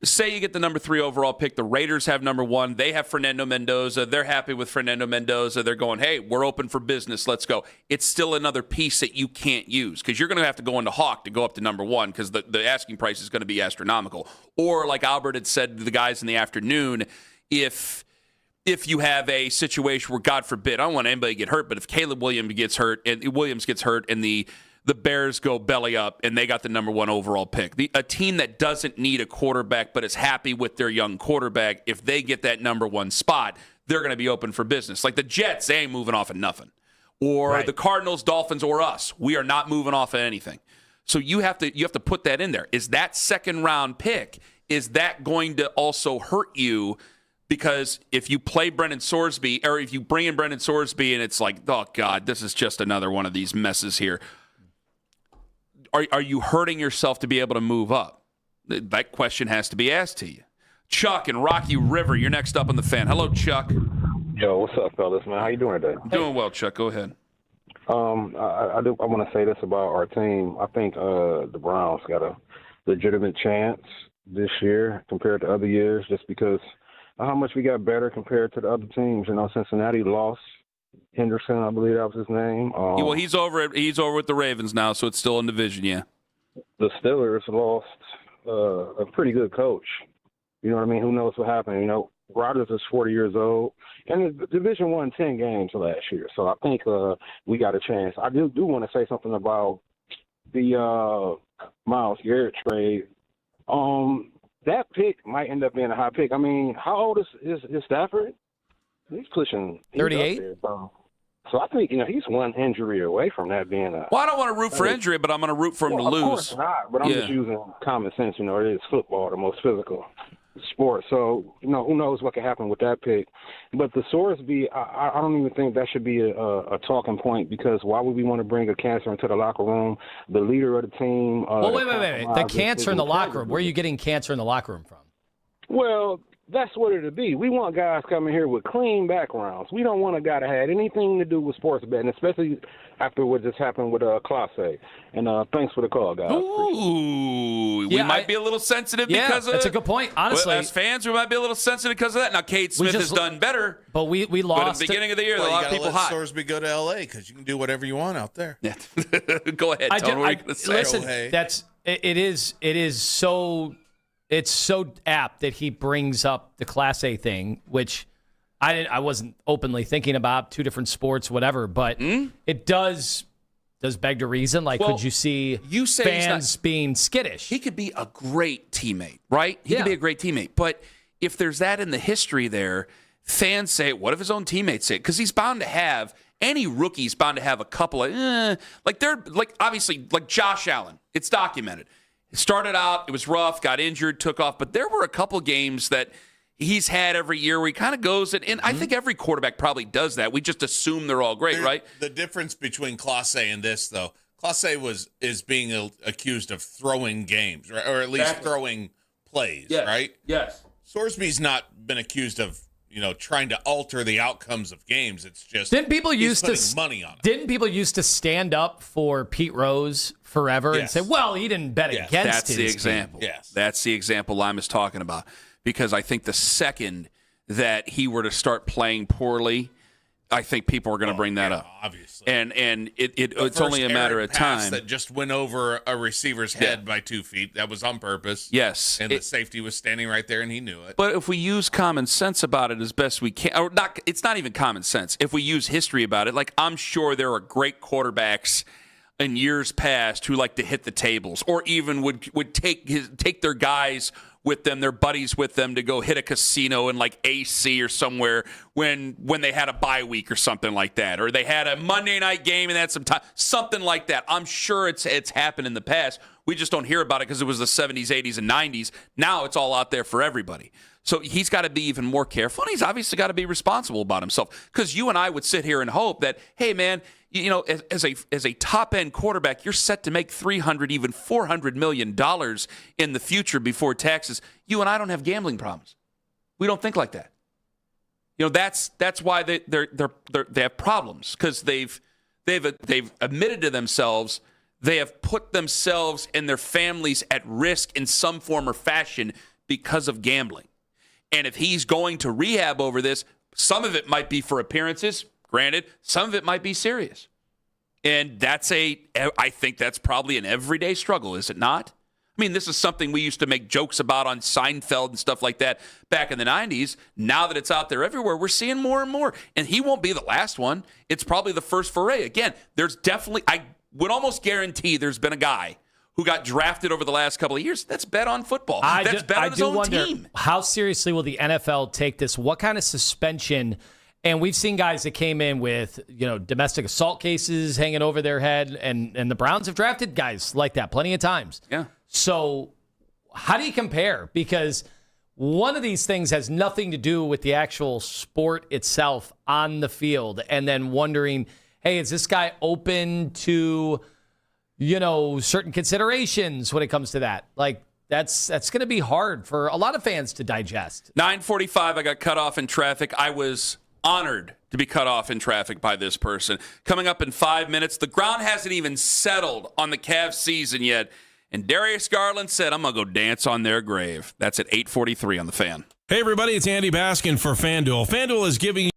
Say you get the number 3 overall pick. The Raiders have number 1. They have Fernando Mendoza. They're happy with Fernando Mendoza. They're going, hey, we're open for business. Let's go. It's still another piece that you can't use because you're going to have to go into Hawk to go up to number 1 because the asking price is going to be astronomical. Or like Albert had said to the guys in the afternoon, if you have a situation where, God forbid, I don't want anybody to get hurt, but if Caleb Williams gets hurt and the Bears go belly up, and they got the number 1 overall pick. A team that doesn't need a quarterback but is happy with their young quarterback, if they get that number 1 spot, they're going to be open for business. Like the Jets, they ain't moving off of nothing. Or the Cardinals, Dolphins, or us. We are not moving off of anything. So you have to put that in there. Is that second-round pick, is that going to also hurt you Because if you play Brendan Sorsby, or if you bring in Brendan Sorsby and it's like, oh, God, this is just another one of these messes here, are you hurting yourself to be able to move up? That question has to be asked to you. Chuck in Rocky River, you're next up on the Fan. Hello, Chuck. Yo, what's up, fellas, man? How you doing today? Doing well, Chuck. Go ahead. I want to say this about our team. I think the Browns got a legitimate chance this year compared to other years, just because of how much we got better compared to the other teams. You know, Cincinnati lost Henderson, I believe that was his name. Well, he's over with the Ravens now, so it's still in division. Yeah. The Steelers lost a pretty good coach. You know what I mean? Who knows what happened? You know, Rodgers is 40 years old, and the division won 10 games last year. So I think we got a chance. I do want to say something about the Myles Garrett trade. That pick might end up being a high pick. I mean, how old is Stafford? He's pushing 38. So I think, he's one injury away from that being a. Well, I don't want to root for injury, but I'm going to root for him to lose. Of course not, but I'm just using common sense. It is football, the most physical sport. So, who knows what could happen with that pick. But the Sorsby, I don't even think that should be a talking point, because why would we want to bring a cancer into the locker room? The leader of the team. Well, wait. The cancer in the locker room. Where are you getting cancer in the locker room from? Well, that's what it'll be. We want guys coming here with clean backgrounds. We don't want a guy that had anything to do with sports betting, especially after what just happened with Clase. And thanks for the call, guys. Ooh, we might be a little sensitive because of that's a good point. Honestly, as fans, we might be a little sensitive because of that. Now, Kate Smith has done better. But we lost. But at the beginning of the year, there were a lot of people hot. Sorsby go to L.A. because you can do whatever you want out there. Yeah. Go ahead. Tell me what you're going to say. Listen, it is so. It's so apt that he brings up the Class A thing, which I wasn't openly thinking about, two different sports, whatever, but it does beg to reason. Like, could you see fans being skittish? He could be a great teammate, right? He could be a great teammate. But if there's that in the history there, fans say, what if his own teammates say it? Because he's bound to have, any rookie's bound to have a couple of, obviously, like Josh Allen. It's documented. It started out, it was rough, got injured, took off, but there were a couple games that he's had every year where he kind of goes, and I think every quarterback probably does that. We just assume they're all great, right? The difference between Clase and this, though, Clase is being accused of throwing games, right? Or at least throwing plays, right? Yes. Sorsby's not been accused of trying to alter the outcomes of games. It's just didn't people used putting to money on it. Didn't people used to stand up for Pete Rose forever and say, "Well, he didn't bet against That's his the example. team." Yes, that's the example Lima's talking about. Because I think the second that he were to start playing poorly, I think people are going to bring that up. Obviously, and it's only a matter of time. That just went over a receiver's head by 2 feet. That was on purpose. Yes, and the safety was standing right there, and he knew it. But if we use common sense about it as best we can, or not, it's not even common sense. If we use history about it, like I'm sure there are great quarterbacks in years past who like to hit the tables, or even would take their guys with them, their buddies with them, to go hit a casino in like AC or somewhere when they had a bye week or something like that, or they had a Monday night game and had some time, something like that. I'm sure it's happened in the past. We just don't hear about it because it was the 70s, 80s, and 90s. Now it's all out there for everybody. So he's got to be even more careful, and he's obviously got to be responsible about himself. Because you and I would sit here and hope that, hey, man, as a top end quarterback, you're set to make $300, even $400 million in the future before taxes. You and I don't have gambling problems. We don't think like that. That's why they have problems, because they've admitted to themselves they have put themselves and their families at risk in some form or fashion because of gambling. And if he's going to rehab over this, some of it might be for appearances. Granted, some of it might be serious. And I think that's probably an everyday struggle, is it not? I mean, this is something we used to make jokes about on Seinfeld and stuff like that back in the 90s. Now that it's out there everywhere, we're seeing more and more. And he won't be the last one. It's probably the first foray. Again, I would almost guarantee there's been a guy who got drafted over the last couple of years that's bet on football. That's bet on his own team. How seriously will the NFL take this? What kind of suspension? And we've seen guys that came in with, domestic assault cases hanging over their head, and the Browns have drafted guys like that plenty of times. Yeah. So how do you compare? Because one of these things has nothing to do with the actual sport itself on the field, and then wondering, hey, is this guy open to, certain considerations when it comes to that? Like, that's going to be hard for a lot of fans to digest. 9:45, I got cut off in traffic. I was honored to be cut off in traffic by this person. Coming up in 5 minutes, the ground hasn't even settled on the Cavs season yet. And Darius Garland said, I'm going to go dance on their grave. That's at 8:43 on The Fan. Hey, everybody, it's Andy Baskin for FanDuel. FanDuel is giving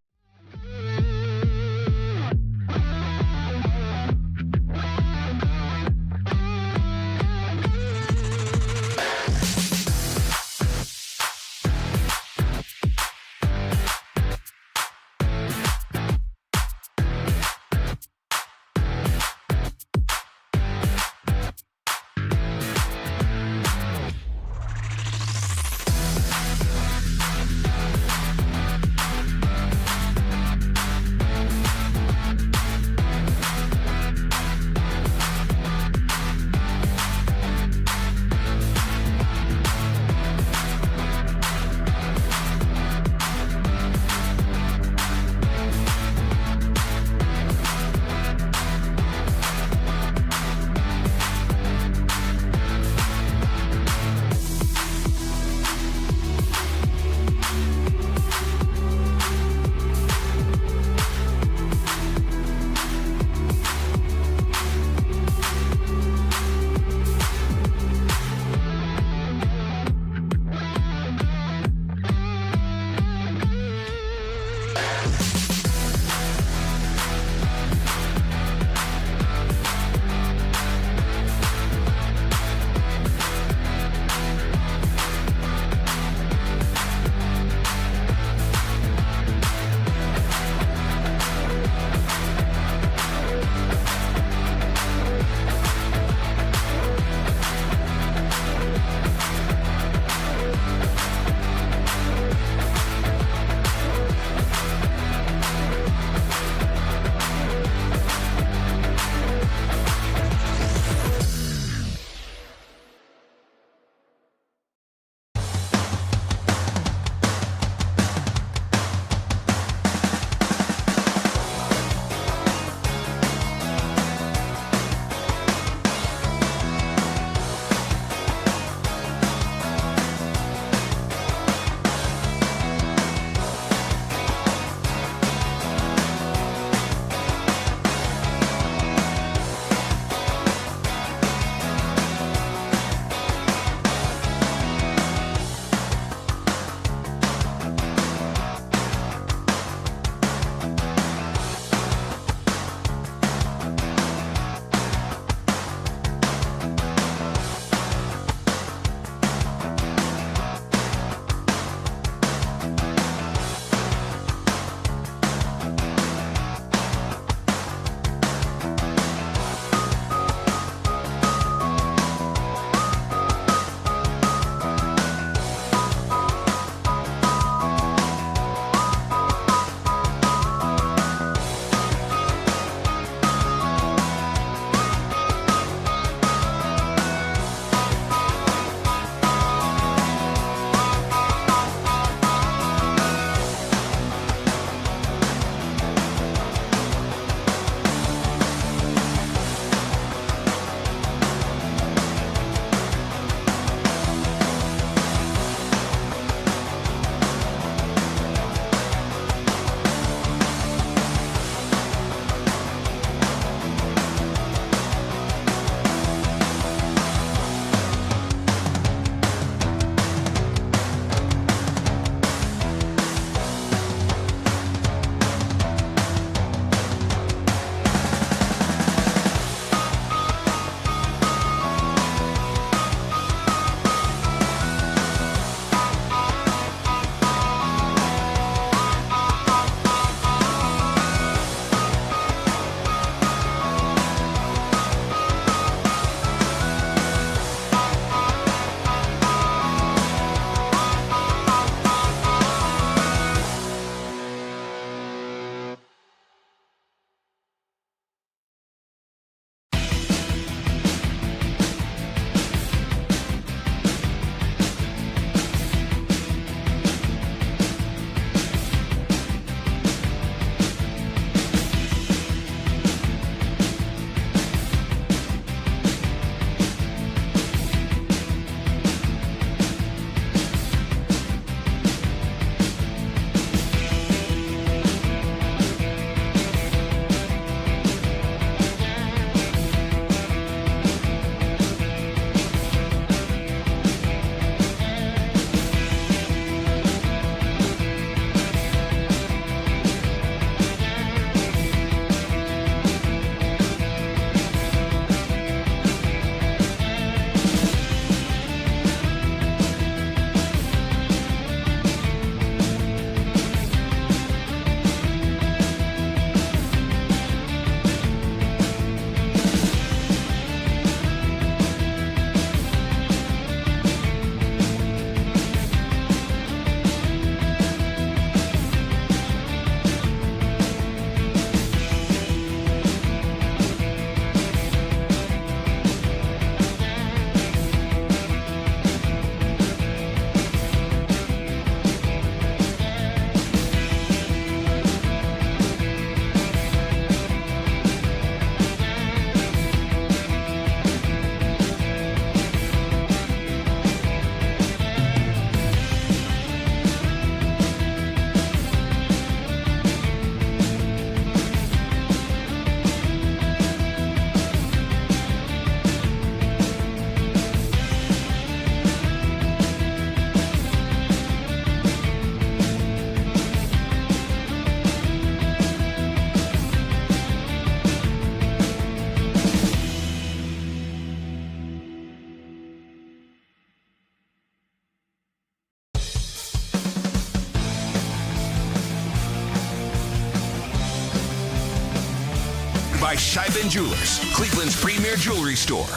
by Scheiben Jewelers, Cleveland's premier jewelry store.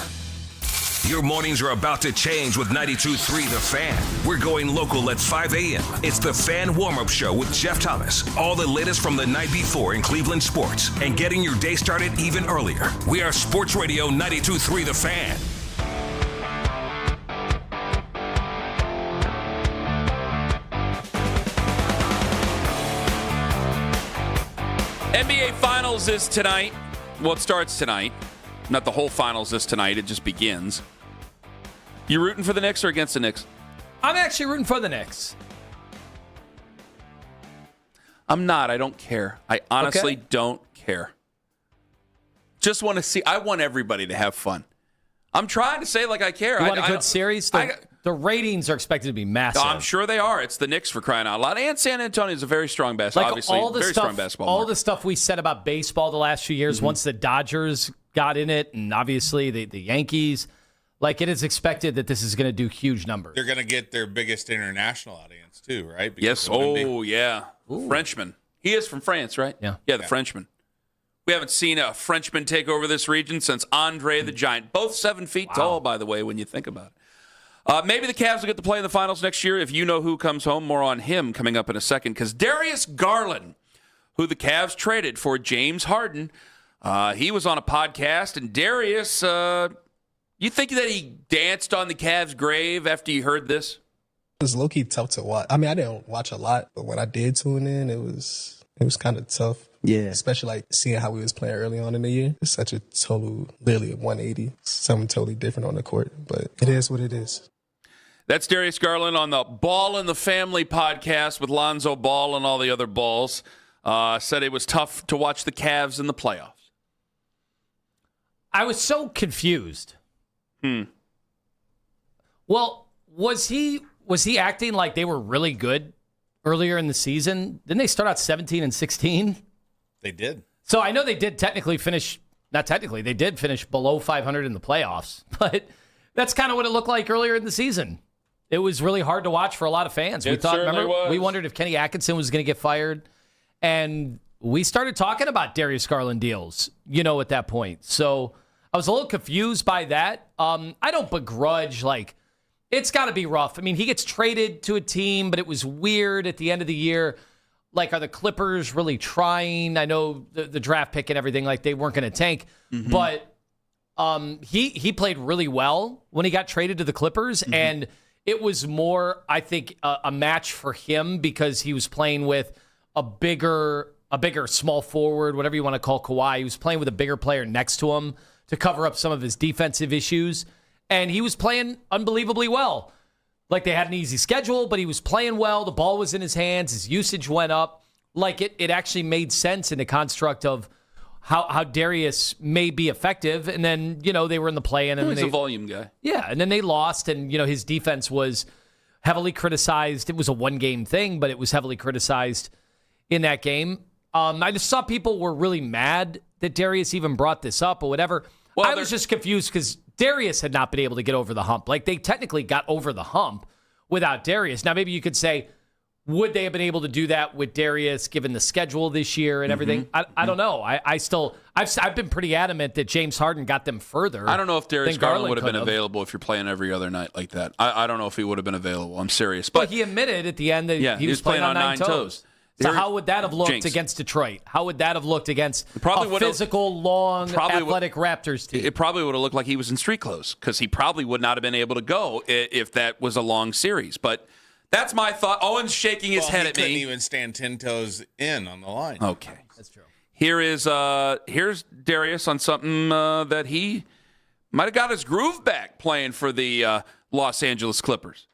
Your mornings are about to change with 92.3 The Fan. We're going local at 5 a.m. It's The Fan Warm-Up Show with Jeff Thomas. All the latest from the night before in Cleveland sports and getting your day started even earlier. We are Sports Radio 92.3 The Fan. NBA Finals is tonight. Well, it starts tonight. Not the whole finals is tonight. It just begins. You rooting for the Knicks or against the Knicks? I'm actually rooting for the Knicks. I'm not. I don't care. I honestly don't care. Just want to see. I want everybody to have fun. I'm trying to say like I care. You want a good series? The ratings are expected to be massive. I'm sure they are. It's the Knicks for crying out loud. And San Antonio is a very strong basketball. Obviously, strong basketball. All the stuff we said about baseball the last few years, once the Dodgers got in it, and obviously the Yankees, like it is expected that this is going to do huge numbers. They're going to get their biggest international audience too, right? Yes. Oh, yeah. Ooh. Frenchman. He is from France, right? Yeah. Yeah, the Frenchman. We haven't seen a Frenchman take over this region since Andre the Giant. Both 7 feet tall, by the way, when you think about it. Maybe the Cavs will get to play in the finals next year. If you know who comes home, more on him coming up in a second. Because Darius Garland, who the Cavs traded for James Harden, he was on a podcast. And Darius, you think that he danced on the Cavs' grave after you heard this? It was low-key tough to watch. I mean, I didn't watch a lot, but when I did tune in, it was kind of tough. Yeah. Especially like seeing how we was playing early on in the year. It's such a literally a 180. Something totally different on the court, but it is what it is. That's Darius Garland on the Ball in the Family podcast with Lonzo Ball and all the other balls. Said it was tough to watch the Cavs in the playoffs. I was so confused. Well, was he acting like they were really good earlier in the season? Didn't they start out 17-16? They did. So I know they did they did finish below 500 in the playoffs, but that's kind of what it looked like earlier in the season. It was really hard to watch for a lot of fans. We wondered if Kenny Atkinson was going to get fired, and we started talking about Darius Garland deals, at that point. So I was a little confused by that. I don't begrudge, it's got to be rough. I mean, he gets traded to a team, but it was weird at the end of the year. Are the Clippers really trying? I know the draft pick and everything, they weren't going to tank, but he played really well when he got traded to the Clippers, and it was more, I think, a match for him because he was playing with a bigger small forward, whatever you want to call Kawhi. He was playing with a bigger player next to him to cover up some of his defensive issues, and he was playing unbelievably well. They had an easy schedule, but he was playing well. The ball was in his hands. His usage went up. It actually made sense in the construct of how Darius may be effective. And then, they were in the play-in. And he's a volume guy. Yeah, and then they lost, and, his defense was heavily criticized. It was a one-game thing, but it was heavily criticized in that game. I just saw people were really mad that Darius even brought this up or whatever. Well, I was just confused because Darius had not been able to get over the hump. They technically got over the hump without Darius. Now, maybe you could say, would they have been able to do that with Darius given the schedule this year and everything? I don't know. I've been pretty adamant that James Harden got them further. I don't know if Darius Garland would have been available if you're playing every other night like that. I don't know if he would have been available. I'm serious. But he admitted at the end that he was playing on nine toes. So how would that have looked against Detroit? How would that have looked against a physical, long, athletic Raptors team? It probably would have looked like he was in street clothes because he probably would not have been able to go if that was a long series. But that's my thought. Owen's shaking his head at me. He couldn't even stand 10 toes in on the line. Okay. That's true. Here's Darius on something that he might have got his groove back playing for the Los Angeles Clippers.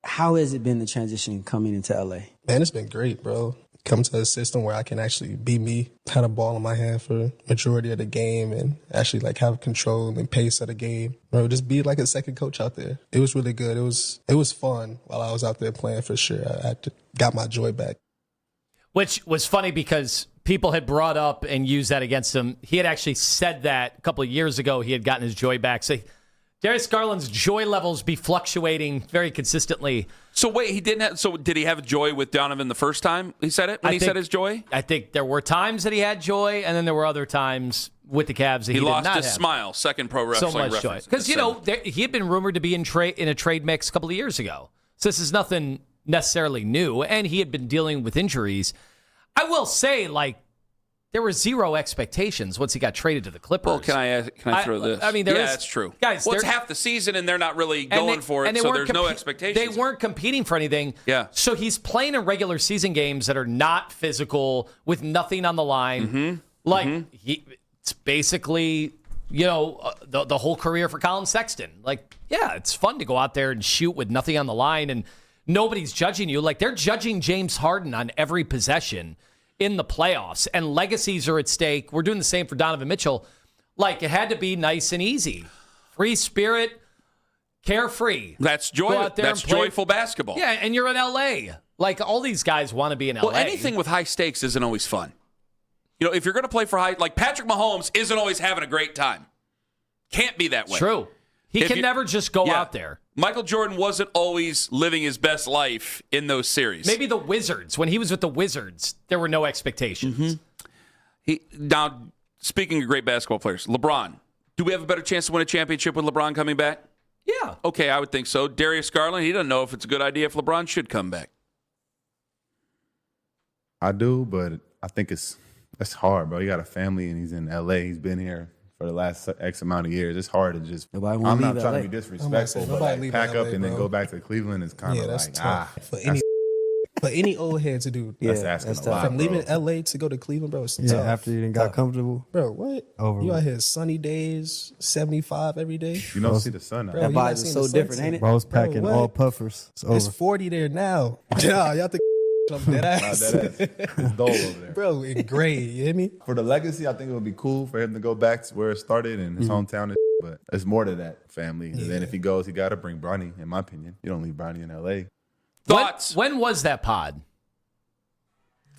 How has it been the transition coming into LA? Man, it's been great, bro. Come to a system where I can actually be me, have a ball in my hand for majority of the game and actually have control and pace of the game. Bro, just be like a second coach out there. It was really good. It was fun while I was out there playing for sure. I got my joy back. Which was funny because people had brought up and used that against him. He had actually said that a couple of years ago. He had gotten his joy back. So Darius Garland's joy levels be fluctuating very consistently. So wait, he didn't have. So did he have joy with Donovan the first time he said it? When he said his joy, I think there were times that he had joy, and then there were other times with the Cavs that he lost did not his have smile. Second pro wrestling so much reference. joy. Because, he had been rumored to be in a trade mix a couple of years ago. So this is nothing necessarily new, and he had been dealing with injuries. I will say, there were zero expectations once he got traded to the Clippers. Well, can I throw this? I mean, that's true. Guys, it's half the season, and they're not really going for it, so there's no expectations. They weren't competing for anything. Yeah. So he's playing in regular season games that are not physical, with nothing on the line. It's basically, the whole career for Colin Sexton. It's fun to go out there and shoot with nothing on the line, and nobody's judging you. They're judging James Harden on every possession in the playoffs, and legacies are at stake. We're doing the same for Donovan Mitchell. It had to be nice and easy. Free spirit, carefree. That's joy. That's joyful basketball. Yeah, and you're in L.A. All these guys want to be in L.A. Well, anything with high stakes isn't always fun. If you're going to play for high, Patrick Mahomes isn't always having a great time. Can't be that way. True. He can never just go out there. Michael Jordan wasn't always living his best life in those series. Maybe the Wizards. When he was with the Wizards, there were no expectations. Now, speaking of great basketball players, LeBron. Do we have a better chance to win a championship with LeBron coming back? Yeah. Okay, I would think so. Darius Garland, he doesn't know if it's a good idea if LeBron should come back. I do, but I think it's hard, bro. He got a family, and he's in L.A. He's been here for the last X amount of years. It's hard to just. I'm not trying to be disrespectful, but pack up and then go back to Cleveland is kind of tough. For any old head to do. That's asking a lot, From bro. leaving LA to go to Cleveland, bro, it's tough. After you done got comfortable. Bro, what? Over You out here sunny days, 75 every day. You don't see the sun out. Bro, that you not vibe is seeing so the different, sunset. ain't it? Bro's packing Bro, all puffers. It's over. It's 40 there now. Yeah, y'all think I'm dead ass. It's dull over there. Bro, in gray, you hear me? For the legacy, I think it would be cool for him to go back to where it started in his hometown. But it's more to that family. And then if he goes, he got to bring Bronny, in my opinion. You don't leave Bronny in L.A. Thoughts? When was that pod?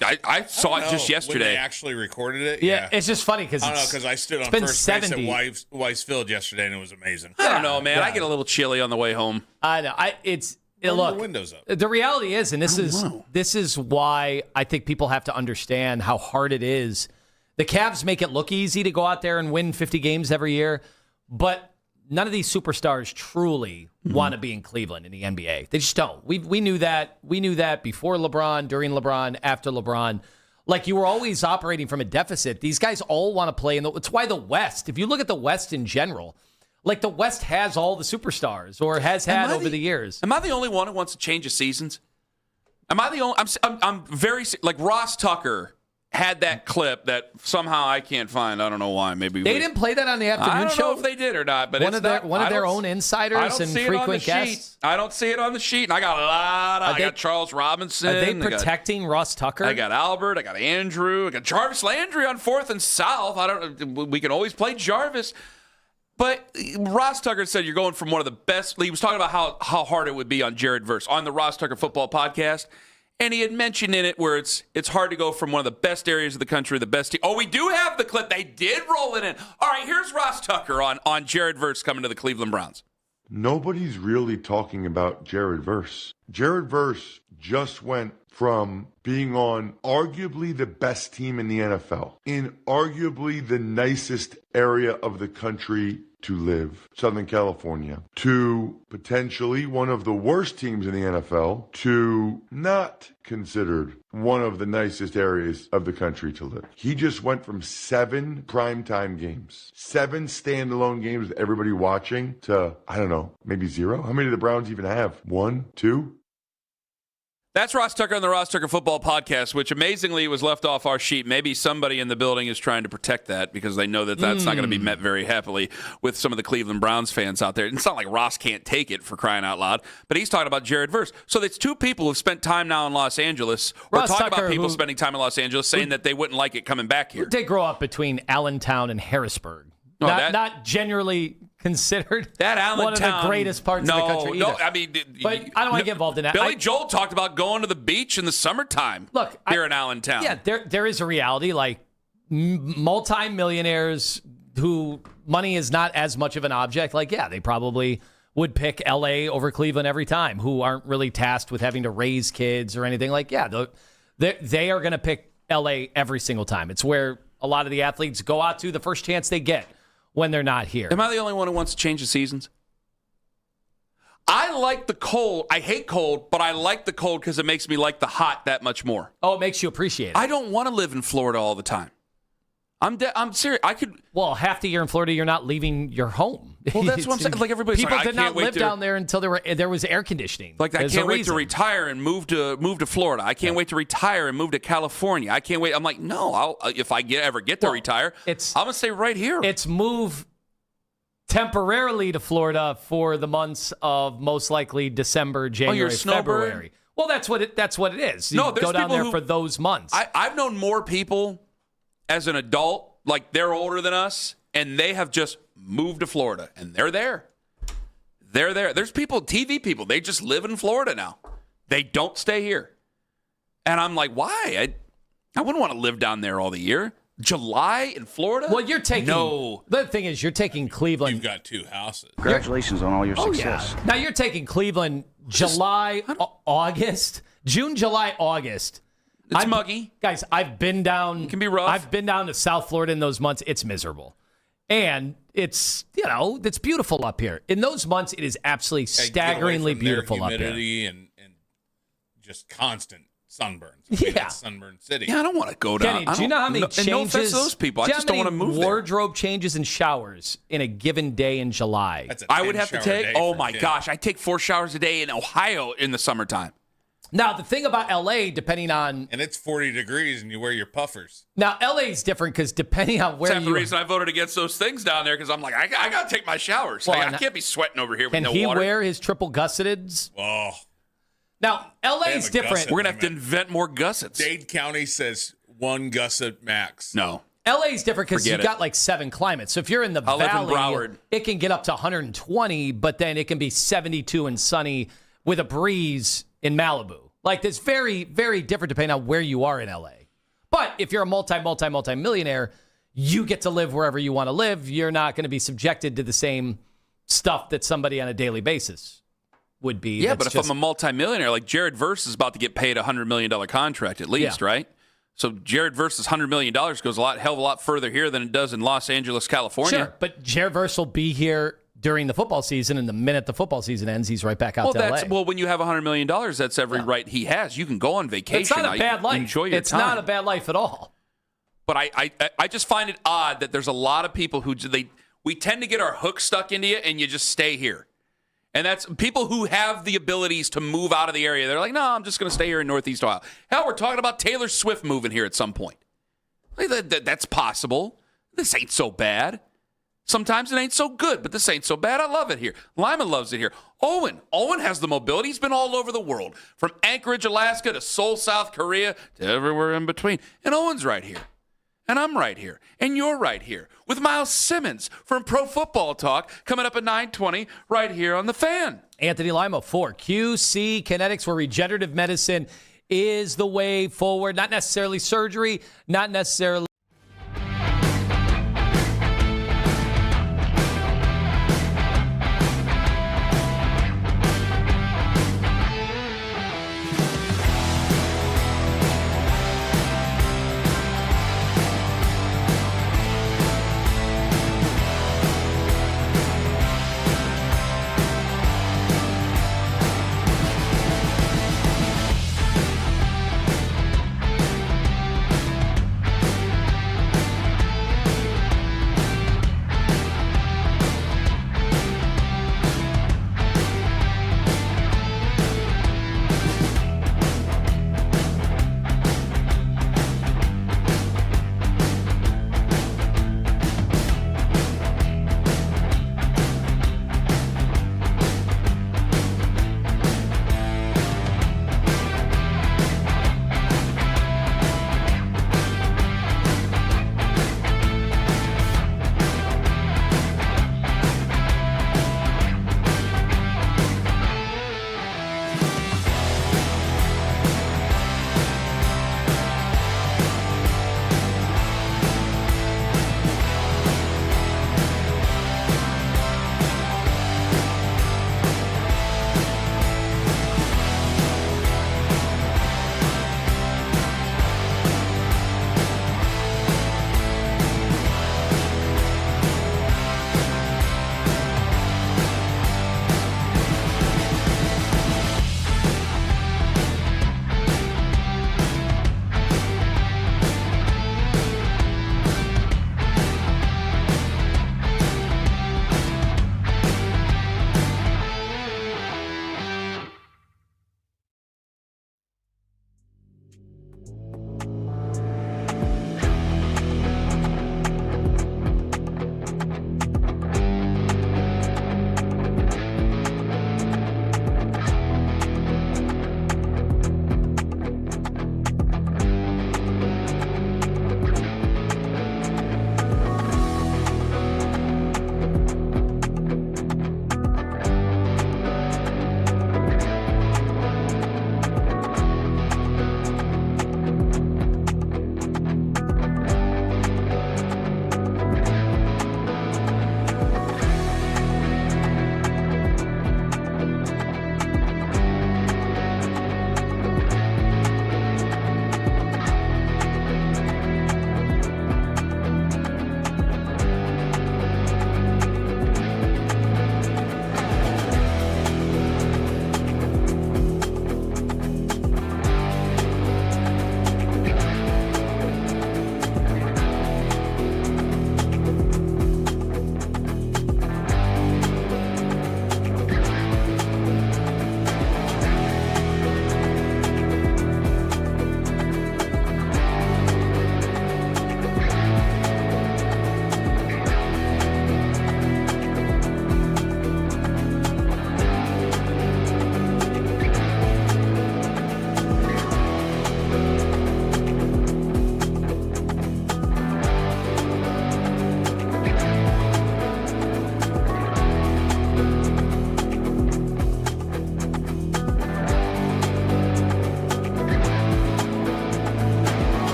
I saw it just yesterday. When they actually recorded it. Yeah, it's just funny because I don't know, because I stood on been first base 70. at Weiss Field yesterday, and it was amazing. I don't know, man. I get a little chilly on the way home. I know. Look, the windows up. The reality is, and this is why I think people have to understand how hard it is. The Cavs make it look easy to go out there and win 50 games every year, but none of these superstars truly want to be in Cleveland in the NBA. They just don't. We knew that. We knew that before LeBron, during LeBron, after LeBron. You were always operating from a deficit. These guys all want to play it's why the West, if you look at the West in general, the West has all the superstars or has had over the years. Am I the only one who wants to change the seasons? Am I the only? I'm very Ross Tucker had that clip that somehow I can't find. I don't know why. Maybe they didn't play that on the afternoon show. I don't show know if they did or not. But one of their own insiders and frequent guests. I don't see it on the sheet. And I got a lot. I got Charles Robinson. Are they protecting Ross Tucker? I got Albert. I got Andrew. I got Jarvis Landry on 4th and South. We can always play Jarvis. But Ross Tucker said you're going from one of the best. He was talking about how hard it would be on Jared Verse on the Ross Tucker Football Podcast. And he had mentioned in it where it's hard to go from one of the best areas of the country, the best team. Oh, we do have the clip. They did roll it in. All right, here's Ross Tucker on Jared Verse coming to the Cleveland Browns. Nobody's really talking about Jared Verse. Jared Verse just went from being on arguably the best team in the NFL, in arguably the nicest area of the country to live, Southern California, to potentially one of the worst teams in the NFL, to not considered one of the nicest areas of the country to live. He just went from 7 primetime games, 7 standalone games with everybody watching, to, I don't know, maybe 0? How many do the Browns even have? 1, 2? That's Ross Tucker on the Ross Tucker Football Podcast, which amazingly was left off our sheet. Maybe somebody in the building is trying to protect that because they know that that's not going to be met very happily with some of the Cleveland Browns fans out there. It's not like Ross can't take it, for crying out loud, but he's talking about Jared Verse. So that's 2 people who've spent time now in Los Angeles, or Ross talking Tucker, about people who- spending time in Los Angeles, saying that they wouldn't like it coming back here. They grow up between Allentown and Harrisburg. No, not generally considered that one of the greatest parts of the country either. No, I mean, but I don't want to get involved in that. Billy Joel talked about going to the beach in the summertime. Look, here in Allentown. Yeah, there is a reality. Multi-millionaires who money is not as much of an object. They probably would pick L.A. over Cleveland every time. Who aren't really tasked with having to raise kids or anything. They are going to pick L.A. every single time. It's where a lot of the athletes go out to the first chance they get when they're not here. Am I the only one who wants to change the seasons? I like the cold. I hate cold, but I like the cold because it makes me like the hot that much more. Oh, it makes you appreciate it. I don't want to live in Florida all the time. I'm serious. I could. Well, half the year in Florida, you're not leaving your home. Well, that's what I'm saying. Like everybody's people like, did not live down there until there was air conditioning. Like I can't wait to retire and move to Florida. I can't wait to retire and move to California. I can't wait. I'm like, no. If I ever get to retire, I'm gonna stay right here. It's move temporarily to Florida for the months of most likely December, January, February. Well, that's what it is. You go down there for those months. I've known more people as an adult, like they're older than us, and they have just moved to Florida, and they're there. They're there. There's people, TV people, they just live in Florida now. They don't stay here. And I'm like, why? I wouldn't want to live down there all the year. July in Florida? Well, you're taking... No. The thing is, you're taking Cleveland... You've got 2 houses. Congratulations on all your success. Yeah. Now, you're taking Cleveland July, August. June, July, August. It's muggy. Guys, I've been down... It can be rough. I've been down to South Florida in those months. It's miserable. And it's, it's beautiful up here. In those months, it is absolutely staggeringly beautiful up here. Humidity and just constant sunburns. That's Sunburn City. Yeah, I don't want to go down. Kenny, do you know how many changes? No offense to those people. I just don't want to move there. Wardrobe changes and showers in a given day in July. I would have to take. Oh my gosh, I take 4 showers a day in Ohio in the summertime. Now the thing about LA, depending on, and it's 40 degrees, and you wear your puffers. Now LA is different because depending on where That's the reason I voted against those things down there because I'm like, I got to take my showers. Well, I can't be sweating over here with no water. Can he wear his triple gusseteds? Oh. Now, LA is different. We're going to have to invent more gussets. Dade County says 1 gusset max. No. LA is different because you've got like 7 climates. So if you're in the I'll live in valley, Broward. it can get up to 120, but then it can be 72 and sunny with a breeze in Malibu. Like, it's very, very different depending on where you are in LA. But if you're a multi-millionaire, you get to live wherever you want to live. You're not going to be subjected to the same stuff that somebody on a daily basis would be. Yeah, but if I'm a multimillionaire, like Jared Verse is about to get paid a $100 million contract at least, right? So Jared Verse's $100 million goes hell of a lot further here than it does in Los Angeles, California. Sure, but Jared Verse will be here during the football season, and the minute the football season ends, he's right back out to LA. Well, when you have $100 million, that's every right he has. You can go on vacation. It's not a bad life. Enjoy your it's time. not a bad life at all. But I just find it odd that there's a lot of people who we tend to get our hook stuck into you, and you just stay here. And that's people who have the abilities to move out of the area. They're like, no, I'm just going to stay here in Northeast Ohio. Hell, we're talking about Taylor Swift moving here at some point. That's possible. This ain't so bad. Sometimes it ain't so good, but this ain't so bad. I love it here. Lima loves it here. Owen has the mobility. He's been all over the world, from Anchorage, Alaska to Seoul, South Korea to everywhere in between. And Owen's right here. And I'm right here. And you're right here with Miles Simmons from Pro Football Talk coming up at 9:20 right here on The Fan. Anthony Lima for QC Kinetics, where regenerative medicine is the way forward. Not necessarily surgery, not necessarily.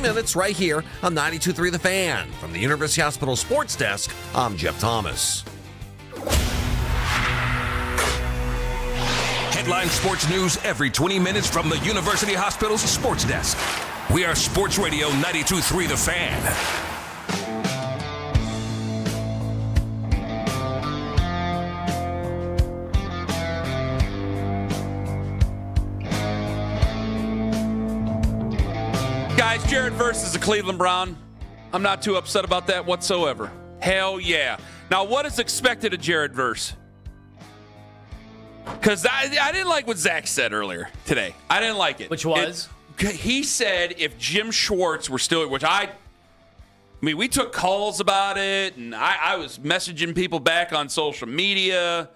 minutes right here on 92.3 The Fan. From the University Hospital Sports Desk, I'm Jeff Thomas. Headline sports news every 20 minutes from the University Hospital's Sports Desk. We are Sports Radio 92.3 The Fan. Guys, Jared Verse is a Cleveland Brown. I'm not too upset about that whatsoever. Hell yeah. Now, what is expected of Jared Verse? Because I didn't like what Zach said earlier today. I didn't like it. Which was? He said if Jim Schwartz were still, which I mean, we took calls about it, and I was messaging people back on social media.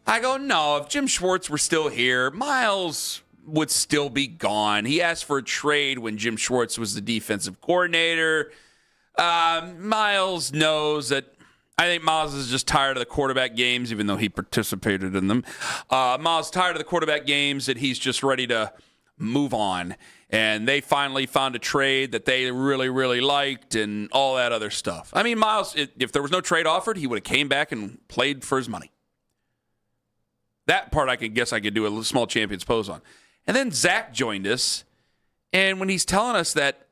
I go, no, if Jim Schwartz were still here, Miles would still be gone. He asked for a trade when Jim Schwartz was the defensive coordinator. Miles knows that. I think Miles is just tired of the quarterback games, even though he participated in them. Miles is tired of the quarterback games, that he's just ready to move on. And they finally found a trade that they really, really liked and all that other stuff. I mean, Miles, if there was no trade offered, he would have came back and played for his money. That part I could do a small champion's pose on. And then Zach joined us, and when he's telling us that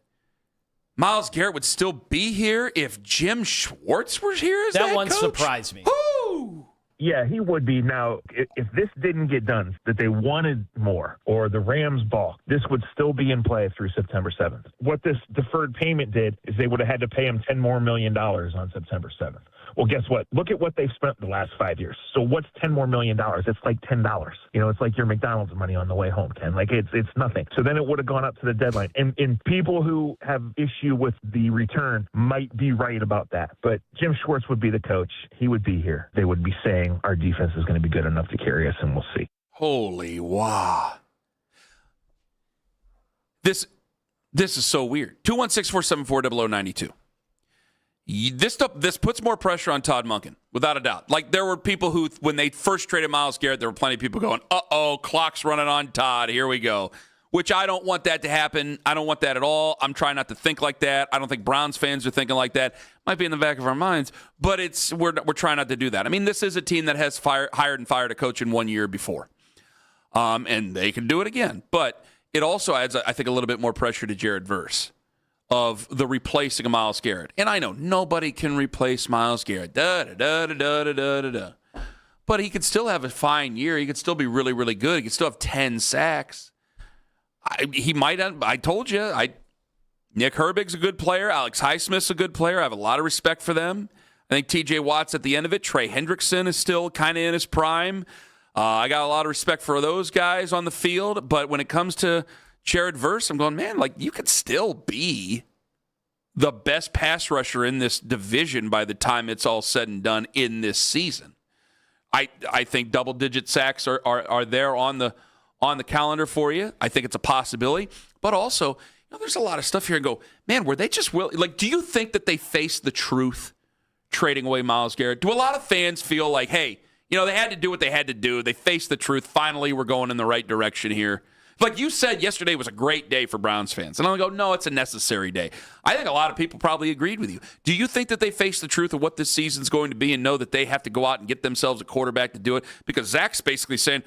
Myles Garrett would still be here if Jim Schwartz was here as that one coach? surprised me. Woo! Yeah, he would be. Now, if this didn't get done, that they wanted more, or the Rams balked, this would still be in play through September 7th. What this deferred payment did is they would have had to pay him $10 more million on September 7th. Well, guess what? Look at what they've spent the last 5 years. So what's $10 more million? It's like $10. It's like your McDonald's money on the way home, Ken. Like it's nothing. So then it would have gone up to the deadline. And people who have issue with the return might be right about that. But Jim Schwartz would be the coach. He would be here. They would be saying our defense is going to be good enough to carry us, and we'll see. Holy wow. This is so weird. 216-474-0092. This puts more pressure on Todd Monken, without a doubt. Like, there were people who, when they first traded Myles Garrett, there were plenty of people going, uh-oh, clock's running on Todd, here we go. Which I don't want that to happen. I don't want that at all. I'm trying not to think like that. I don't think Browns fans are thinking like that. Might be in the back of our minds, but we're trying not to do that. I mean, this is a team that has hired and fired a coach in 1 year before. And they can do it again. But it also adds, I think, a little bit more pressure to Jared Verse of the replacing of Myles Garrett. And I know nobody can replace Myles Garrett. But he could still have a fine year. He could still be really, really good. He could still have 10 sacks. I told you, Nick Herbig's a good player. Alex Highsmith's a good player. I have a lot of respect for them. I think TJ Watt's at the end of it. Trey Hendrickson is still kind of in his prime. I got a lot of respect for those guys on the field. But when it comes to Jared Verse, I'm going, man, like, you could still be the best pass rusher in this division by the time it's all said and done in this season. I think double-digit sacks are there on the calendar for you. I think it's a possibility. But also, there's a lot of stuff here and go, man, were they just willing? Like, do you think that they faced the truth trading away Myles Garrett? Do a lot of fans feel like, hey, they had to do what they had to do. They faced the truth. Finally, we're going in the right direction here. Like you said, yesterday was a great day for Browns fans. And I'm going to go, no, it's a necessary day. I think a lot of people probably agreed with you. Do you think that they face the truth of what this season's going to be and know that they have to go out and get themselves a quarterback to do it? Because Zach's basically saying,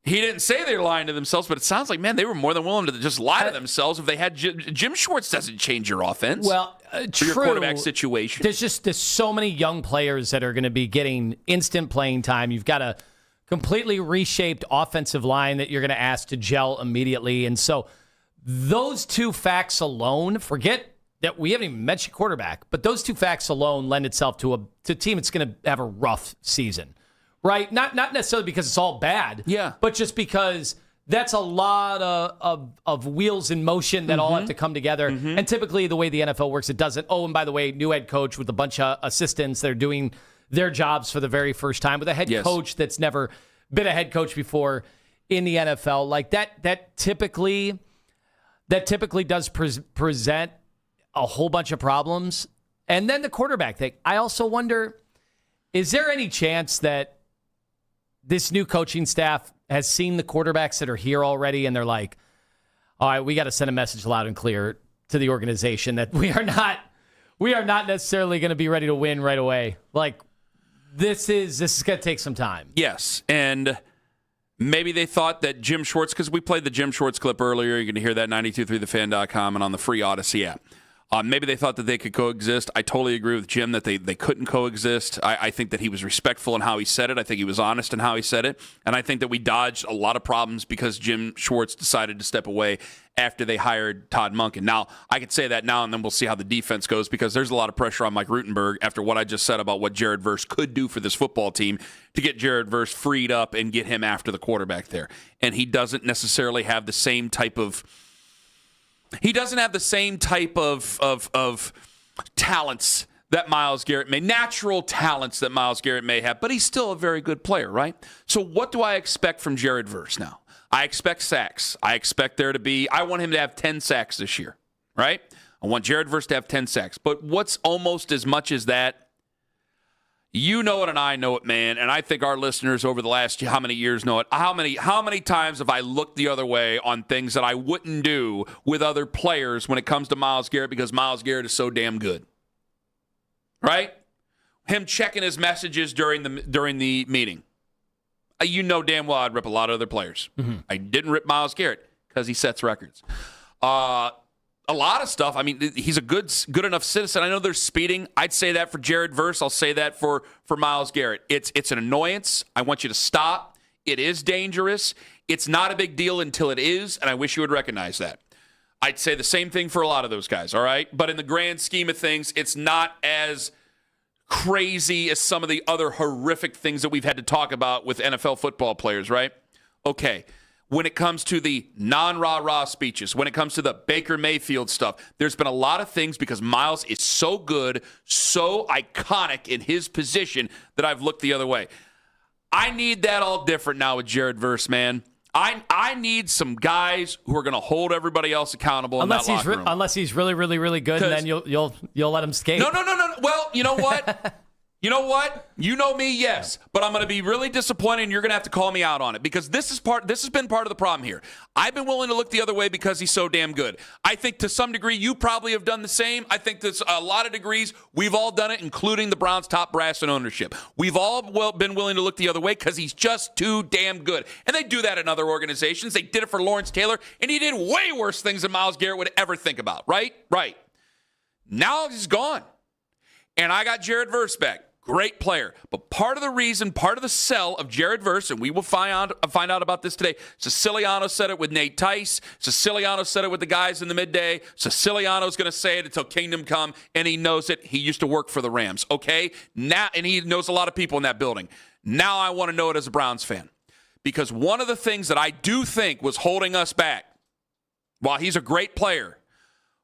he didn't say they were lying to themselves, but it sounds like, man, they were more than willing to just lie to themselves if they had Jim Schwartz doesn't change your offense. Well, true. Your quarterback situation. There's so many young players that are going to be getting instant playing time. You've got a completely reshaped offensive line that you're going to ask to gel immediately. And so those two facts alone, forget that we haven't even mentioned quarterback, but those two facts alone lend itself to a team that's going to have a rough season. Right? Not necessarily because it's all bad, but just because that's a lot of wheels in motion that all have to come together. And typically the way the NFL works, it doesn't. Oh, and by the way, new head coach with a bunch of assistants that are doing their jobs for the very first time with a head coach that's never been a head coach before in the NFL. Like that typically does present a whole bunch of problems. And then the quarterback thing. I also wonder, is there any chance that this new coaching staff has seen the quarterbacks that are here already and they're like, all right, we got to send a message loud and clear to the organization that we are not necessarily going to be ready to win right away. Like this is going to take some time. Yes, and maybe they thought that Jim Schwartz, because we played the Jim Schwartz clip earlier. You're going to hear that 923thefan.com and on the free Odyssey app. Maybe they thought that they could coexist. I totally agree with Jim that they couldn't coexist. I think that he was respectful in how he said it. I think he was honest in how he said it. And I think that we dodged a lot of problems because Jim Schwartz decided to step away after they hired Todd Monken. Now, I could say that now, and then we'll see how the defense goes because there's a lot of pressure on Mike Rutenberg after what I just said about what Jared Verse could do for this football team to get Jared Verse freed up and get him after the quarterback there. And he doesn't necessarily have the same type of talents that Myles Garrett may, natural talents that Myles Garrett may have, but he's still a very good player, right? So what do I expect from Jared Verse now? I expect sacks. I want him to have 10 sacks this year, right? I want Jared Verse to have 10 sacks. But what's almost as much as that? You know it and I know it, man. And I think our listeners over the last how many years know it. How many times have I looked the other way on things that I wouldn't do with other players when it comes to Myles Garrett because Myles Garrett is so damn good, right? Him checking his messages during the meeting. You know damn well I'd rip a lot of other players. Mm-hmm. I didn't rip Myles Garrett because he sets records. A lot of stuff. I mean, he's a good enough citizen. I know there's speeding. I'd say that for Jared Verse. I'll say that for Myles Garrett. It's an annoyance. I want you to stop. It is dangerous. It's not a big deal until it is, and I wish you would recognize that. I'd say the same thing for a lot of those guys, all right? But in the grand scheme of things, it's not as crazy as some of the other horrific things that we've had to talk about with NFL football players, right? Okay. When it comes to the non-rah-rah speeches, when it comes to the Baker Mayfield stuff, there's been a lot of things because Myles is so good, so iconic in his position that I've looked the other way. I need that all different now with Jared Verse, man. I need some guys who are going to hold everybody else accountable unless in that locker room. Unless he's really, really, really good, and then you'll let him skate. No. Well, you know what? You know what? You know me, yes. But I'm going to be really disappointed, and you're going to have to call me out on it because this has been part of the problem here. I've been willing to look the other way because he's so damn good. I think to some degree you probably have done the same. I think there's a lot of degrees we've all done it, including the Browns' top brass and ownership. We've all been willing to look the other way because he's just too damn good. And they do that in other organizations. They did it for Lawrence Taylor, and he did way worse things than Myles Garrett would ever think about, right? Right. Now he's gone. And I got Jared Verse back. Great player. But part of the sell of Jared Verse, and we will find out about this today. Siciliano said it with Nate Tice. Siciliano said it with the guys in the midday. Siciliano's going to say it until Kingdom Come, and he knows it. He used to work for the Rams, okay? Now, and he knows a lot of people in that building. Now I want to know it as a Browns fan. Because one of the things that I do think was holding us back, while he's a great player,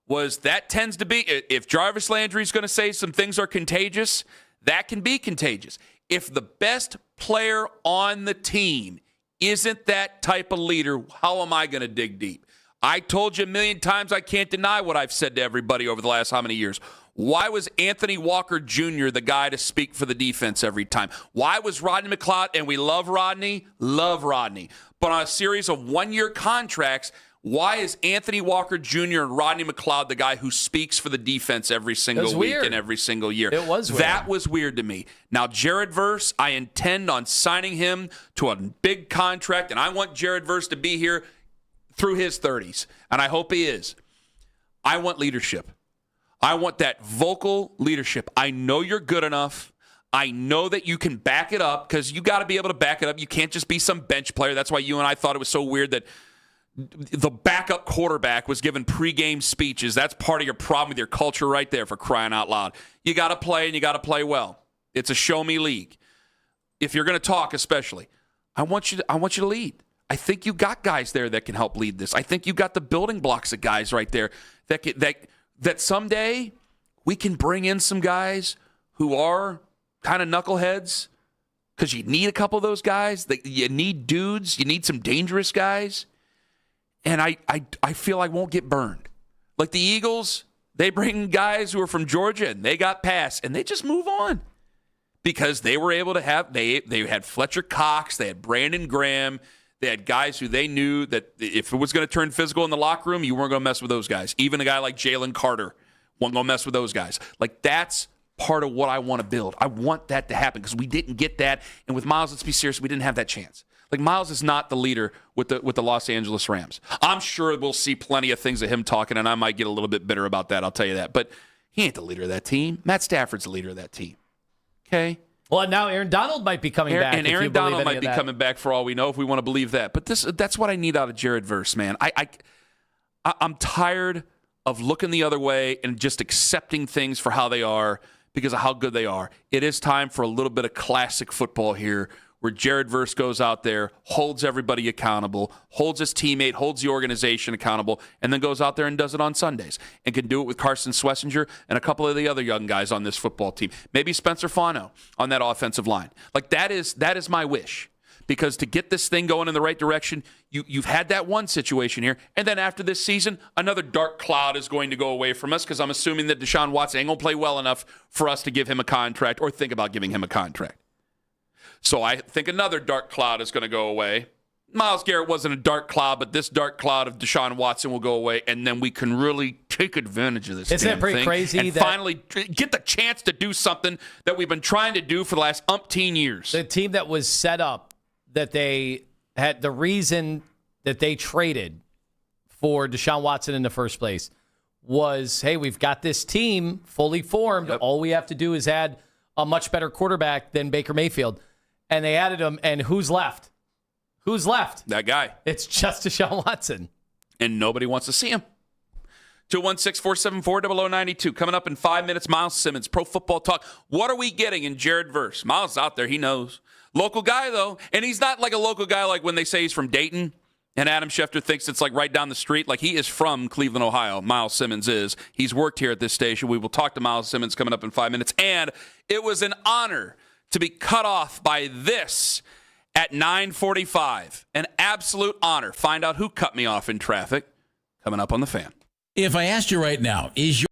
was that tends to be, if Jarvis Landry's going to say some things are contagious, that can be contagious. If the best player on the team isn't that type of leader, how am I going to dig deep? I told you a million times I can't deny what I've said to everybody over the last how many years. Why was Anthony Walker Jr. the guy to speak for the defense every time? Why was Rodney McLeod, and we love Rodney, but on a series of one-year contracts, why is Anthony Walker Jr. and Rodney McLeod the guy who speaks for the defense every single week and every single year? It was weird. That was weird to me. Now, Jared Verse, I intend on signing him to a big contract, and I want Jared Verse to be here through his 30s, and I hope he is. I want leadership. I want that vocal leadership. I know you're good enough. I know that you can back it up because you got to be able to back it up. You can't just be some bench player. That's why you and I thought it was so weird that the backup quarterback was given pregame speeches. That's part of your problem with your culture right there, for crying out loud. You got to play, and you got to play well. It's a show-me league. If you're going to talk especially, I want you to lead. I think you got guys there that can help lead this. I think you got the building blocks of guys right there that someday we can bring in some guys who are kind of knuckleheads because you need a couple of those guys. You need dudes. You need some dangerous guys. And I feel I won't get burned. Like the Eagles, they bring guys who are from Georgia, and they got passed, and they just move on. Because they were able to have, they had Fletcher Cox, they had Brandon Graham, They had guys who they knew that if it was going to turn physical in the locker room, you weren't going to mess with those guys. Even a guy like Jalen Carter wasn't going to mess with those guys. Like, that's part of what I want to build. I want that to happen because we didn't get that. And with Miles, let's be serious, we didn't have that chance. Like, Miles is not the leader with the Los Angeles Rams. I'm sure we'll see plenty of things of him talking, and I might get a little bit bitter about that, I'll tell you that. But he ain't the leader of that team. Matt Stafford's the leader of that team. Okay? Well, now Aaron Donald might be coming back. And Aaron Donald might be coming back for all we know if we want to believe that. But that's what I need out of Jared Verse, man. I'm tired of looking the other way and just accepting things for how they are because of how good they are. It is time for a little bit of classic football here where Jared Verse goes out there, holds everybody accountable, holds his teammate, holds the organization accountable, and then goes out there and does it on Sundays and can do it with Carson Schlesinger and a couple of the other young guys on this football team. Maybe Spencer Fano on that offensive line. Like, that is my wish. Because to get this thing going in the right direction, you've had that one situation here, and then after this season, another dark cloud is going to go away from us because I'm assuming that Deshaun Watson ain't going to play well enough for us to give him a contract or think about giving him a contract. So I think another dark cloud is going to go away. Myles Garrett wasn't a dark cloud, but this dark cloud of Deshaun Watson will go away, and then we can really take advantage of this. Isn't it pretty crazy and that finally get the chance to do something that we've been trying to do for the last umpteen years? The team that was set up, that they had, the reason that they traded for Deshaun Watson in the first place was, hey, we've got this team fully formed. Yep. All we have to do is add a much better quarterback than Baker Mayfield. And they added him, and who's left? Who's left? That guy. It's just Deshaun Watson. And nobody wants to see him. 216-474-0092. Coming up in 5 minutes, Miles Simmons, Pro Football Talk. What are we getting in Jared Verse? Miles is out there. He knows. Local guy, though. And he's not like a local guy like when they say he's from Dayton and Adam Schefter thinks it's like right down the street. Like, he is from Cleveland, Ohio. Miles Simmons is. He's worked here at this station. We will talk to Miles Simmons coming up in 5 minutes. And it was an honor to be cut off by this at 9:45. An absolute honor. Find out who cut me off in traffic. Coming up on The Fan. If I asked you right now, is your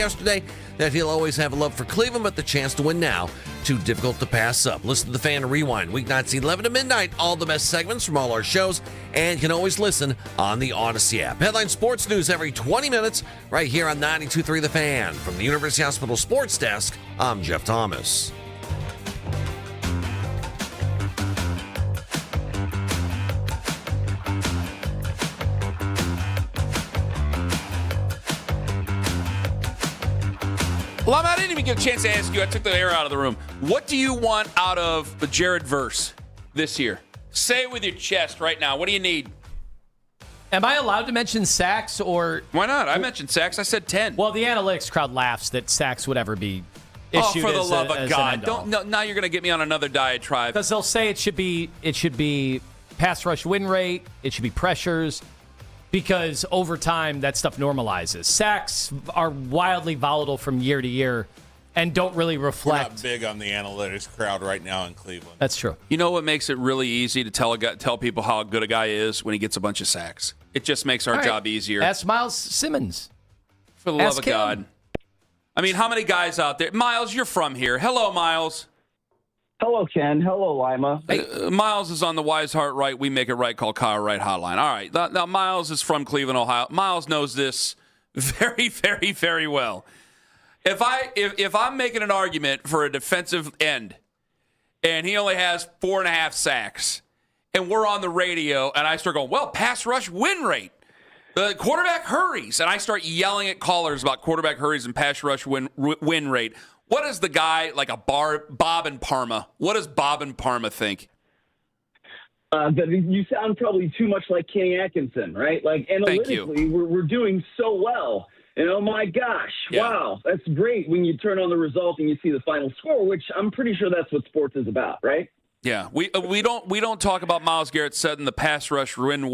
yesterday that he'll always have a love for Cleveland, but the chance to win now, too difficult to pass up. Listen to The Fan Rewind, weeknights 11 to midnight, all the best segments from all our shows, and you can always listen on the Odyssey app. Headline sports news every 20 minutes right here on 92.3 The Fan. From the University Hospital Sports Desk, I'm Jeff Thomas. Lima, I didn't even get a chance to ask you. I took the air out of the room. What do you want out of the Jared Verse this year? Say it with your chest right now. What do you need? Am I allowed to mention sacks or? Why not? I mentioned sacks. I said 10. Well, the analytics crowd laughs that sacks would ever be issued. Oh, for the love of God! Don't. No, now you're going to get me on another diatribe. Because they'll say it should be pass rush win rate. It should be pressures. Because over time, that stuff normalizes. Sacks are wildly volatile from year to year and don't really reflect. We're not big on the analytics crowd right now in Cleveland. That's true. You know what makes it really easy to tell people how good a guy is when he gets a bunch of sacks? It just makes our job easier. Ask Miles Simmons. For the love of God. I mean, how many guys out there? Miles, you're from here. Hello, Miles. Hello, Ken. Hello, Lima. Miles is on the Wise Heart Right, We Make It Right, call Kyle Wright hotline. All right. Now, Miles is from Cleveland, Ohio. Miles knows this very, very, very well. If I'm making an argument for a defensive end and he only has 4.5 sacks and we're on the radio and I start going, well, pass rush win rate. The quarterback hurries. And I start yelling at callers about quarterback hurries and pass rush win rate. What is the guy like Bob in Parma? What does Bob in Parma think? You sound probably too much like Kenny Atkinson, right? Like analytically, we're doing so well. And oh my gosh, wow, that's great when you turn on the result and you see the final score, which I'm pretty sure that's what sports is about, right? Yeah, we don't talk about Myles Garrett setting the pass rush win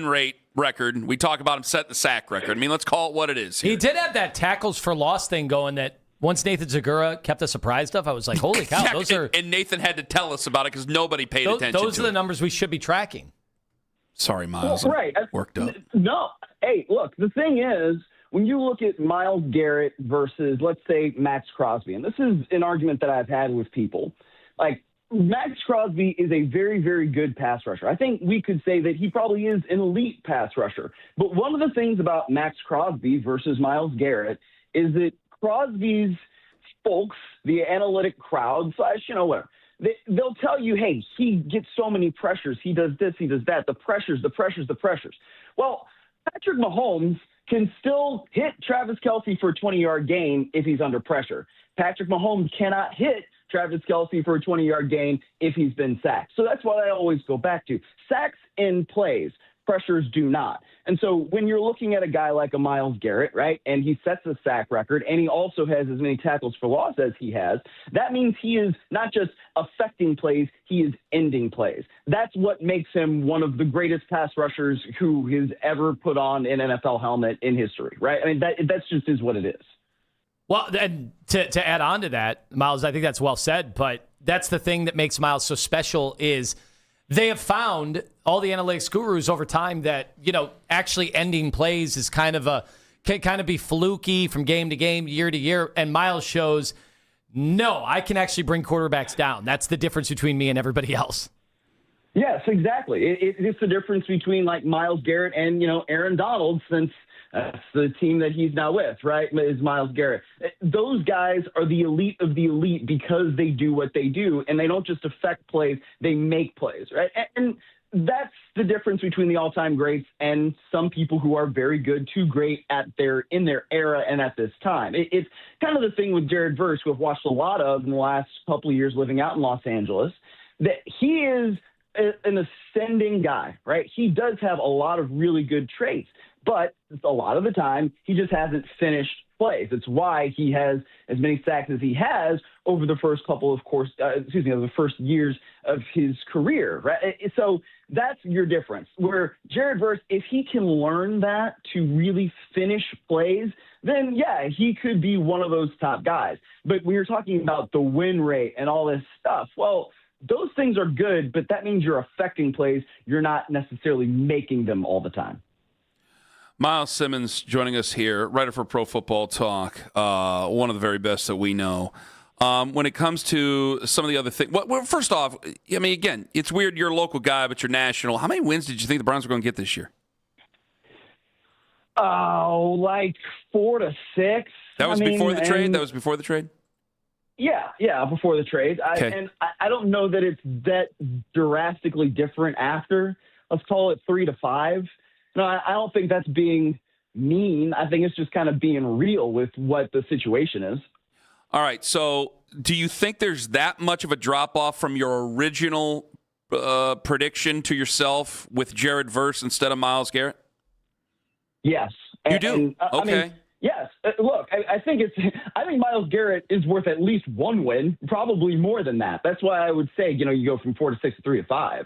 rate record. We talk about him setting the sack record. I mean, let's call it what it is here. He did have that tackles for loss thing going that once Nathan Zagura kept us apprised of. I was like, holy cow, those are... And Nathan had to tell us about it because nobody paid attention to it. Those are the numbers we should be tracking. Sorry, Miles. Well, right. Worked up. No. Hey, look, the thing is, when you look at Myles Garrett versus, let's say, Max Crosby, and this is an argument that I've had with people, like, Max Crosby is a very, very good pass rusher. I think we could say that he probably is an elite pass rusher. But one of the things about Max Crosby versus Myles Garrett is that Crosby's folks, the analytic crowd / whatever, they'll tell you, hey, he gets so many pressures. He does this, he does that. The pressures. Well, Patrick Mahomes can still hit Travis Kelce for a 20-yard gain if he's under pressure. Patrick Mahomes cannot hit Travis Kelce for a 20-yard gain if he's been sacked. So that's what I always go back to. Sacks in plays. Pressures do not. And so when you're looking at a guy like a Myles Garrett, right, and he sets a sack record and he also has as many tackles for loss as he has, that means he is not just affecting plays, he is ending plays. That's what makes him one of the greatest pass rushers who has ever put on an NFL helmet in history, right? I mean, that's just is what it is. Well, and to add on to that, Miles, I think that's well said, but that's the thing that makes Miles so special is they have found, all the analytics gurus over time, that, actually ending plays is can kind of be fluky from game to game, year to year. And Miles shows, no, I can actually bring quarterbacks down. That's the difference between me and everybody else. Yes, exactly. It's the difference between like Myles Garrett and, Aaron Donald, since that's the team that he's now with, right, is Myles Garrett. Those guys are the elite of the elite because they do what they do, and they don't just affect plays, they make plays, right? And that's the difference between the all-time greats and some people who are very good to great in their era and at this time. It's kind of the thing with Jared Verse, who I've watched a lot of in the last couple of years living out in Los Angeles, that he is an ascending guy, right? He does have a lot of really good traits, but a lot of the time he just hasn't finished plays. It's why he has as many sacks as he has over the first the first years of his career, right? So that's your difference. Where Jared Verse, if he can learn that to really finish plays, then yeah, he could be one of those top guys. But when you're talking about the win rate and all this stuff, well, those things are good, but that means you're affecting plays. You're not necessarily making them all the time. Miles Simmons joining us here, writer for Pro Football Talk, one of the very best that we know. When it comes to some of the other things, well, first off, I mean, again, it's weird you're a local guy, but you're national. How many wins did you think the Browns were going to get this year? Oh, like 4 to 6. That was before the trade? That was before the trade? Yeah, before the trade. Okay. I don't know that it's that drastically different after. Let's call it 3 to 5. No, I don't think that's being mean. I think it's just kind of being real with what the situation is. All right. So do you think there's that much of a drop-off from your original prediction to yourself with Jared Verse instead of Myles Garrett? Yes. You do? Okay. I mean, yes. Look, I think Myles Garrett is worth at least one win, probably more than that. That's why I would say, you go from 4 to 6 to 3 to 5,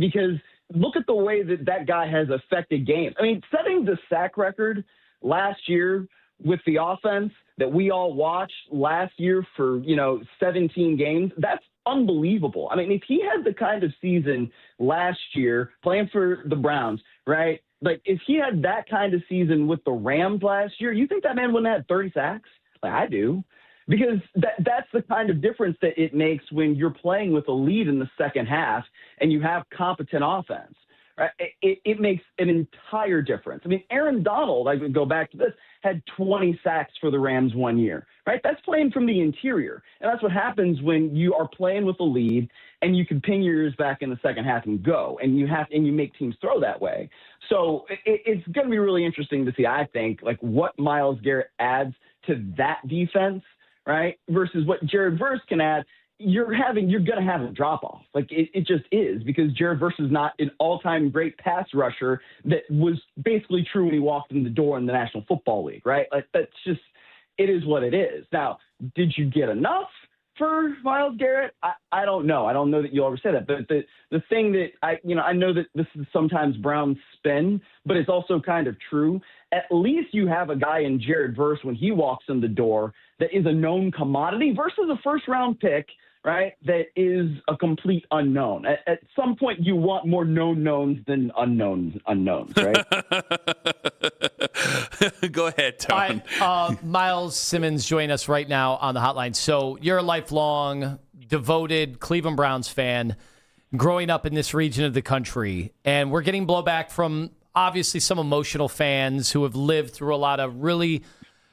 because look at the way that guy has affected games. I mean, setting the sack record last year with the offense that we all watched last year for, 17 games, that's unbelievable. I mean, if he had the kind of season last year playing for the Browns, right? Like, if he had that kind of season with the Rams last year, you think that man wouldn't have 30 sacks? Like, I do. Because that's the kind of difference that it makes when you're playing with a lead in the second half and you have competent offense. Right? It makes an entire difference. I mean, Aaron Donald, I would go back to this, had 20 sacks for the Rams one year. Right? That's playing from the interior. And that's what happens when you are playing with a lead and you can pin your ears back in the second half and go. And you make teams throw that way. So it's going to be really interesting to see, I think, like what Myles Garrett adds to that defense, right, versus what Jared Verse can add. You're going to have a drop-off. Like, it just is, because Jared Verse is not an all-time great pass rusher that was basically true when he walked in the door in the National Football League, right? Like, that's just – it is what it is. Now, did you get enough for Myles Garrett? I don't know. I don't know that you'll ever say that. But the thing that I know that this is sometimes Brown's spin, but it's also kind of true. At least you have a guy in Jared Verse when he walks in the door that is a known commodity versus a first-round pick, right, that is a complete unknown. At some point, you want more known knowns than unknowns, right? Go ahead, Tom. Miles Simmons joining us right now on the hotline. So you're a lifelong, devoted Cleveland Browns fan growing up in this region of the country, and we're getting blowback from obviously some emotional fans who have lived through a lot of really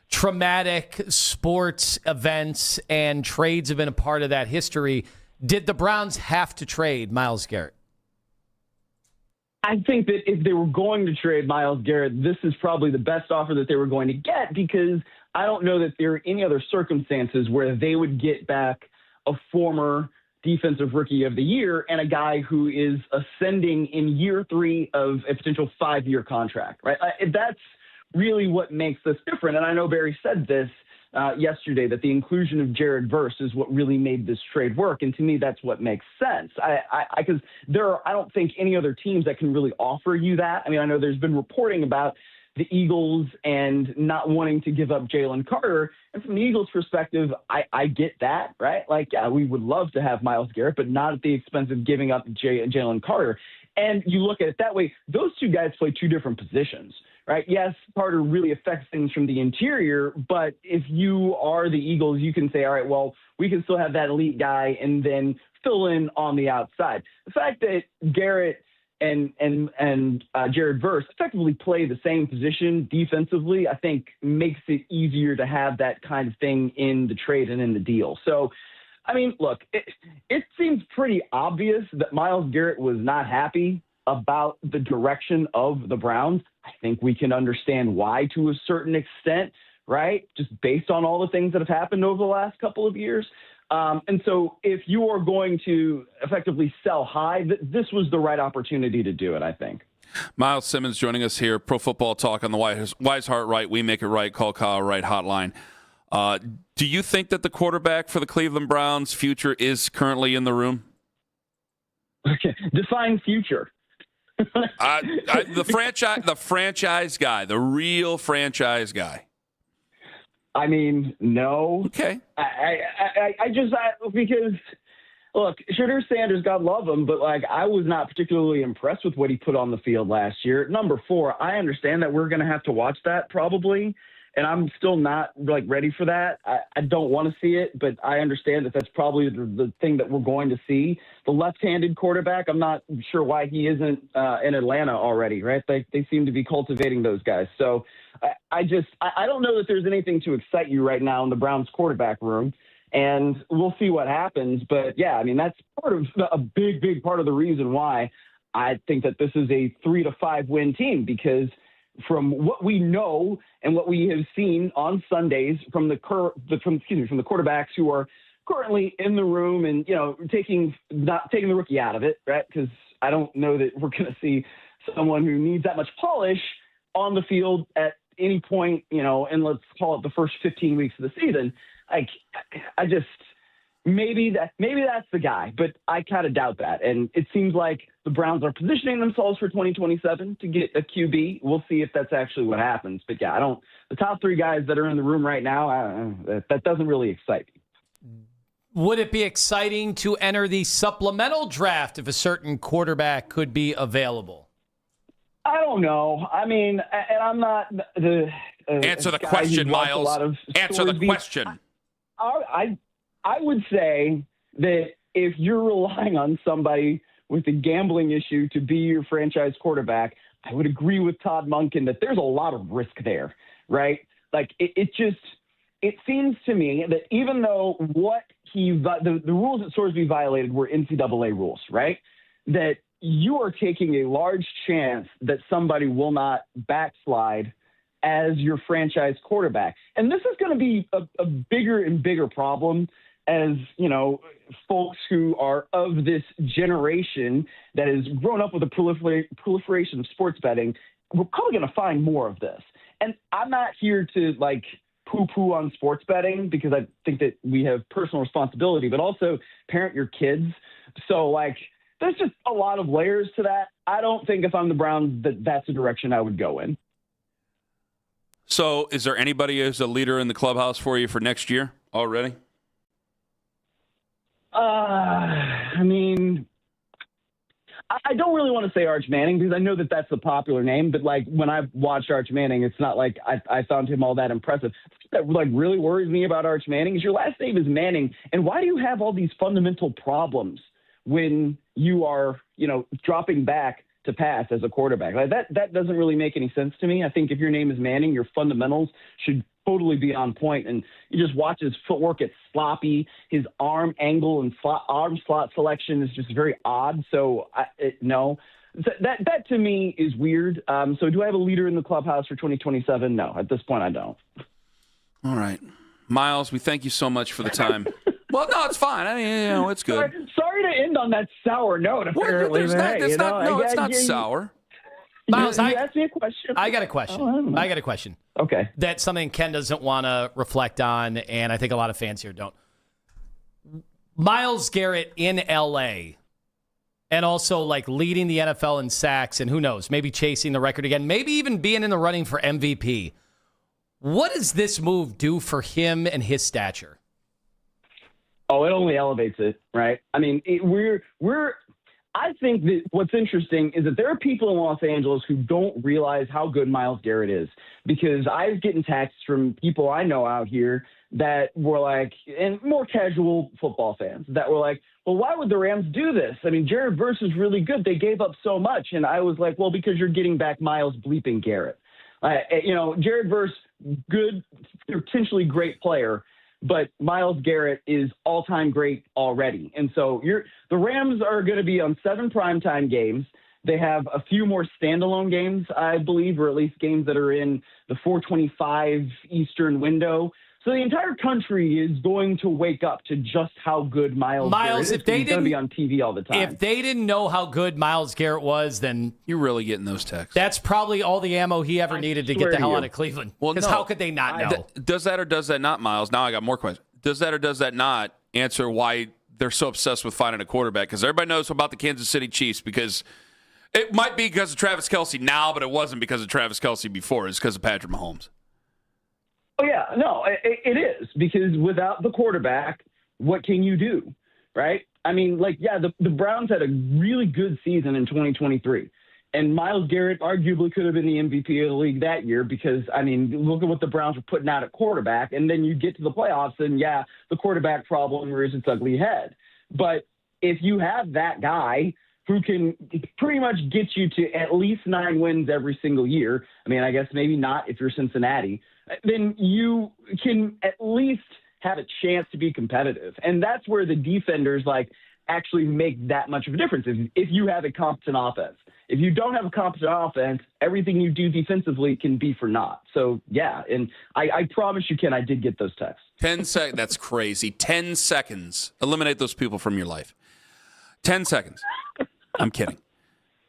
traumatic sports events, and trades have been a part of that history. Did the Browns have to trade Myles Garrett? I think that if they were going to trade Myles Garrett, this is probably the best offer that they were going to get, because I don't know that there are any other circumstances where they would get back a former Defensive Rookie of the Year and a guy who is ascending in year 3 of a potential 5-year contract, right? That's really what makes this different. And I know Barry said this yesterday, that the inclusion of Jared Verse is what really made this trade work. And to me, that's what makes sense. Because I don't think any other teams that can really offer you that. I mean, I know there's been reporting about the Eagles and not wanting to give up Jalen Carter. And from the Eagles' perspective, I get that, right? Like, yeah, we would love to have Myles Garrett, but not at the expense of giving up Jalen Carter. And you look at it that way, those two guys play two different positions, right? Yes, Carter really affects things from the interior, but if you are the Eagles, you can say, all right, well, we can still have that elite guy and then fill in on the outside. The fact that Garrett and Jared Verse effectively play the same position defensively, I think makes it easier to have that kind of thing in the trade and in the deal. So, I mean, look, it seems pretty obvious that Myles Garrett was not happy about the direction of the Browns. I think we can understand why to a certain extent, right? Just based on all the things that have happened over the last couple of years. And so if you are going to effectively sell high, this was the right opportunity to do it, I think. Miles Simmons joining us here, Pro Football Talk on the Wise Heart Right, We Make It Right, Call Kyle Right hotline. Do you think that the quarterback for the Cleveland Browns' future is currently in the room? Okay. Define future. The franchise guy, the real franchise guy. I mean, no. Okay. Because Look, Shadur Sanders, God love him, but like I was not particularly impressed with what he put on the field last year. Number 4, I understand that we're going to have to watch that probably, and I'm still not like ready for that. I don't want to see it, but I understand that that's probably the thing that we're going to see. The left-handed quarterback, I'm not sure why he isn't in Atlanta already, right? They seem to be cultivating those guys. So I don't know that there's anything to excite you right now in the Browns quarterback room. And we'll see what happens. But, yeah, I mean, that's part of a big, big part of the reason why I think that this is a 3 to 5 win team, because from what we know and what we have seen on Sundays from the quarterbacks who are currently in the room and, not taking the rookie out of it, right? Because I don't know that we're going to see someone who needs that much polish on the field at any point, and let's call it the first 15 weeks of the season. Maybe that's the guy, but I kind of doubt that. And it seems like the Browns are positioning themselves for 2027 to get a QB. We'll see if that's actually what happens. But yeah, the top 3 guys that are in the room right now, that doesn't really excite me. Would it be exciting to enter the supplemental draft if a certain quarterback could be available? I don't know. I mean, and I'm not the answer the question, Miles. Answer the question. I would say that if you're relying on somebody with a gambling issue to be your franchise quarterback, I would agree with Todd Monken that there's a lot of risk there, right? Like it seems to me that even though the rules that Sorsby violated were NCAA rules, right? That you are taking a large chance that somebody will not backslide as your franchise quarterback. And this is going to be a bigger and bigger problem as, folks who are of this generation that has grown up with a proliferation of sports betting. We're probably going to find more of this. And I'm not here to poo-poo on sports betting, because I think that we have personal responsibility, but also parent your kids. So there's just a lot of layers to that. I don't think if I'm the Browns that's the direction I would go in. So is there anybody who's a leader in the clubhouse for you for next year already? I mean, I don't really want to say Arch Manning, because I know that that's the popular name, but when I watched Arch Manning, it's not like I found him all that impressive. That really worries me about Arch Manning is your last name is Manning, and why do you have all these fundamental problems when you are, dropping back to pass as a quarterback? That doesn't really make any sense to me. I think if your name is Manning, your fundamentals should totally be on point. And you just watch his footwork; it's sloppy. His arm angle and arm slot selection is just very odd. So no, that to me is weird. So do I have a leader in the clubhouse for 2027? No, at this point I don't. All right, Miles, we thank you so much for the time. Well, no, it's fine. I mean, it's good. Sorry to end on that sour note. Apparently, it's not sour. Miles, you asked me a question. I got a question. I got a question. Okay. That's something Ken doesn't want to reflect on, and I think a lot of fans here don't. Myles Garrett in L.A., and also leading the NFL in sacks, and who knows, maybe chasing the record again, maybe even being in the running for MVP. What does this move do for him and his stature? Oh, it only elevates it, right? I mean, I think that what's interesting is that there are people in Los Angeles who don't realize how good Myles Garrett is, because I was getting texts from people I know out here that were and more casual football fans that were well, why would the Rams do this? I mean, Jared Verse is really good. They gave up so much. And I was well, because you're getting back Myles bleeping Garrett. Jared Verse, good, potentially great player, but Myles Garrett is all-time great already. And so the Rams are going to be on 7 primetime games. They have a few more standalone games, I believe, or at least games that are in the 4:25 Eastern window. So the entire country is going to wake up to just how good Myles Garrett is. He's going to be on TV all the time. If they didn't know how good Myles Garrett was, then you're really getting those texts. That's probably all the ammo he ever needed to get the hell out of Cleveland. Well, because how could they not know? Does that or does that not, Miles? Now I got more questions. Does that or does that not answer why they're so obsessed with finding a quarterback? Because everybody knows about the Kansas City Chiefs, because it might be because of Travis Kelce now, but it wasn't because of Travis Kelce before. It's because of Patrick Mahomes. Oh, yeah. No, it is, because without the quarterback, what can you do? right? I mean, like, yeah, the Browns had a really good season in 2023. And Myles Garrett arguably could have been the MVP of the league that year because, I mean, look at what the Browns were putting out at quarterback. And then you get to the playoffs and, yeah, the quarterback problem rears its ugly head. But if you have that guy who can pretty much get you to at least 9 wins every single year, I mean, I guess maybe not if you're Cincinnati, then you can at least have a chance to be competitive. And that's where the defenders, like, actually make that much of a difference if you have a competent offense. If you don't have a competent offense, everything you do defensively can be for naught. So, yeah, and I promise you, Ken, I did get those texts. 10 seconds. That's crazy. 10 seconds. Eliminate those people from your life. 10 seconds. I'm kidding.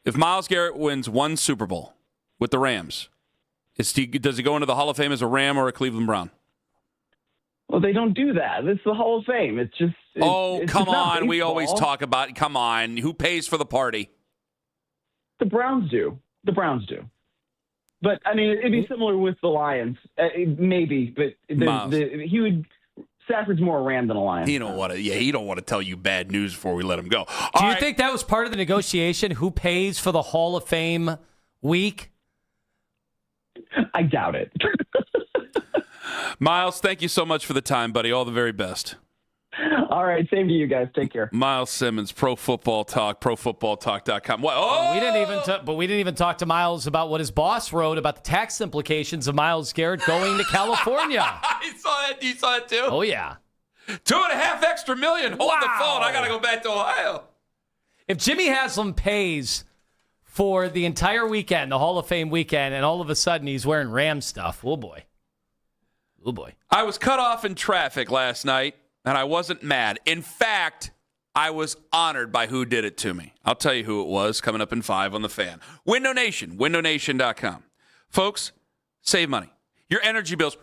If Myles Garrett wins one Super Bowl with the Rams, does he go into the Hall of Fame as a Ram or a Cleveland Brown? Well, they don't do that. It's the Hall of Fame. It's just come on. We always talk about, come on, who pays for the party? The Browns do. The Browns do. But, I mean, it'd be similar with the Lions. Maybe, but Stafford's more a Ram than a Lion. He don't want to tell you bad news before we let him go. Do you think that was part of the negotiation? Who pays for the Hall of Fame week? I doubt it. Myles, thank you so much for the time, buddy. All the very best. All right, same to you guys. Take care. Myles Simmons, Pro Football Talk, ProFootballTalk.com. What? Oh! We didn't even talk to Myles about what his boss wrote about the tax implications of Myles Garrett going to California. I saw that. You saw it too? Oh, yeah. $2.5 extra million. Hold the phone. I got to go back to Ohio. If Jimmy Haslam pays for the entire weekend, the Hall of Fame weekend, and all of a sudden he's wearing Ram stuff, oh, boy. Oh, boy. I was cut off in traffic last night, and I wasn't mad. In fact, I was honored by who did it to me. I'll tell you who it was coming up in 5 on the Fan. Window Nation, windownation.com. Folks, save money. Your energy bills.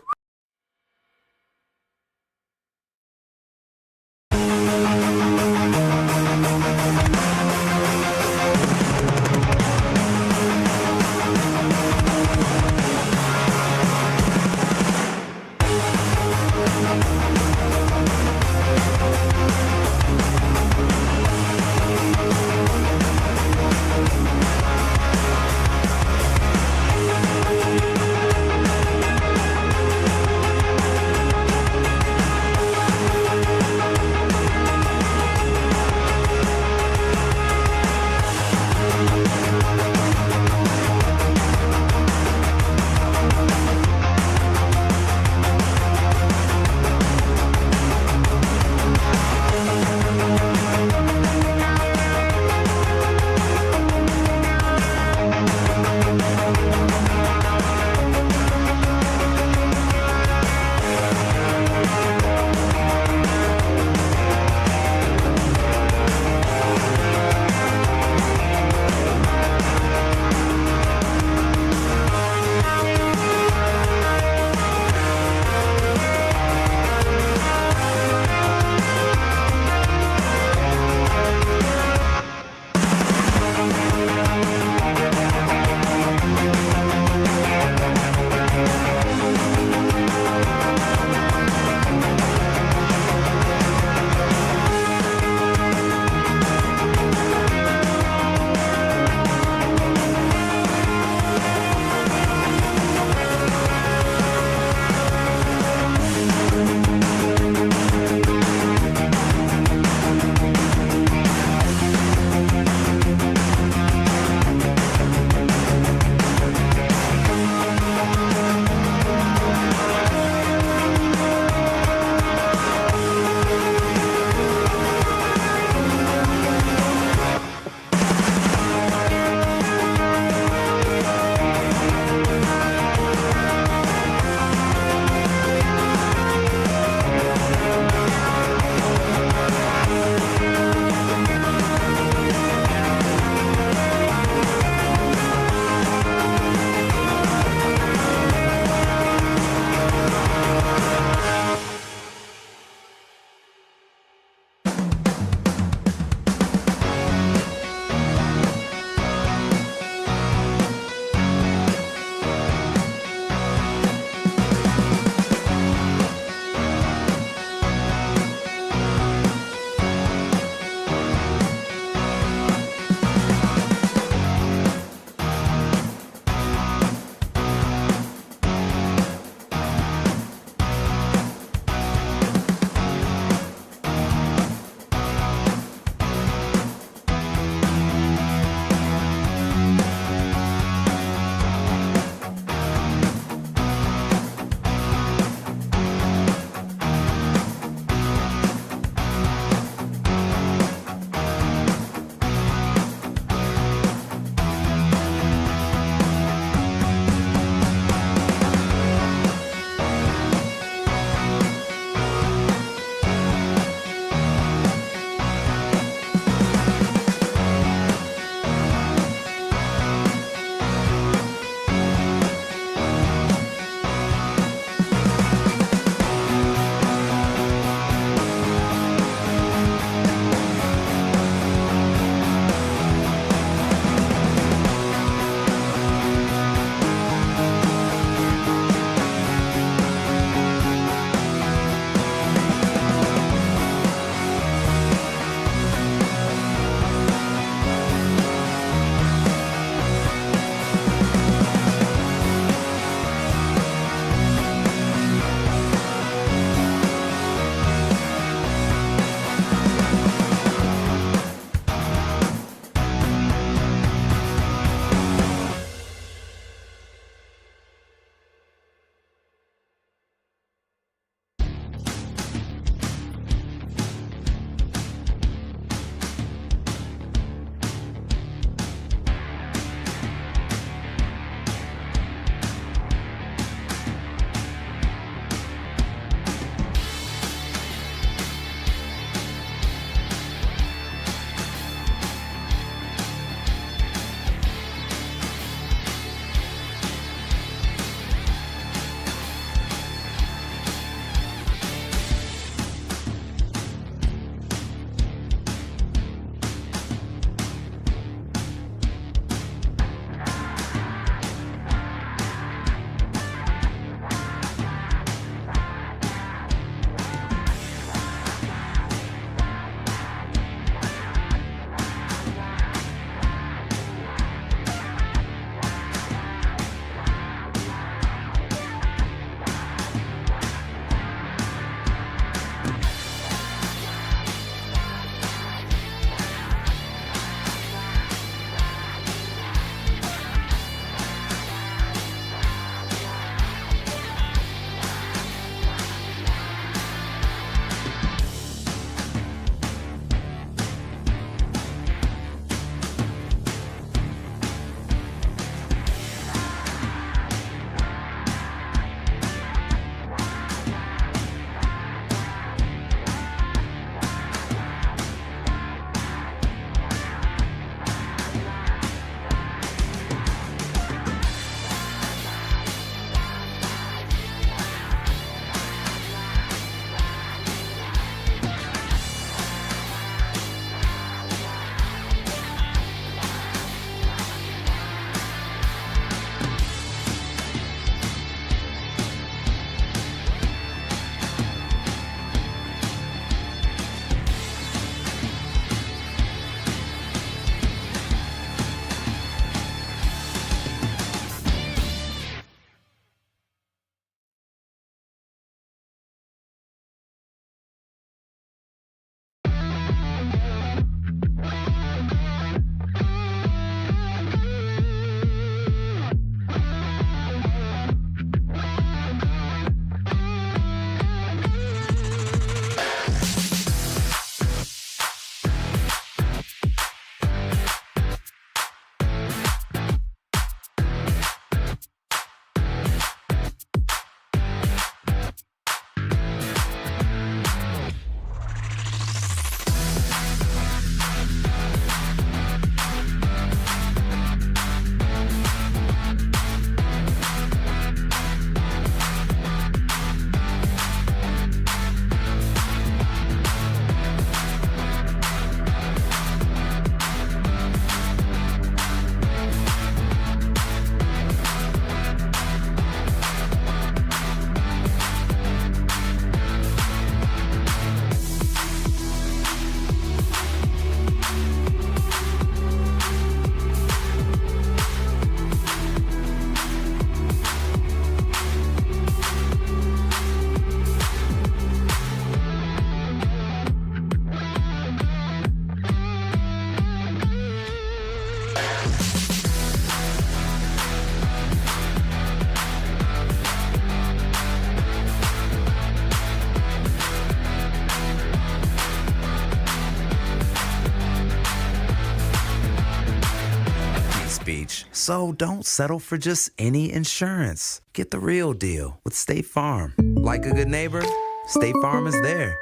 So don't settle for just any insurance. Get the real deal with State Farm. Like a good neighbor, State Farm is there.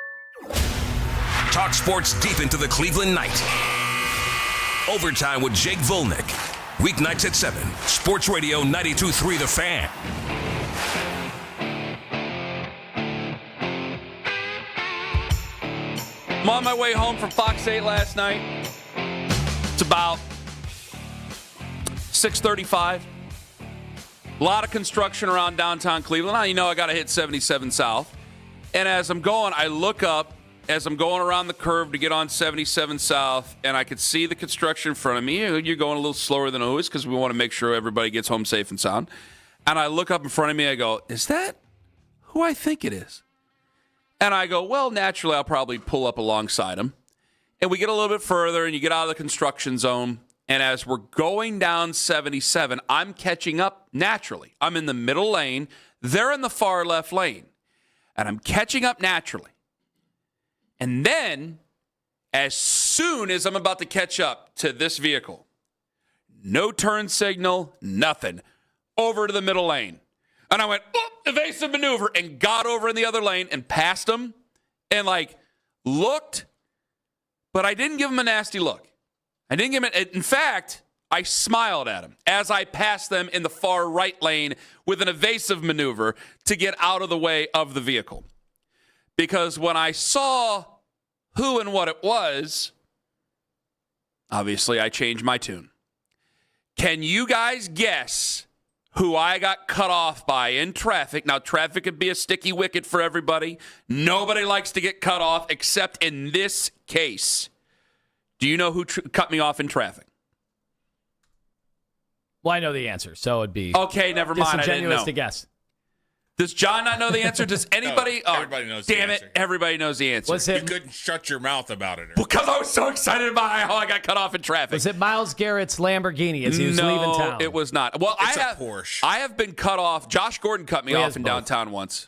Talk sports deep into the Cleveland night. Overtime with Jake Volnick. Weeknights at 7. Sports Radio 92.3 The Fan. I'm on my way home from Fox 8 last night. It's about 6:35. A lot of construction around downtown Cleveland. Now, you know I got to hit 77 South. And as I'm going, I look up as I'm going around the curve to get on 77 South, and I could see the construction in front of me. You're going a little slower than always because we want to make sure everybody gets home safe and sound. And I look up in front of me, I go, is that who I think it is? And I go, well, naturally, I'll probably pull up alongside him. And we get a little bit further, and you get out of the construction zone. And as we're going down 77, I'm catching up naturally. I'm in the middle lane. They're in the far left lane. And I'm catching up naturally. And then, as soon as I'm about to catch up to this vehicle, no turn signal, nothing, over to the middle lane. And I went, evasive maneuver, and got over in the other lane and passed him and, looked, but I didn't give him a nasty look. I didn't give him in fact, I smiled at him as I passed them in the far right lane with an evasive maneuver to get out of the way of the vehicle. Because when I saw who and what it was, obviously I changed my tune. Can you guys guess who I got cut off by in traffic? Now, traffic could be a sticky wicket for everybody. Nobody likes to get cut off except in this case. Do you know who cut me off in traffic? Well, I know the answer, so it'd be okay. Never mind. I didn't know. To guess. Does John not know the answer? Does anybody? No, everybody knows the answer. Damn it! Everybody knows the answer. You couldn't shut your mouth about it. Because I was so excited about how I got cut off in traffic. Was it Myles Garrett's Lamborghini as he was leaving town? No, it was not. Well, It's a Porsche. I have been cut off. Josh Gordon cut me off in downtown once.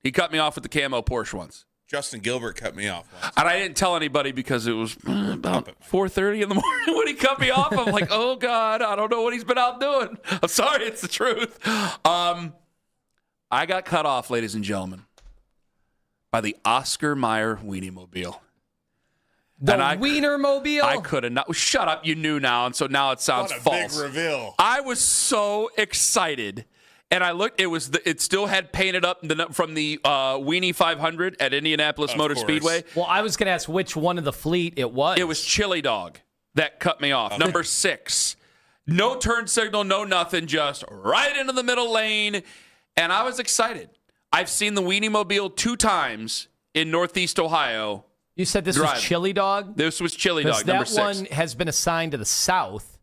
He cut me off with the camo Porsche once. Justin Gilbert cut me off once. And I didn't tell anybody because it was about 4:30 in the morning when he cut me off. I'm like, oh, God, I don't know what he's been out doing. I'm sorry, it's the truth. I got cut off, ladies and gentlemen, by the Oscar Mayer Wienermobile. The Wienermobile? I could have not. Shut up, you knew now, and so now it sounds What a false. big reveal. I was so excited. And I looked, it still had painted up from the Weenie 500 at Indianapolis Motor Speedway. Well, I was going to ask which one of the fleet it was. It was Chili Dog that cut me off. Number 6. No turn signal, no nothing, just right into the middle lane. And I was excited. I've seen the Wienermobile 2 times in Northeast Ohio. You said this was Chili Dog? This was Chili Dog, number 6. That one has been assigned to the South.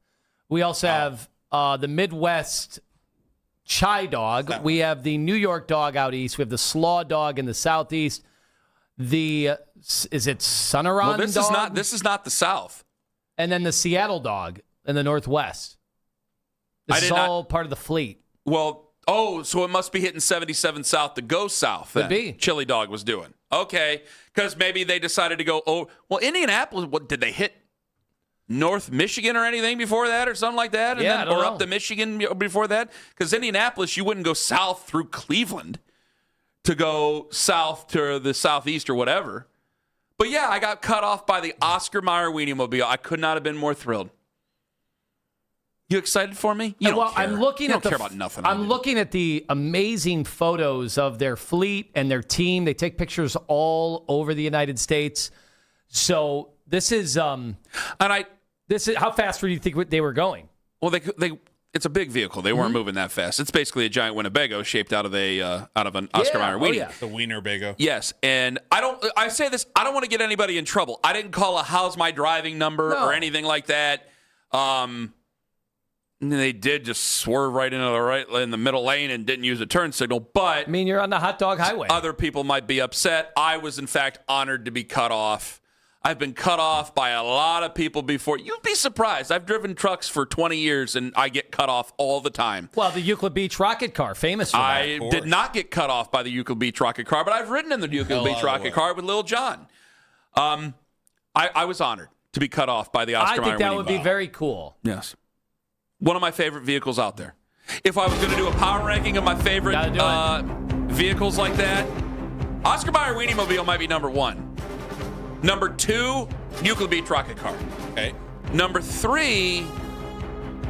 We also have the Midwest Chai Dog. We have the New York Dog out east. We have the Slaw Dog in the southeast. Is it Sonoran Dog? This is not the South. And then the Seattle Dog in the northwest. This is all part of the fleet. Well, so it must be hitting 77 South to go south. Could be. Chili Dog was doing. Okay, because maybe they decided to go, Indianapolis, what did they hit? North Michigan or anything before that or something like that? Or up to Michigan before that? Because Indianapolis, you wouldn't go south through Cleveland to go south to the southeast or whatever. But yeah, I got cut off by the Oscar Mayer Wienermobile. I could not have been more thrilled. You excited for me? You don't care. I'm looking you at don't care about nothing. I'm looking at the amazing photos of their fleet and their team. They take pictures all over the United States. So this is how fast do you think they were going? Well, it's a big vehicle. They weren't moving that fast. It's basically a giant Winnebago shaped out of an Oscar Mayer Weenie. Yeah. The Wienerbago. Yes, and I say this, I don't want to get anybody in trouble. I didn't call a how's my driving number or anything like that. They did just swerve right in the middle lane and didn't use a turn signal. But I mean, you're on the hot dog highway. Other people might be upset. I was, in fact, honored to be cut off. I've been cut off by a lot of people before. You'd be surprised. I've driven trucks for 20 years, and I get cut off all the time. Well, the Euclid Beach rocket car, famous for that. I did not get cut off by the Euclid Beach rocket car, but I've ridden in the Euclid Beach rocket car with Lil Jon. I was honored to be cut off by the Oscar Mayer I think that Weenie would be very cool. Yes. One of my favorite vehicles out there. If I was going to do a power ranking of my favorite vehicles like that, Oscar Mayer Wienermobile might be number 1. Number 2, Euclid Beach rocket car. Okay. Number 3,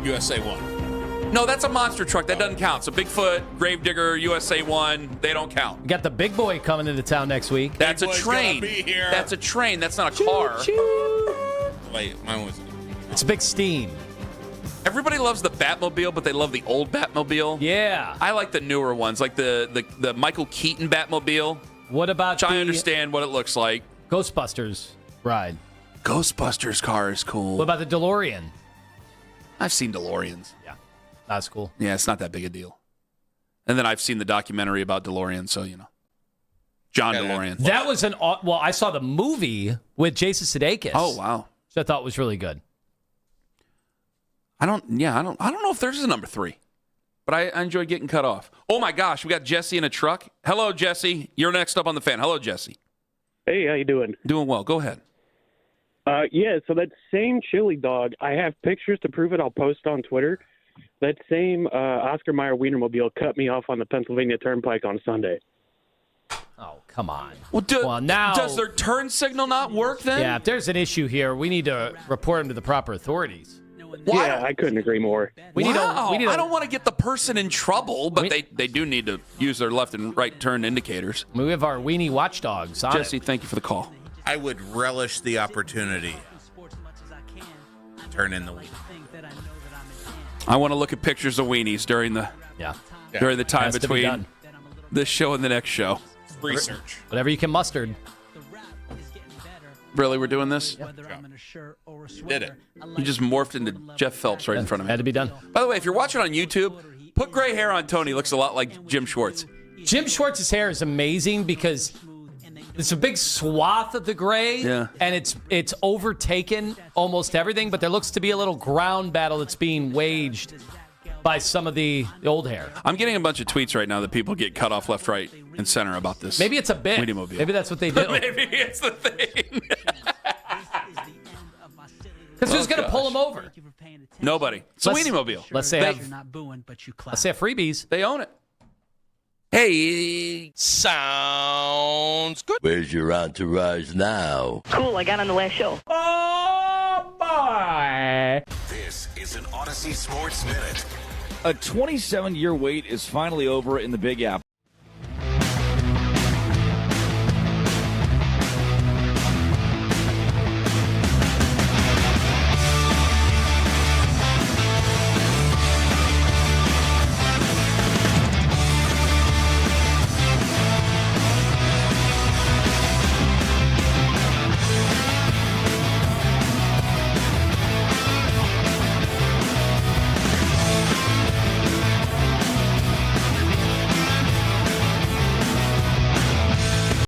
USA 1. No, that's a monster truck. That doesn't count. So Bigfoot, Gravedigger, USA 1, they don't count. We got the big boy coming into town next week. That's a train. That's a train. That's not a car. Wait, mine was. It's a big steam. Everybody loves the Batmobile, but they love the old Batmobile. Yeah. I like the newer ones, like the Michael Keaton Batmobile. What about I understand what it looks like. Ghostbusters ride? Ghostbusters car is cool. What about the DeLorean? I've seen DeLoreans. Yeah, that's cool. Yeah, it's not that big a deal. And then I've seen the documentary about DeLorean, so John DeLorean. That was I saw the movie with Jason Sudeikis. Oh wow, which I thought was really good. I don't know if there's a number 3, but I enjoy getting cut off. Oh my gosh, we got Jesse in a truck. Hello, Jesse. You're next up on the Fan. Hello, Jesse. Hey, how you doing? Doing well. Go ahead. Yeah, so that same chili dog, I have pictures to prove it. I'll post on Twitter. That same Oscar Mayer Wienermobile cut me off on the Pennsylvania Turnpike on Sunday. Oh, come on. Well, now does their turn signal not work then? Yeah, if there's an issue here, we need to report them to the proper authorities. Yeah, I couldn't agree more. I don't want to get the person in trouble, but they do need to use their left and right turn indicators. We have our weenie watchdogs on Jesse, thank you for the call. I would relish the opportunity to turn in the weenie. I want to look at pictures of weenies during the time Has to be between done. this show and the next show. Research. Whatever you can mustard. Really, we're doing this? You did it. You just morphed into Jeff Phelps right in front of me. Had to be done. By the way, if you're watching on YouTube, put gray hair on Tony. Looks a lot like Jim Schwartz. Jim Schwartz's hair is amazing because it's a big swath of the gray, and it's overtaken almost everything, but there looks to be a little ground battle that's being waged by some of the old hair. I'm getting a bunch of tweets right now that people get cut off left, right, and center about this. Maybe it's a bit. Wienermobile. Maybe that's what they do. Maybe it's the thing. Because who's going to pull them over? Nobody. It's a Wienermobile. Let's say have freebies. They own it. Hey, sounds good. Where's your entourage now? Cool, I got on the last show. Oh, boy. This is an Odyssey Sports Minute. A 27-year wait is finally over in the Big Apple.